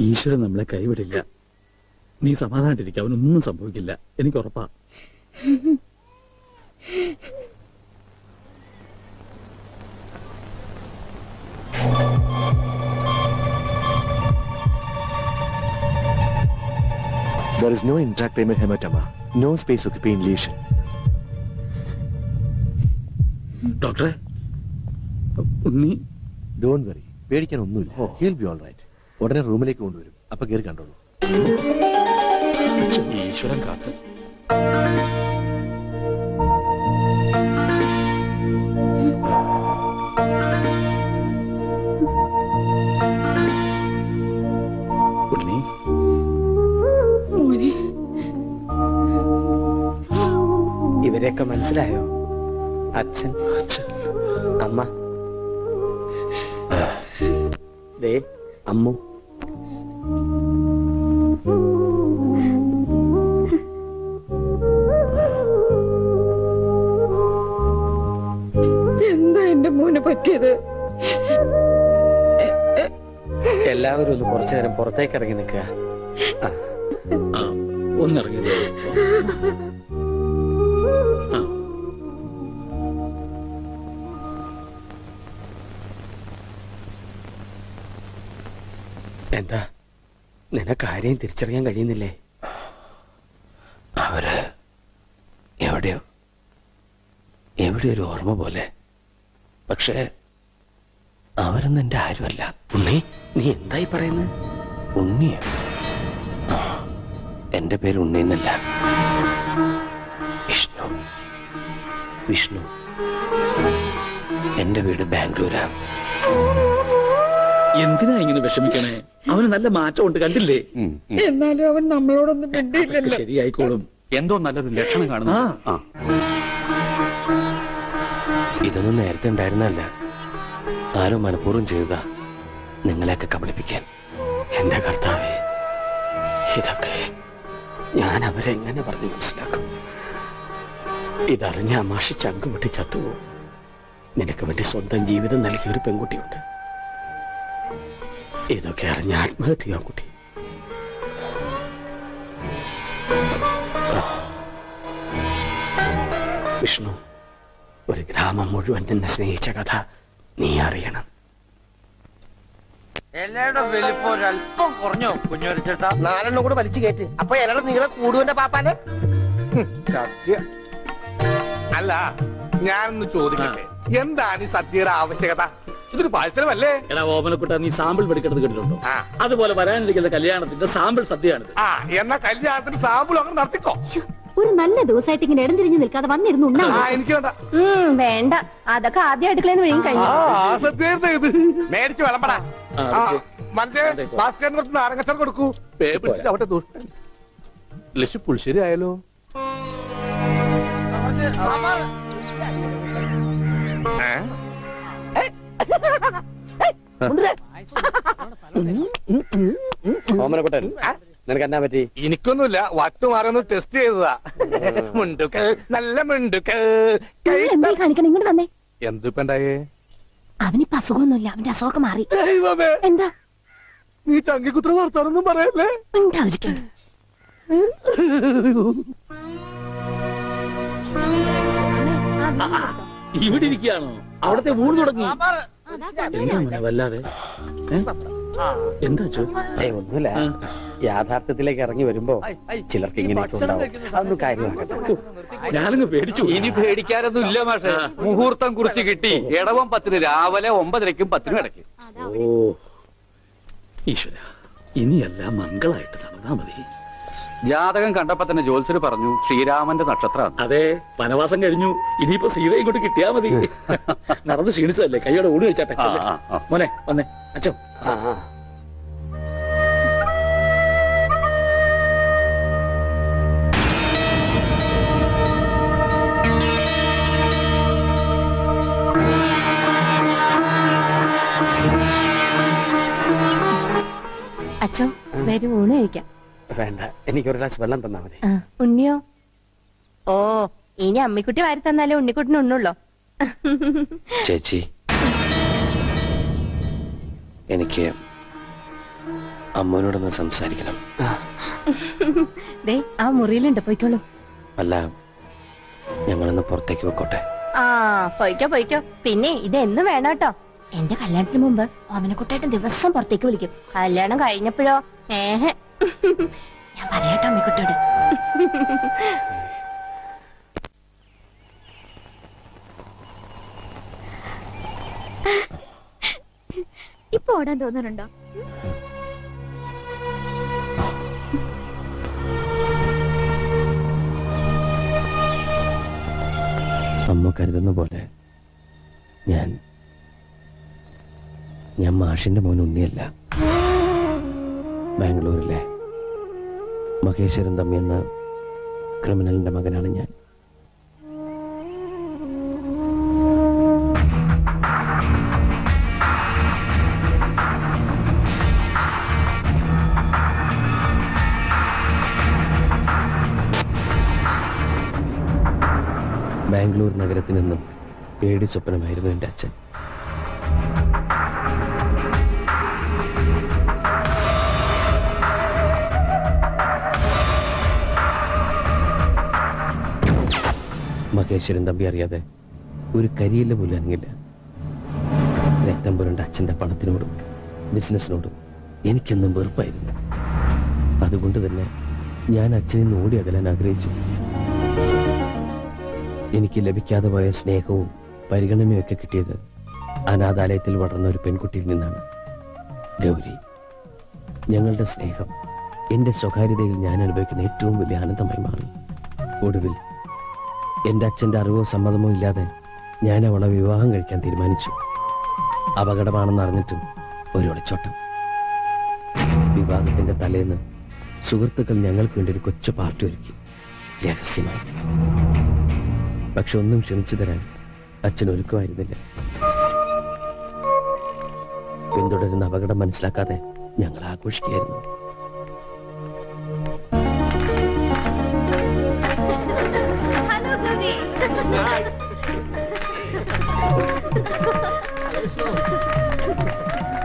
ഈശ്വരൻ നമ്മളെ കൈവിടില്ല. നീ സമാധാനായിട്ടിരിക്കുക, അവനൊന്നും സംഭവിക്കില്ല, എനിക്ക് ഉറപ്പാ. There is no intracranial hematoma, no space occupying lesion. ഡോക്ടറെ, ഉണ്ണി. Don't worry, പേടിക്കാൻ ഒന്നുമില്ല. He'll be all right. ഉടനെ റൂമിലേക്ക് കൊണ്ടുവരും. അപ്പൊ കയറി കണ്ടോളൂ. ഈശ്വരൻ കാത്ത്. ഉണ്ണി, ഇവരെയൊക്കെ മനസ്സിലായോ? അച്ഛൻ, അമ്മ, ദേ അമ്മു. എന്താ എന്റെ മോന് പറ്റിയത്? എല്ലാവരും ഒന്ന് കുറച്ചു നേരം പുറത്തേക്ക് ഇറങ്ങി നിൽക്കുക. ഒന്നിറങ്ങി. എന്താ നിനക്ക് ആരെയും തിരിച്ചറിയാൻ കഴിയുന്നില്ലേ? അവര് എവിടെയോ ഒരു ഓർമ്മ പോലെ. പക്ഷേ അവരൊന്നും എന്റെ ആരുമല്ല. ഉണ്ണി, നീ എന്തായി പറയുന്നത്? ഉണ്ണിയോ? എന്റെ പേര് ഉണ്ണി എന്നല്ല, വിഷ്ണു. വിഷ്ണു. എന്റെ വീട് ബാംഗ്ലൂരാ. എന്തിനാ ഇങ്ങനെ വിഷമിക്കണേ? അവന് നല്ല മാറ്റമുണ്ട്, കണ്ടില്ലേ? എന്നാലും അവൻ നമ്മളോടൊന്നും മിണ്ടിയില്ലല്ലോ. ശരിയായിക്കോളും. എന്തോ നല്ലൊരു ലക്ഷണം കാണുന്നു. ഇതൊന്നും നേരത്തെ ഉണ്ടായിരുന്നല്ല. ആരോ മനഃപൂർവ്വം ചെയ്തതാ, നിങ്ങളെയൊക്കെ കബളിപ്പിക്കാൻ. എന്റെ കർത്താവേ, ഇതൊക്കെ ഞാൻ അവരെങ്ങനെ പറഞ്ഞു മനസ്സിലാക്കും? ഇതറിഞ്ഞ അമാഷി ചങ്കുപൊട്ടി ചത്തുപോകും. നിനക്ക് വേണ്ടി സ്വന്തം ജീവിതം നൽകിയ ഒരു പെൺകുട്ടിയുണ്ട്. ഇതൊക്കെ അറിഞ്ഞ ആത്മഹത്യ കുട്ടി. വിഷ്ണു, ഒരു ഗ്രാമം മുഴുവൻ നിന്നെ സ്നേഹിച്ച കഥ നീ അറിയണം. എല്ലാവരുടെ വലിപ്പം ഒരല്പം കുറഞ്ഞോ കുഞ്ഞോരി ചേട്ടാ? 4 കൂടെ വലിച്ചു കയറ്റ്. അപ്പൊ എല്ലാവരുടെ നീളെ കൂടുവന്റെ പാപ്പാനെ. സത്യം. അല്ല, ഞാനൊന്ന് ചോദിക്കട്ടെ, എന്താണ് ഈ സദ്യയുടെ ആവശ്യകത? ഇതൊരു പാഴ്സലമല്ലേ? എടാ ഓമനക്കുട്ട, നീ സാമ്പിൾ പഠിക്കുന്നത് കേട്ടിട്ടുണ്ടോ? അതുപോലെ വരാനിരിക്കുന്ന കല്യാണത്തിന്റെ സാമ്പിൾ സദ്യയാണിത്. എന്നാ കല്യാണത്തിന് സാമ്പിൾ അങ്ങനെ നടത്തിക്കോ. ഒരു നല്ല ദിവസമായിട്ട് ഇങ്ങനെ ഇടം തിരിഞ്ഞു നിൽക്കാതെ വന്നിരുന്നു. എനിക്ക് വേണ്ട. വേണ്ട, അതൊക്കെ ആദ്യം അടുക്കളന്ന് വഴിയും കഴിഞ്ഞു. മേടിച്ചു വിളമ്പടാ. ഭാസ്കരൻ കുറച്ച് നാരങ്ങച്ചാർ കൊടുക്കൂ. പേ പിടിച്ചിട്ട് അവിടെ ദുഷ്ടൻ. ലക്ഷ്യ പുളിശ്ശേരി ആയാലോ? ഓമനക്കുട്ടൻ നിനക്ക് എന്നാ പറ്റി? എനിക്കൊന്നുമില്ല, വട്ടുമാറൊന്ന് ടെസ്റ്റ് ചെയ്തതാ. മുണ്ടുക്ക് നല്ല മുണ്ടുക്ക്. എന്തായി കാണിക്കണം? ഇങ്ങോട്ട് വന്നേ. എന്തിപ്പണ്ടായേ? അവനിപ്പോ അസുഖമൊന്നുമില്ല, അവന്റെ അസുഖമൊക്കെ മാറി. എന്താ നീ ചങ്കിക്കുത്ര വർത്താനൊന്നും പറയല്ലേ? ഉണ്ടായിരിക്കും. ഇവിടെ ഇരിക്കുകയാണോ? അവിടത്തെ ഊണ് തുടങ്ങി. എന്താ മോനെ വല്ലാതെ? എന്താ ഒന്നുമില്ല, യാഥാർത്ഥ്യത്തിലേക്ക് ഇറങ്ങി വരുമ്പോ ചിലർക്ക് ഇങ്ങനെയൊക്കെ ഉണ്ടാവും. അതൊന്നും കാര്യമാക്കട്ടെ. ഞാനങ്ങ് പേടിച്ചു. ഇനി പേടിക്കാനൊന്നും ഇല്ല മാഷെ. മുഹൂർത്തം കുറിച്ച് കിട്ടി. ഇടവം 10 രാവിലെ 9:30ക്കും 10 ഇടയ്ക്ക്. ഓ ഈശ്വര, ഇനിയെല്ലാം മംഗളായിട്ട് നടന്നാ മതി. ജാതകം കണ്ടപ്പോ തന്നെ ജോത്സ്യര് പറഞ്ഞു ശ്രീരാമന്റെ നക്ഷത്രമാണ്. അതെ, വനവാസം കഴിഞ്ഞു. ഇനിയിപ്പോ സീത ഇങ്ങോട്ട് കിട്ടിയാ മതി. നടന്ന് ക്ഷീണിച്ചതല്ലേ, കൈയോടെ ഊടി വെച്ചാട്ടെ. മോനെ വന്നേ. അച്ഛോ അച്ഛോ, വരും ഊണ് കഴിക്കാം. വേണ്ട, എനിക്കൊരു ഗ്ലാസ് വെള്ളം തന്നാ മതി. ഉണ്ണിയോ? ഓ, ഇനി അമ്മിക്കുട്ടി വാരി തന്നാലേ ഉണ്ണിക്കുട്ടിന് ഉണ്ണുള്ളോ? ചേച്ചി, എനിക്ക് അമ്മനോടൊന്ന് സംസാരിക്കണം. ദേ, ആ മുറിയിലുണ്ട്, പോയിക്കോളൂ. അല്ല, ഞങ്ങളൊന്ന് പുറത്തേക്ക് വെക്കോട്ടെ? ആ, പോയിക്കോ പോയിക്കോ. പിന്നെ ഇത് എന്ന് വേണം കേട്ടോ. എന്റെ കല്യാണത്തിന് മുമ്പ് ഓമനക്കുട്ടായിട്ട് ദിവസം പുറത്തേക്ക് വിളിക്കും. കല്യാണം കഴിഞ്ഞപ്പോഴോ ഞാൻ പറയട്ടോ അമ്മിക്കുട്ടോട്. ഇപ്പൊ ഓടാൻ തോന്നുന്നുണ്ടോ? അമ്മ കരുതുന്ന പോലെ ഞാൻ മാഷിന്റെ മോൻ ഉണ്ണിയല്ല. ബാംഗ്ലൂരിലെ മഹേശ്വരൻ തമ്മി എന്ന ക്രിമിനലിന്റെ മകനാണ് ഞാൻ. ബാംഗ്ലൂർ നഗരത്തിൽ നിന്നും പേടി സ്വപ്നമായിരുന്നു എൻ്റെ അച്ഛൻ. മഹേശ്വരൻ തമ്പി അറിയാതെ ഒരു കരിയില്ല പോലും അനങ്ങില്ല. രക്തം പുരണ്ട അച്ഛൻ്റെ പണത്തിനോടും ബിസിനസ്സിനോടും എനിക്കെന്നും വെറുപ്പായിരുന്നു. അതുകൊണ്ട് തന്നെ ഞാൻ അച്ഛനിൽ നിന്ന് ഓടി അകലാൻ ആഗ്രഹിച്ചു. എനിക്ക് ലഭിക്കാതെ പോയ സ്നേഹവും പരിഗണനയൊക്കെ കിട്ടിയത് അനാഥാലയത്തിൽ വളർന്ന ഒരു പെൺകുട്ടിയിൽ നിന്നാണ്, ഗൗരി. ഞങ്ങളുടെ സ്നേഹം എൻ്റെ സ്വകാര്യതയിൽ ഞാൻ അനുഭവിക്കുന്ന ഏറ്റവും വലിയ ആനന്ദമായി മാറി. ഒടുവിൽ എൻ്റെ അച്ഛൻ്റെ അറിവോ സമ്മതമോ ഇല്ലാതെ ഞാൻ അവളെ വിവാഹം കഴിക്കാൻ തീരുമാനിച്ചു. അപകടമാണെന്ന് അറിഞ്ഞിട്ടും ഒരു ഒളിച്ചോട്ടം. വിവാഹത്തിന്റെ തലേന്ന് സുഹൃത്തുക്കൾ ഞങ്ങൾക്ക് വേണ്ടി ഒരു കൊച്ചു പാർട്ടി ഒരുക്കി, രഹസ്യമായി. പക്ഷെ ഒന്നും ക്ഷമിച്ചു തരാൻ അച്ഛൻ ഒരുക്കമായിരുന്നില്ല. പിന്തുടരുന്ന അപകടം മനസ്സിലാക്കാതെ ഞങ്ങൾ ആഘോഷിക്കുകയായിരുന്നു.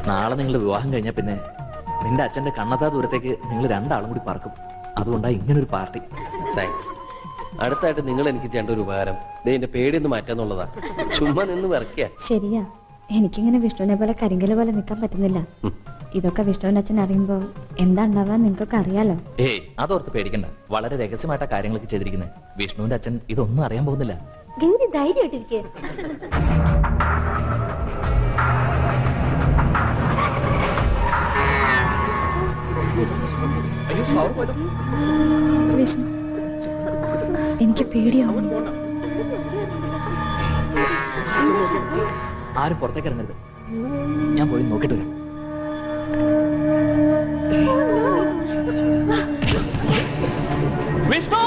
നാളെ നിങ്ങൾ വിവാഹം കഴിഞ്ഞാൽ പിന്നെ നിന്റെ അച്ഛന്റെ കണ്ണത്താ ദൂരത്തേക്ക് നിങ്ങൾ രണ്ടാളും കൂടി പറക്കും. അതുകൊണ്ടാണ് ഇങ്ങനൊരു പാർട്ടി. താങ്ക്സ്. അടുത്തായിട്ട് നിങ്ങൾ എനിക്ക് ചെയ്യേണ്ട ഒരു ഉപകാരം എന്റെ പേടിയൊന്ന് മാറ്റാന്നുള്ളതാ. ചുമ്മാ നിന്ന് വിറക്കുക. ശരിയാ, എനിക്കിങ്ങനെ വിഷ്ണുവിനെ പോലെ കരിങ്കല് പോലെ നിൽക്കാൻ പറ്റുന്നില്ല. ഇതൊക്കെ വിഷ്ണുവിന്റെ അച്ഛൻ അറിയുമ്പോ എന്താ ഉണ്ടാവാൻ നിങ്ങൾക്കൊക്കെ അറിയാലോ. ഏയ്, അതോർത്ത് പേടിക്കണ്ട. വളരെ രഹസ്യമായിട്ടാ കാര്യങ്ങളൊക്കെ ചെയ്തിരിക്കുന്നത്. വിഷ്ണുവിന്റെ അച്ഛൻ ഇതൊന്നും അറിയാൻ പോകുന്നില്ല. ഗൗരി ധൈര്യമായിട്ടിരിക്കേ. വിഷ്ണു, എനിക്ക് പേടിയാവും. ആരും പുറത്തേക്ക് ഇറങ്ങരുത്. ഞാൻ പോയി നോക്കിട്ട് വരാം. വിഷ്ണു,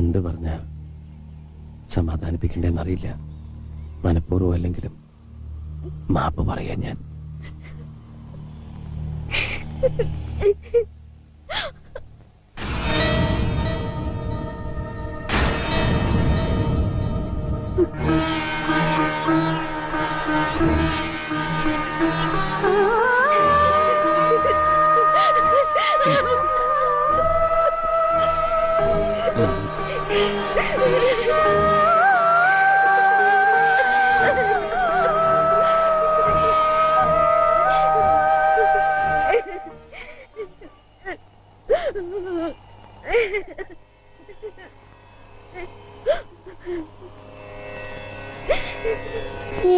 എന്ത് പറഞ്ഞ സമാധാനിപ്പിക്കണ്ടെന്നറിയില്ല. മനഃപൂർവ്വം അല്ലെങ്കിലും മാപ്പ് പറയാൻ ഞാൻ.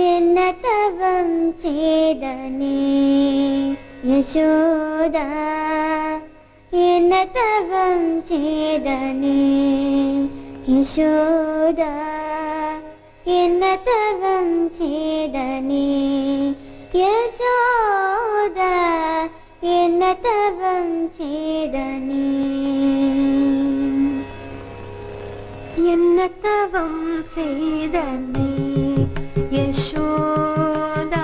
എന്നതവം ചെയ്തനേ യശോദ, എന്നതവം ചെയ്തനേ യശോദ, എന്നതവം ചെയ്തനേ യശോദ, എന്നതവം ചെയ്തനേ. എന്നതവം ചെയ്തനേ യശോദ,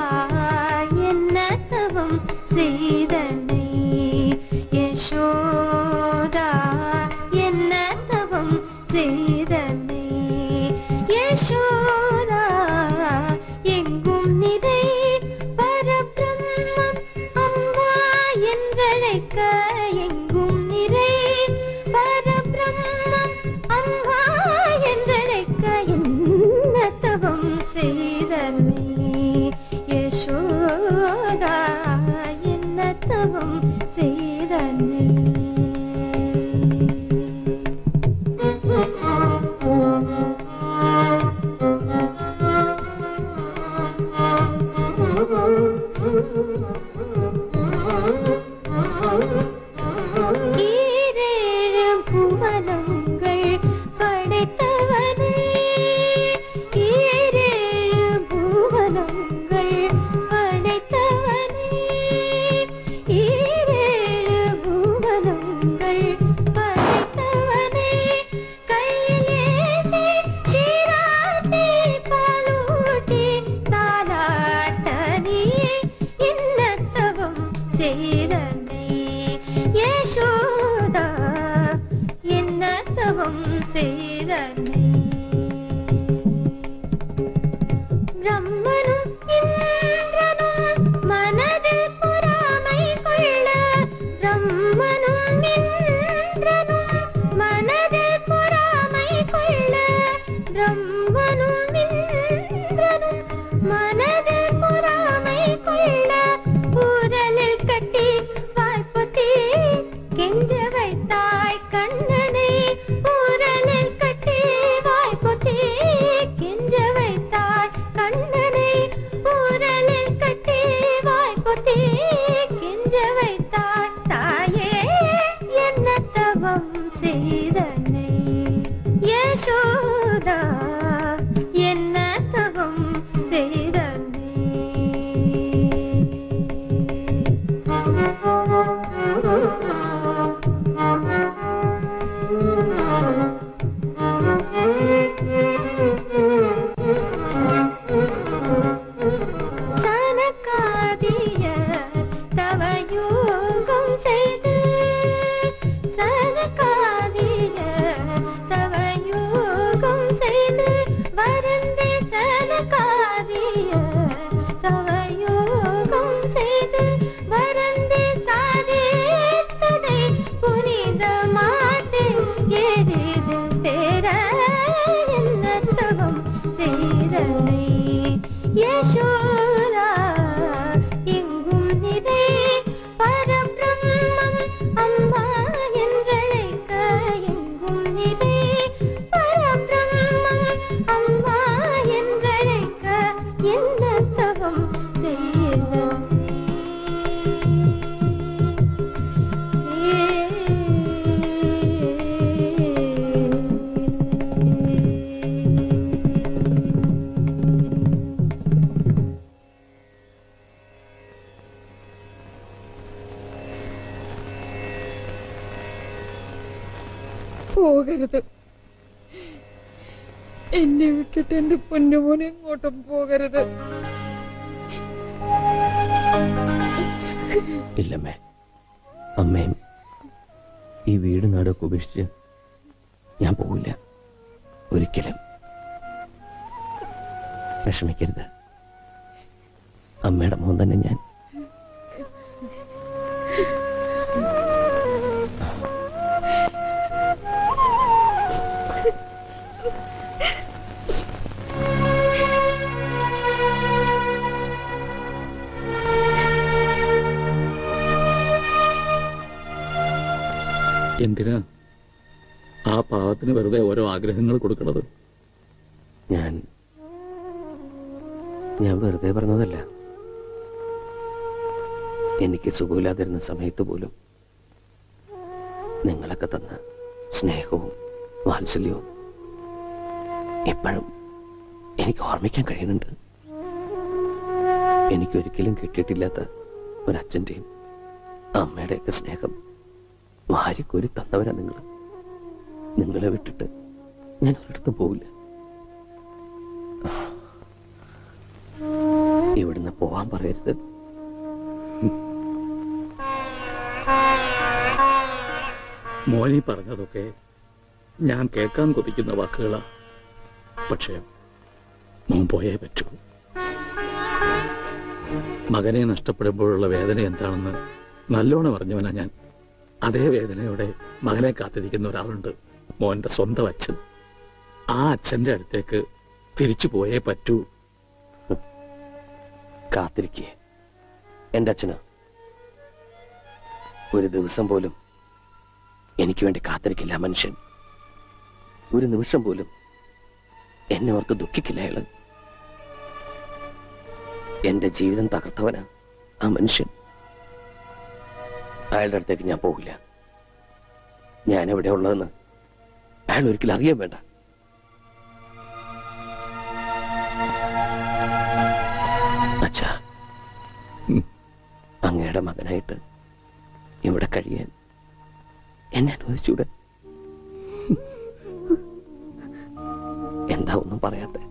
എന്നതവം ചെയ്തനേ യശോദ, എന്നതവം ചെയ്തനേ யசோத. எங்கும் நிறை பரபிரம்மம் அம்மா என்றழைக்க, எங்கும் நிறை பரபிரம்மம் அம்மா என்றழைக்க, என்னதவம் செய்தனே யசோத, என்னதவம் செய்தனே. ஈரேழு புவனங்கள் படைத்தவனே, ஈரேழு புவனங்கள் படைத்தவனே, ஈரேழு புவனங்கள் படைத்தவனே, கையிலேந்தி சீராட்டி பாலூட்டி தாலாட்டனே, என்னதவம் செய்தனே யசோத, என்னதவம் செய்தனே. பிரம்மனும் இந்திரனும் மனதில் பொறாமை கொள்ள, பிரம்மனும் இந்திரனும் மனதில் பொறாமை கொள்ள, பிரம்மனும் இந்திரனும் மனதில் பொறாமை கொள்ள, ஊரலில் கட்டி வாய்ப்பத்தி கெஞ்ச வைத்தாய் கண்ணனை, ஊரலில் கட்டி പോകരുത്. എന്നെ വിട്ടിട്ട് എന്റെ പൊന്നുമോനെ എങ്ങോട്ടും പോകരുത്. ഇല്ലമ്മേ, അമ്മയും ഈ വീട് നാടൊക്കെ ഉപേക്ഷിച്ച് ഞാൻ പോവില്ല ഒരിക്കലും. വിഷമിക്കരുത്, അമ്മയുടെ മോൻ തന്നെ ഞാൻ. എന്തിനാ ആ പാവത്തിന് വെറുതെ ഓരോ ആഗ്രഹങ്ങൾ കൊടുക്കണത്? ഞാൻ വെറുതെ പറഞ്ഞതല്ല. എനിക്ക് സുഖമില്ലാതിരുന്ന സമയത്ത് പോലും നിങ്ങളൊക്കെ തന്ന സ്നേഹവും വാത്സല്യവും ഇപ്പോഴും എനിക്ക് ഓർമ്മിക്കാൻ കഴിയുന്നുണ്ട്. എനിക്കൊരിക്കലും കിട്ടിയിട്ടില്ലാത്ത ഒരച്ഛൻ്റെയും അമ്മയുടെയൊക്കെ സ്നേഹം വാരിക്കോരി തന്നവരാ നിങ്ങൾ. നിങ്ങളെ വിട്ടിട്ട് ഞാൻ ഒരിടത്തും പോവില്ല. ഇവിടുന്ന് പോവാൻ പറയരുത്. മോനി പറഞ്ഞതൊക്കെ ഞാൻ കേൾക്കാൻ കൊതിക്കുന്ന വാക്കുകളാ. പക്ഷേ മോൻ പോയേ പറ്റൂ. മകനെ നഷ്ടപ്പെടുമ്പോഴുള്ള വേദന എന്താണെന്ന് നല്ലോണം അറിഞ്ഞവനാ ഞാൻ. അതേ വേദനയോടെ മകനെ കാത്തിരിക്കുന്ന ഒരാളുണ്ട്, മോന്റെ സ്വന്തം അച്ഛൻ. ആ അച്ഛന്റെ അടുത്തേക്ക് തിരിച്ചു പോയേ പറ്റൂ. കാത്തിരിക്കേ എന്റെ അച്ഛന് ഒരു ദിവസം പോലും എനിക്ക് വേണ്ടി കാത്തിരിക്കില്ല മനുഷ്യൻ. ഒരു നിമിഷം പോലും എന്നെ ഓർത്ത് ദുഃഖിക്കില്ല അയാള്. എന്റെ ജീവിതം തകർത്തവനാ ആ മനുഷ്യൻ. അയാളുടെ അടുത്തേക്ക് ഞാൻ പോകില്ല. ഞാൻ എവിടെ ഉള്ളതെന്ന് അയാൾ ഒരിക്കലും അറിയാൻ വേണ്ട. അച്ഛാ, അങ്ങയുടെ മകനായിട്ട് ഇവിടെ കഴിയാൻ എന്നെ അനുവദിച്ചൂടെ? എന്താ ഒന്നും പറയാത്തെ?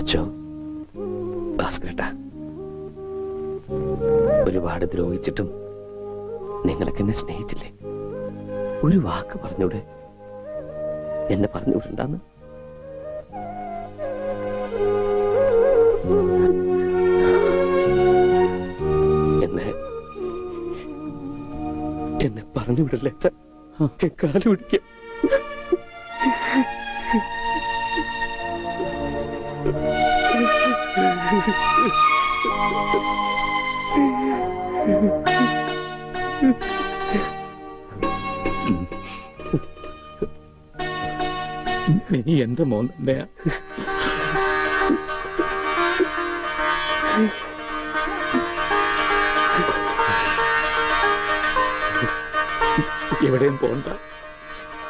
അച്ഛോ, ഭാസ്കരേട്ടാ, ഒരുപാട് ദ്രോഹിച്ചിട്ടും നിങ്ങളൊക്കെ എന്നെ സ്നേഹിച്ചില്ലേ? ഒരു വാക്ക് പറഞ്ഞൂടെ? എന്നെ പറഞ്ഞുവിടണ്ടെന്ന്. എന്നെ പറഞ്ഞുവിടല്ലേ അച്ഛൻ? കാല് പിടിക്കാം. നീ എന്റെ മോൻ തന്നെയാ. എവിടെയും പോണ്ട.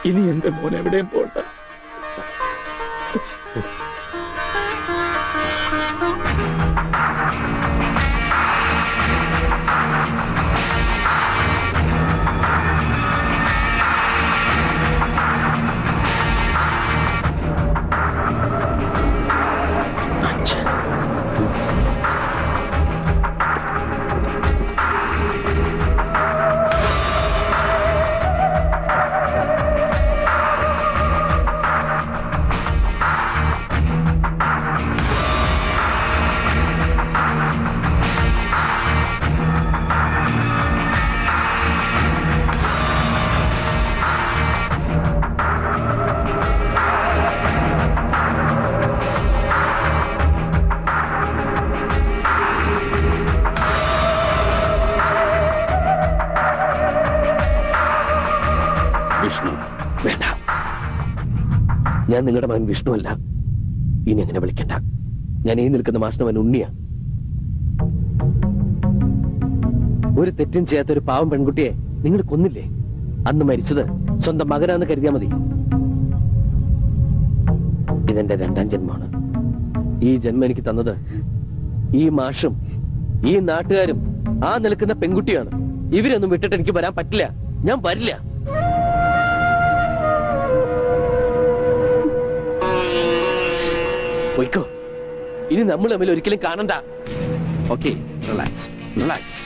ഇനി എന്റെ മോൻ എവിടെയും പോണ്ട. വിഷ്ണു വേണ്ട. ഞാൻ നിങ്ങളുടെ മകൻ വിഷ്ണു അല്ല. ഇനി അങ്ങനെ വിളിക്കണ്ട. ഞാൻ ഈ നിൽക്കുന്ന മാഷ്ണവൻ ഉണ്ണിയാ. ഒരു തെറ്റും ചെയ്യാത്ത ഒരു പാവം പെൺകുട്ടിയെ നിങ്ങൾ കൊന്നില്ലേ? അന്ന് മരിച്ചത് സ്വന്തം മകനാന്ന് കരുതിയാ മതി. ഇതെന്റെ രണ്ടാം ജന്മമാണ്. ഈ ജന്മം എനിക്ക് തന്നത് ഈ മാഷും ഈ നാട്ടുകാരും ആ നിൽക്കുന്ന പെൺകുട്ടിയാണ്. ഇവരൊന്നും വിട്ടിട്ട് എനിക്ക് വരാൻ പറ്റില്ല. ഞാൻ വരില്ല. പോയിക്കോ. ഇനി നമ്മൾ തമ്മിൽ ഒരിക്കലും കാണണ്ട. Okay, relax relax.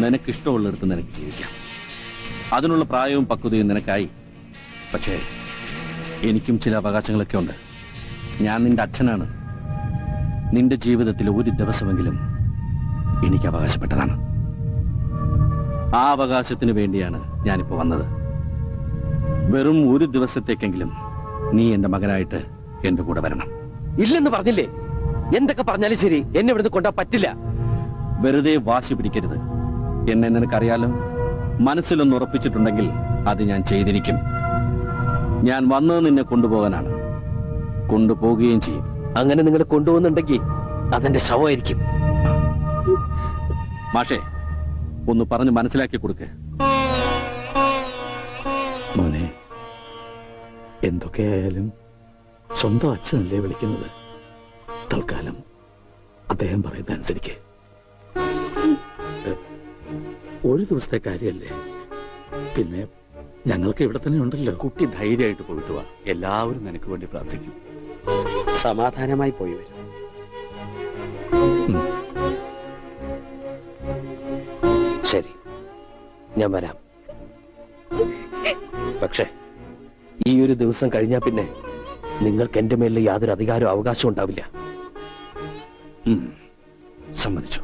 നിനക്കിഷ്ടമുള്ളിടത്ത് നിനക്ക് ജീവിക്കാം. അതിനുള്ള പ്രായവും പക്വതയും നിനക്കായി. പക്ഷേ എനിക്കും ചില അവകാശങ്ങളൊക്കെ ഉണ്ട്. ഞാൻ നിന്റെ അച്ഛനാണ്. നിന്റെ ജീവിതത്തിൽ ഒരു ദിവസമെങ്കിലും എനിക്ക് അവകാശപ്പെട്ടതാണ്. ആ അവകാശത്തിന് വേണ്ടിയാണ് ഞാനിപ്പോ വന്നത്. വെറും ഒരു ദിവസത്തേക്കെങ്കിലും നീ എന്റെ മകനായിട്ട് എന്റെ കൂടെ വരണം. ഇല്ലെന്ന് പറഞ്ഞില്ലേ? എന്തൊക്കെ പറഞ്ഞാലും ശരി, എന്നെ ഇവിടുന്ന് കൊണ്ടാ പറ്റില്ല. വെറുതെ വാശി പിടിക്കരുത്. എന്നെ നിനക്കറിയാലോ. മനസ്സിലൊന്ന് ഉറപ്പിച്ചിട്ടുണ്ടെങ്കിൽ അത് ഞാൻ ചെയ്തിരിക്കും. ഞാൻ വന്നത് നിന്നെ കൊണ്ടുപോകാനാണ്. കൊണ്ടുപോകുകയും ചെയ്യും. അങ്ങനെ നിങ്ങൾ കൊണ്ടുപോകുന്നുണ്ടെങ്കിൽ അതെന്റെ ശവമായിരിക്കും. മാഷേ, ഒന്ന് പറഞ്ഞ് മനസ്സിലാക്കി കൊടുക്ക്. മോനെ, എന്തൊക്കെയായാലും സ്വന്തം അച്ഛനല്ലേ വിളിക്കുന്നത്. തൽക്കാലം അദ്ദേഹം പറയുന്ന അനുസരിക്ക്. ഒരു ദിവസത്തെ കാര്യല്ലേ, പിന്നെ ഞങ്ങൾക്ക് ഇവിടെ തന്നെ ഉണ്ടല്ലോ. കുട്ടി ധൈര്യമായിട്ട് പോയിട്ട് വാ. എല്ലാവരും നിനക്ക് വേണ്ടി പ്രാർത്ഥിക്കും. സമാധാനമായി പോയി വരും. ശരി, ഞാൻ വരാം. പക്ഷേ ഈ ഒരു ദിവസം കഴിഞ്ഞാൽ പിന്നെ നിങ്ങൾക്ക് എന്റെ മേലിൽ യാതൊരു അധികാരവും അവകാശവും ഉണ്ടാവില്ല. സമ്മതിച്ചു.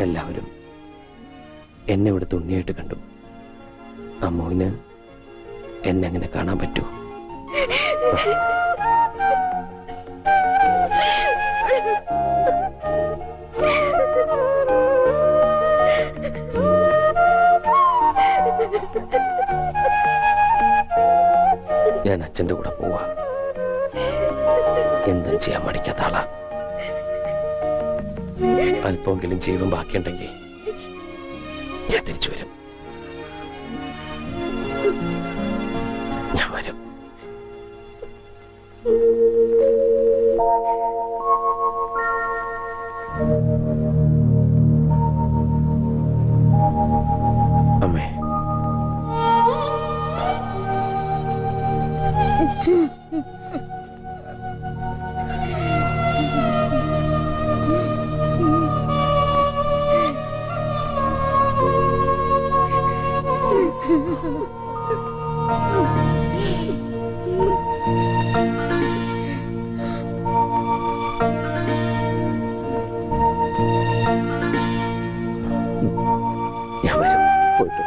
എല്ലാവരും എന്നെ ഇവിടെ തുണ്ണിയായിട്ട് കണ്ടു. അമ്മുവിന് എന്നെ അങ്ങനെ കാണാൻ പറ്റൂ? ഞാൻ അച്ഛന്റെ കൂടെ പോവാ. എന്തും ചെയ്യാൻ മടിക്കാത്ത ആളാ. അല്പമെങ്കിലും ജീവൻ ബാക്കിയുണ്ടെങ്കിൽ ഞാൻ തിരിച്ചു വരും. ഞാൻ വരും. അമ്മേ, ഞാൻ വരും. പോയിട്ട്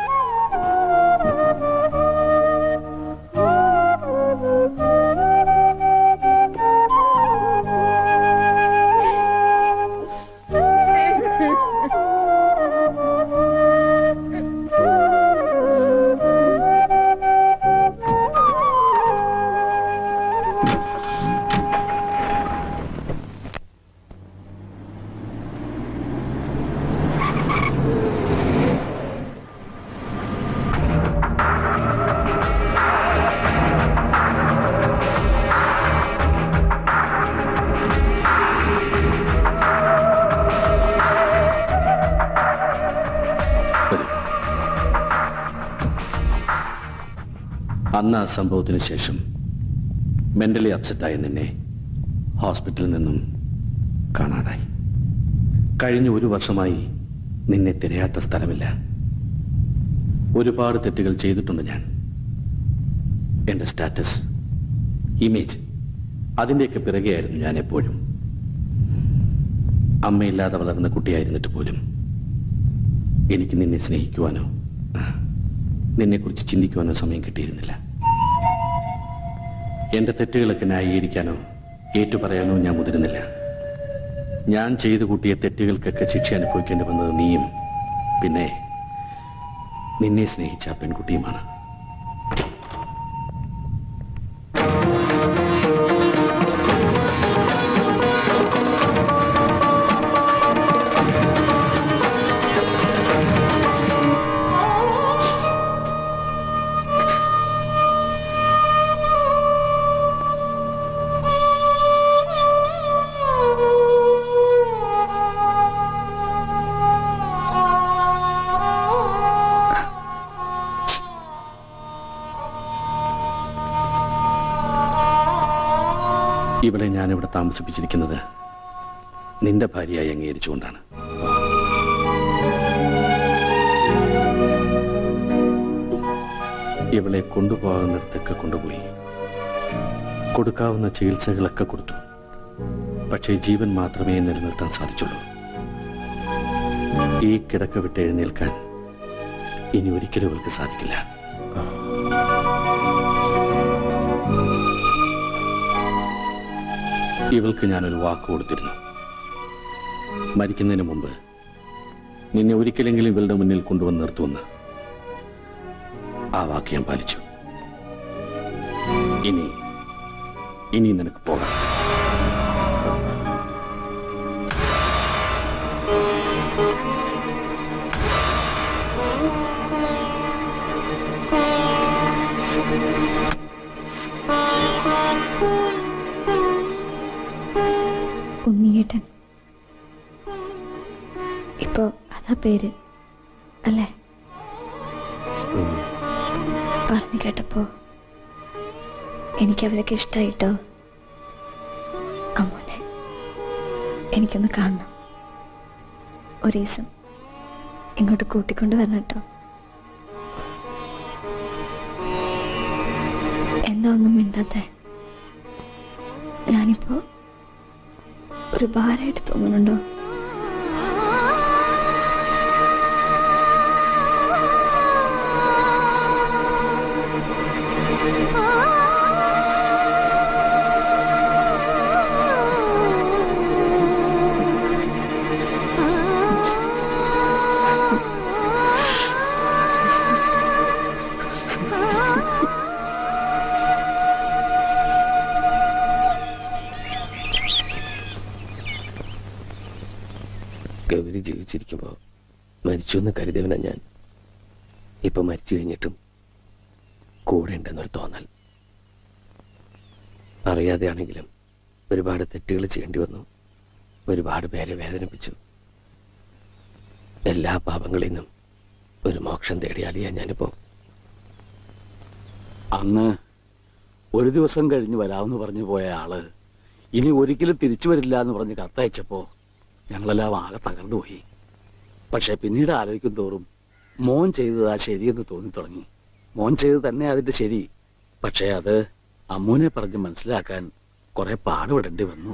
അന്ന് ആ സംഭവത്തിന് ശേഷം മെന്റലി അപ്സെറ്റായ നിന്നെ ഹോസ്പിറ്റലിൽ നിന്നും കാണാതായി. കഴിഞ്ഞ ഒരു വർഷമായി നിന്നെ തിരയാത്ത സ്ഥലമില്ല. ഒരുപാട് തെറ്റുകൾ ചെയ്തിട്ടുണ്ട് ഞാൻ. എന്റെ സ്റ്റാറ്റസ്, ഇമേജ്, അതിൻ്റെയൊക്കെ പിറകെയായിരുന്നു ഞാൻ എപ്പോഴും. അമ്മയില്ലാതെ വളർന്ന കുട്ടിയായിരുന്നിട്ട് പോലും എനിക്ക് നിന്നെ സ്നേഹിക്കുവാനോ നിന്നെക്കുറിച്ച് ചിന്തിക്കുവാനോ സമയം കിട്ടിയിരുന്നില്ല. എന്റെ തെറ്റുകളൊക്കെ ന്യായീകരിക്കാനോ ഏറ്റുപറയാനോ ഞാൻ മുതിരുന്നില്ല. ഞാൻ ചെയ്തു കൂട്ടിയ തെറ്റുകൾക്കൊക്കെ ശിക്ഷ അനുഭവിക്കേണ്ടി വന്നത് നീയും പിന്നെ നിന്നെ സ്നേഹിച്ച ആ പെൺകുട്ടിയുമാണ്. ഇവളെ ഞാനിവിടെ താമസിപ്പിച്ചിരിക്കുന്നത് നിന്റെ ഭാര്യയായി അംഗീകരിച്ചുകൊണ്ടാണ്. ഇവളെ കൊണ്ടുപോകുന്നിടത്തൊക്കെ കൊണ്ടുപോയി കൊടുക്കാവുന്ന ചികിത്സകളൊക്കെ കൊടുത്തു. പക്ഷേ ജീവൻ മാത്രമേ നിലനിർത്താൻ സാധിച്ചുള്ളൂ. ഈ കിടക്ക വിട്ട് എഴുന്നേൽക്കാൻ ഇനി ഒരിക്കലും ഇവൾക്ക് സാധിക്കില്ല. ഇവൾക്ക് ഞാനൊരു വാക്ക് കൊടുത്തിരുന്നു. മരിക്കുന്നതിന് മുമ്പ് നിന്നെ ഒരിക്കലെങ്കിലും ഇവളുടെ മുന്നിൽ കൊണ്ടുവന്ന് നിർത്തുമെന്ന്. ആ വാക്ക് ഞാൻ പാലിച്ചു. ഇനി നിനക്ക് പോകാം. ഉണ്ണിയേട്ടൻ ഇപ്പോ അതാ പേര് അല്ലേ? പറഞ്ഞു കേട്ടപ്പോ എനിക്കവരൊക്കെ ഇഷ്ടായിട്ടോ. അമ്മോനെ എനിക്കൊന്ന് കാണണം. ഒരു ദിവസം ഇങ്ങോട്ട് കൂട്ടിക്കൊണ്ട് വരണം കേട്ടോ. എന്താ ഒന്നും മിണ്ടാത്തെ? ഞാനിപ്പോ ഒരു ഭാരമായിട്ട് തോന്നുന്നുണ്ടോ? ഗൗരി ജീവിച്ചിരിക്കുമ്പോൾ മരിച്ചു എന്ന് കരുതിയവനാ ഞാൻ. ഇപ്പൊ മരിച്ചു കഴിഞ്ഞിട്ടും കൂടെ ഉണ്ടെന്നൊരു തോന്നൽ. അറിയാതെയാണെങ്കിലും ഒരുപാട് തെറ്റുകൾ ചെയ്യേണ്ടി വന്നു. ഒരുപാട് പേരെ വേദനിപ്പിച്ചു. എല്ലാ പാപങ്ങളിൽ നിന്നും ഒരു മോക്ഷം തേടിയാലിയാ ഞാനിപ്പോ. അന്ന് ഒരു ദിവസം കഴിഞ്ഞ് വരാമെന്ന് പറഞ്ഞു പോയ ആള് ഇനി ഒരിക്കലും തിരിച്ചു വരില്ല എന്ന് പറഞ്ഞ് കത്തയച്ചപ്പോ ഞങ്ങളെല്ലാം ആകെ തകർന്നു പോയി. പക്ഷെ പിന്നീട് ആലോചിക്കും തോറും മോൻ ചെയ്തതാ ശരിയെന്ന് തോന്നി തുടങ്ങി. മോൻ ചെയ്ത് തന്നെ അതിന്റെ ശരി. പക്ഷെ അത് അമ്മൂനെ പറഞ്ഞ് മനസ്സിലാക്കാൻ കുറെ പാടുപെടേണ്ടി വന്നു.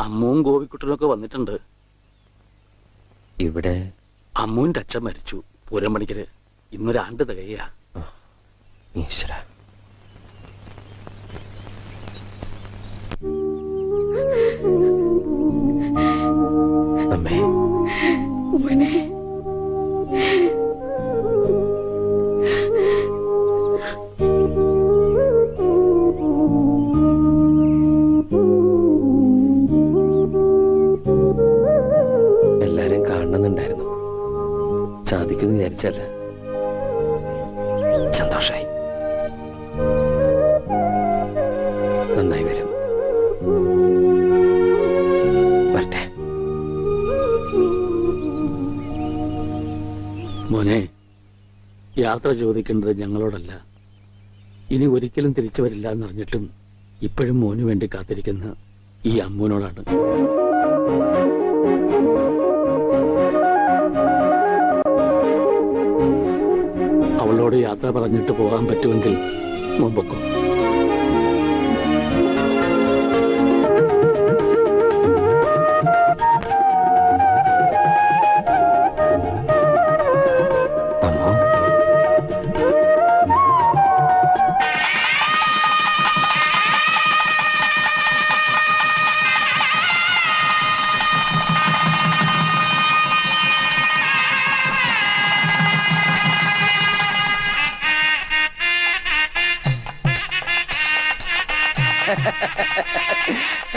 അമ്മുവും ഗോപിക്കുട്ടനൊക്കെ വന്നിട്ടുണ്ട്. ഇവിടെ അമ്മുവിന്റെ അച്ഛൻ മരിച്ചു പൂരം പണിക്കര്. ഇന്നൊരാണ്ട് തികയാ. ഈശ്വര, അമ്മേ മോനെ എല്ലാരും കാണണമെന്നുണ്ടായിരുന്നു. സാധിക്കുമെന്ന് വിചാരിച്ചല്ല. സന്തോഷായി. നന്നായി വരും. വരട്ടെ. മോനെ, യാത്ര ചോദിക്കേണ്ടത് ഞങ്ങളോടല്ല. ഇനി ഒരിക്കലും തിരിച്ചു വരില്ല എന്നറിഞ്ഞിട്ടും ഇപ്പോഴും മോനു വേണ്ടി കാത്തിരിക്കുന്ന ഈ അമ്മൂനോടാണ്. അവളോട് യാത്ര പറഞ്ഞിട്ട് പോകാൻ പറ്റുമെങ്കിൽ മുമ്പൊക്കെ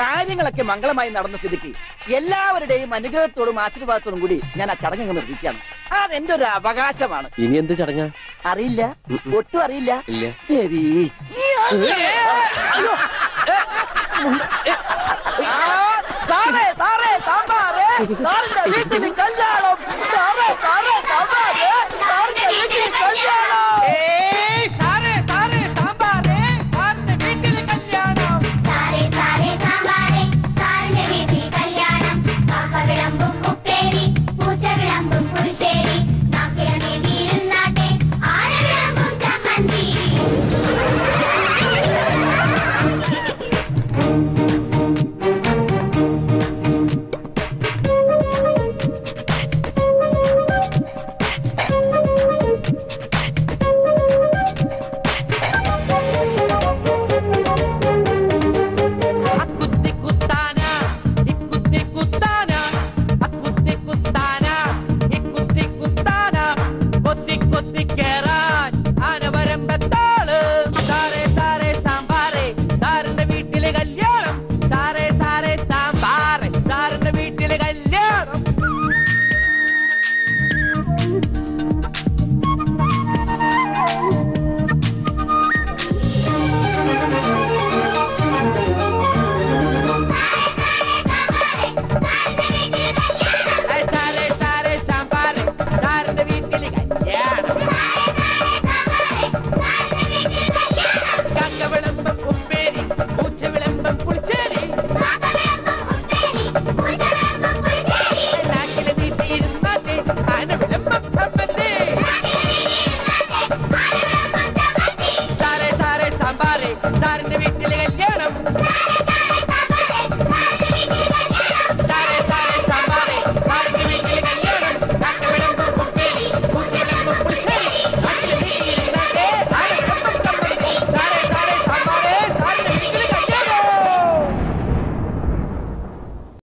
കാര്യങ്ങളൊക്കെ മംഗളമായി നടന്ന സ്ഥിതിക്ക് എല്ലാവരുടെയും അനുഗ്രഹത്തോടും ആശീർവാദത്തോടും കൂടി ഞാൻ ആ ചടങ്ങ് നിർവഹിക്കുകയാണ്. അതെന്റെ ഒരു അവകാശമാണ്. ഇനി എന്ത് ചടങ്ങാ? അറിയില്ല, ഒട്ടും അറിയില്ല. ഇല്ല. ദേവി, വീട്ടിൽ കല്യാണം